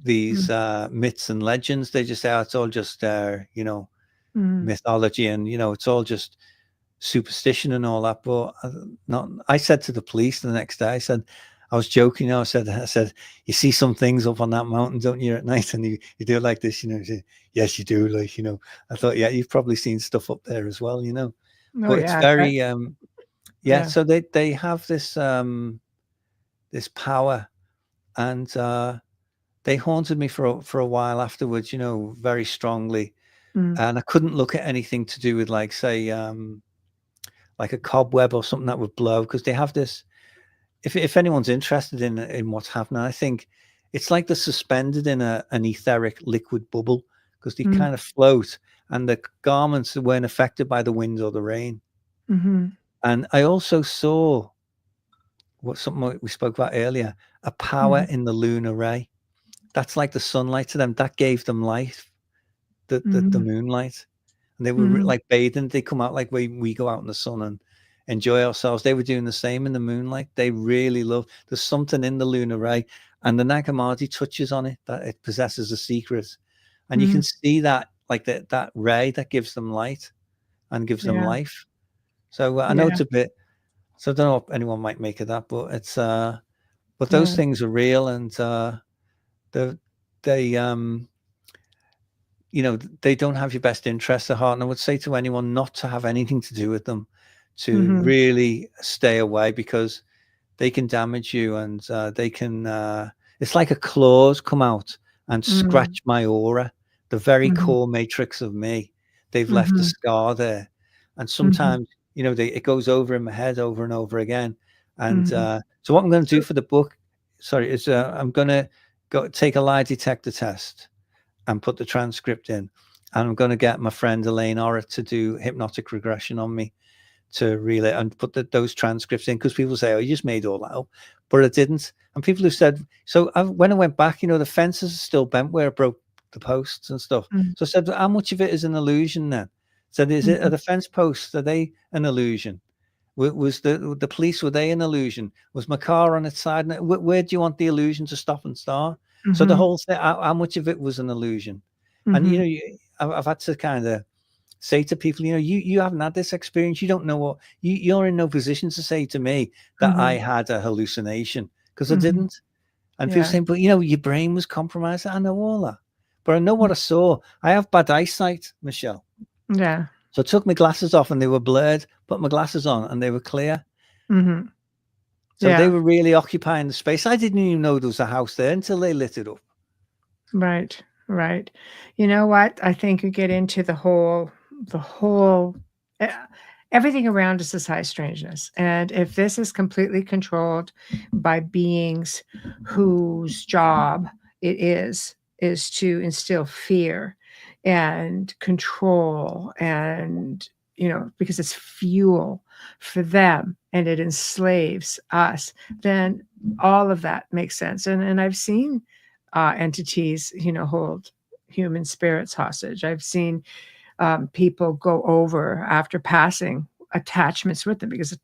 [SPEAKER 3] these myths and legends. They just say, oh, it's all just mythology, and it's all just superstition and all that. But I said to the police the next day, I was joking, I said, you see some things up on that mountain, don't you, at night, and you do it like this, say, yes, you do, like, I thought, yeah, you've probably seen stuff up there as well, but it's very so they have this this power, and they haunted me for a while afterwards, very strongly. And I couldn't look at anything to do with, like, say, like a cobweb or something that would blow, because they have this. If anyone's interested in what's happening, I think it's like they're suspended in an etheric liquid bubble, because they kind of float, and the garments weren't affected by the wind or the rain. And I also saw something we spoke about earlier, a power in the lunar ray. That's like the sunlight to them. That gave them life, the moonlight. And they were like bathing. They come out like we go out in the sun and enjoy ourselves. They were doing the same in the moonlight. They really love. There's something in the lunar ray, and the Nag Hammadi touches on it, that it possesses a secret. And you can see that, like that ray that gives them light and gives them life. So I know it's a bit. So I don't know what anyone might make of that, but it's but those things are real, and they they don't have your best interests at heart. And I would say to anyone not to have anything to do with them, to really stay away, because they can damage you, and they can. It's like a claws come out and scratch my aura, the very core matrix of me. They've left a scar there, and sometimes it goes over in my head over and over again. And so what I'm going to do for the book, is I'm going to go take a lie detector test and put the transcript in, and I'm going to get my friend Elaine Orrit to do hypnotic regression on me to reel it and put those transcripts in, because people say, oh, you just made all that up, but I didn't. And people who said, so when I went back, the fences are still bent where I broke the posts and stuff. So I said, how much of it is an illusion then? Said, are the fence posts, are they an illusion? Was the police, were they an illusion? Was my car on its side? Where do you want the illusion to stop and start? So the whole thing, how much of it was an illusion? And I've had to kind of say to people, you haven't had this experience. You don't know what you're in no position to say to me that I had a hallucination, because I didn't. And people saying, but your brain was compromised. I know all that, but I know what I saw. I have bad eyesight, Michelle.
[SPEAKER 2] Yeah.
[SPEAKER 3] So I took my glasses off and they were blurred, put my glasses on and they were clear. So they were really occupying the space. I didn't even know there was a house there until they lit it up.
[SPEAKER 2] Right. Right. You know what? I think you get into the whole everything around us is high strangeness. And if this is completely controlled by beings whose job it is to instill fear and control, and because it's fuel for them and it enslaves us, then all of that makes sense. And I've seen entities hold human spirits hostage. I've seen people go over after passing attachments with them, because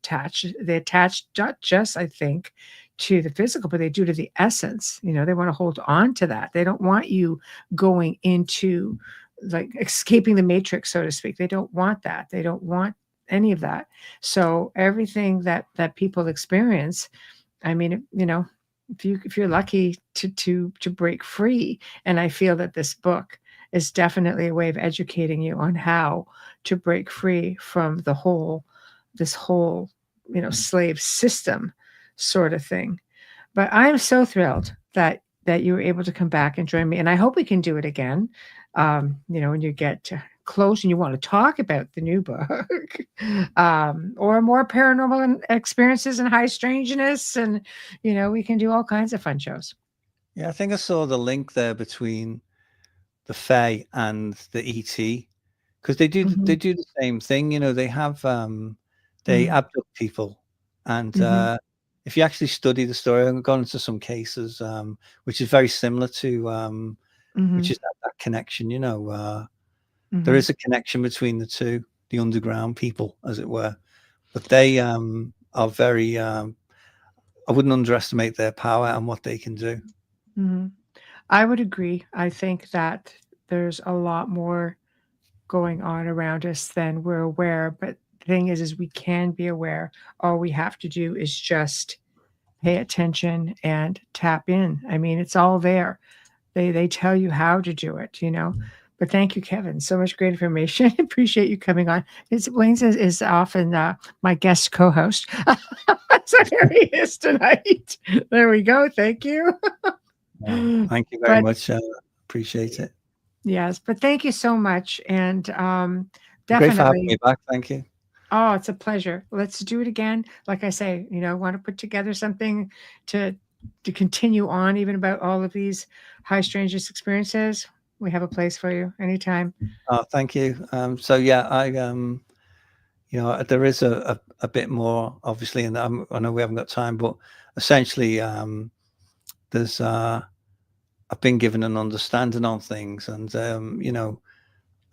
[SPEAKER 2] they attach not just, I think, to the physical, but they do to the essence. They want to hold on to that. They don't want you going into, like, escaping the matrix, so to speak. They don't want that. They don't want any of that. So everything that people experience, I mean, if you're lucky to break free, and I feel that this book is definitely a way of educating you on how to break free from this whole slave system sort of thing. But I'm so thrilled that you were able to come back and join me, and I hope we can do it again. When you get close and you want to talk about the new book, or more paranormal experiences and high strangeness, and we can do all kinds of fun shows.
[SPEAKER 3] Yeah, I think I saw the link there between the Fae and the ET, because they do the same thing. They have they abduct people, and if you actually study the story, I've gone into some cases which is very similar to which is that connection. There is a connection between the two, the underground people, as it were, but they are very. I wouldn't underestimate their power and what they can do.
[SPEAKER 2] I would agree. I think that there's a lot more going on around us than we're aware. But the thing is we can be aware. All we have to do is just pay attention and tap in. I mean, it's all there. They tell you how to do it, But thank you, Kevin. So much great information. Appreciate you coming on. Wayne is often my guest co-host. So here he is tonight. There we go. Thank you.
[SPEAKER 3] Thank you very much. Appreciate it.
[SPEAKER 2] Yes, but thank you so much. And definitely.
[SPEAKER 3] Great for having me back. Thank you.
[SPEAKER 2] Oh, it's a pleasure. Let's do it again. Like I say, want to put together something to continue on, even about all of these high strangeness experiences. We have a place for you anytime.
[SPEAKER 3] Oh, thank you. So yeah, I there is a bit more, obviously, and I know we haven't got time, but essentially there's I've been given an understanding on things, and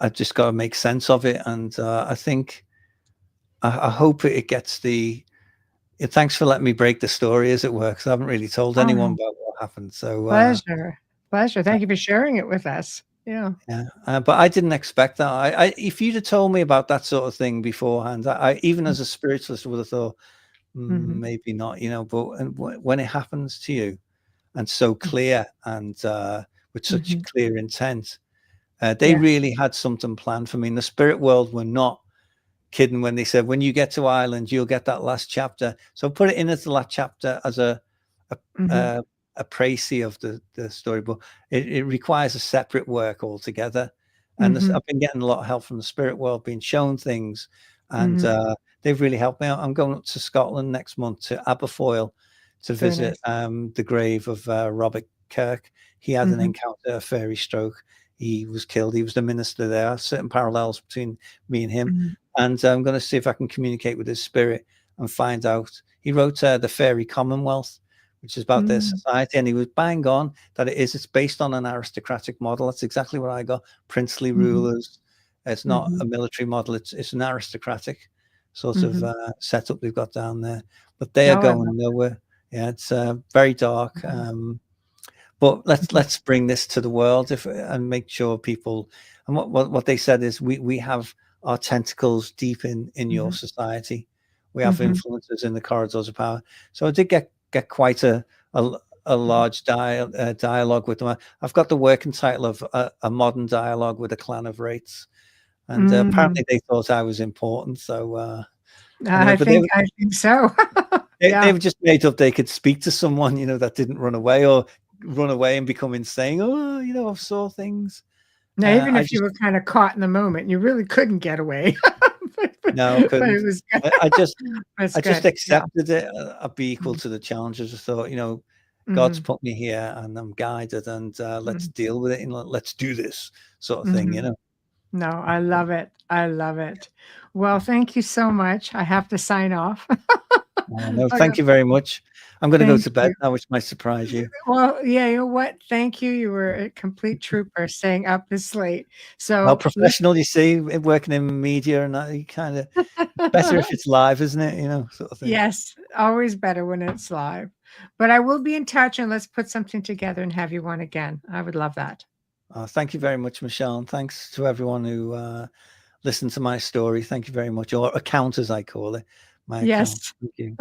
[SPEAKER 3] I've just got to make sense of it. And I think I hope it gets thanks for letting me break the story, as it were, because I haven't really told anyone about what happened. So
[SPEAKER 2] pleasure. Thank you for sharing it with us. Yeah.
[SPEAKER 3] But I didn't expect that. If you'd have told me about that sort of thing beforehand, I even as a spiritualist would have thought maybe not, but when it happens to you and so clear, and with such clear intent, they really had something planned for me. In the spirit world, we're not kidding when they said, when you get to Ireland, you'll get that last chapter. So put it in as the last chapter as a précis of the story, but it requires a separate work altogether. And I've been getting a lot of help from the spirit world, being shown things, and they've really helped me out. I'm going up to Scotland next month to Aberfoyle to visit the grave of Robert Kirk. He had an encounter, a fairy stroke. He was killed. He was the minister there. Certain parallels between me and him. And I'm going to see if I can communicate with his spirit and find out. He wrote the Fairy Commonwealth, which is about their society, and he was bang on that it's based on an aristocratic model. That's exactly what I got. Princely rulers. It's not a military model. It's an aristocratic sort of setup they've got down there. But they are going nowhere. Yeah, it's very dark. But let's bring this to the world and make sure people. And what they said is we have our tentacles deep in your society. We have influences in the corridors of power. So I did get quite a large dialogue with them. I've got the working title of a modern dialogue with a clan of wraiths, and apparently they thought I was important. So
[SPEAKER 2] I think so.
[SPEAKER 3] They were just made up they could speak to someone, that didn't run away and become insane. Oh, I saw things.
[SPEAKER 2] Now, even if you were kind of caught in the moment, you really couldn't get away.
[SPEAKER 3] No, I couldn't. It was I just accepted it. I'd be equal to the challenges. I thought, God's put me here and I'm guided, and let's deal with it, and let's do this sort of thing,
[SPEAKER 2] No, I love it. I love it. Well, thank you so much. I have to sign off.
[SPEAKER 3] No, thank you very much. I'm going to go to bed now, which might surprise you.
[SPEAKER 2] Well, yeah, you know what? Thank you. You were a complete trooper staying up this late. So
[SPEAKER 3] well, professional, you see, working in media and that, you kind of better if it's live, isn't it? Sort of thing.
[SPEAKER 2] Yes, always better when it's live. But I will be in touch, and let's put something together and have you on again. I would love that.
[SPEAKER 3] Thank you very much, Michelle, and thanks to everyone who listened to my story. Thank you very much, or account as I call it.
[SPEAKER 2] Yes.
[SPEAKER 3] Thank you.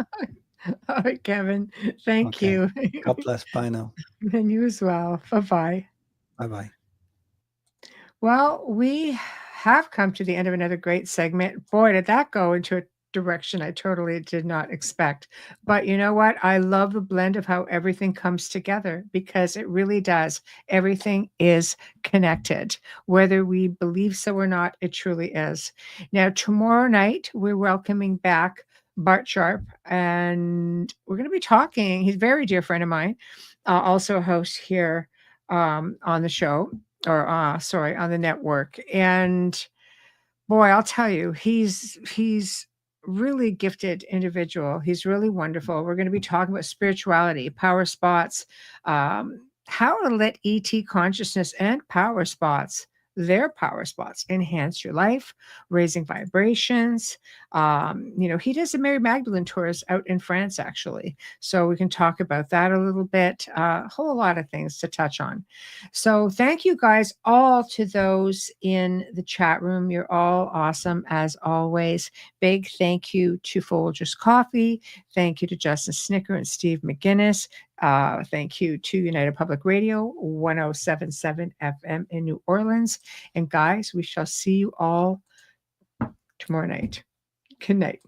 [SPEAKER 2] All right, Kevin. Thank you.
[SPEAKER 3] God bless. Bye now.
[SPEAKER 2] And you as well. Bye-bye.
[SPEAKER 3] Bye-bye.
[SPEAKER 2] Well, we have come to the end of another great segment. Boy, did that go into a direction I totally did not expect. But you know what? I love the blend of how everything comes together, because it really does. Everything is connected. Whether we believe so or not, it truly is. Now, tomorrow night, we're welcoming back Bart Sharp, and we're going to be talking. He's a very dear friend of mine, also a host here on the show, or on the network. And boy, I'll tell you, he's really gifted individual. He's really wonderful. We're going to be talking about spirituality, power spots, how to let ET consciousness and their power spots enhance your life, raising vibrations. He does the Mary Magdalene tours out in France, actually. So we can talk about that a little bit, a whole lot of things to touch on. So thank you guys all, to those in the chat room. You're all awesome as always. Big thank you to Folgers Coffee. Thank you to Justin Snicker and Steve McGinnis. Thank you to United Public Radio, 107.7 FM in New Orleans. And guys, we shall see you all tomorrow night. Good night.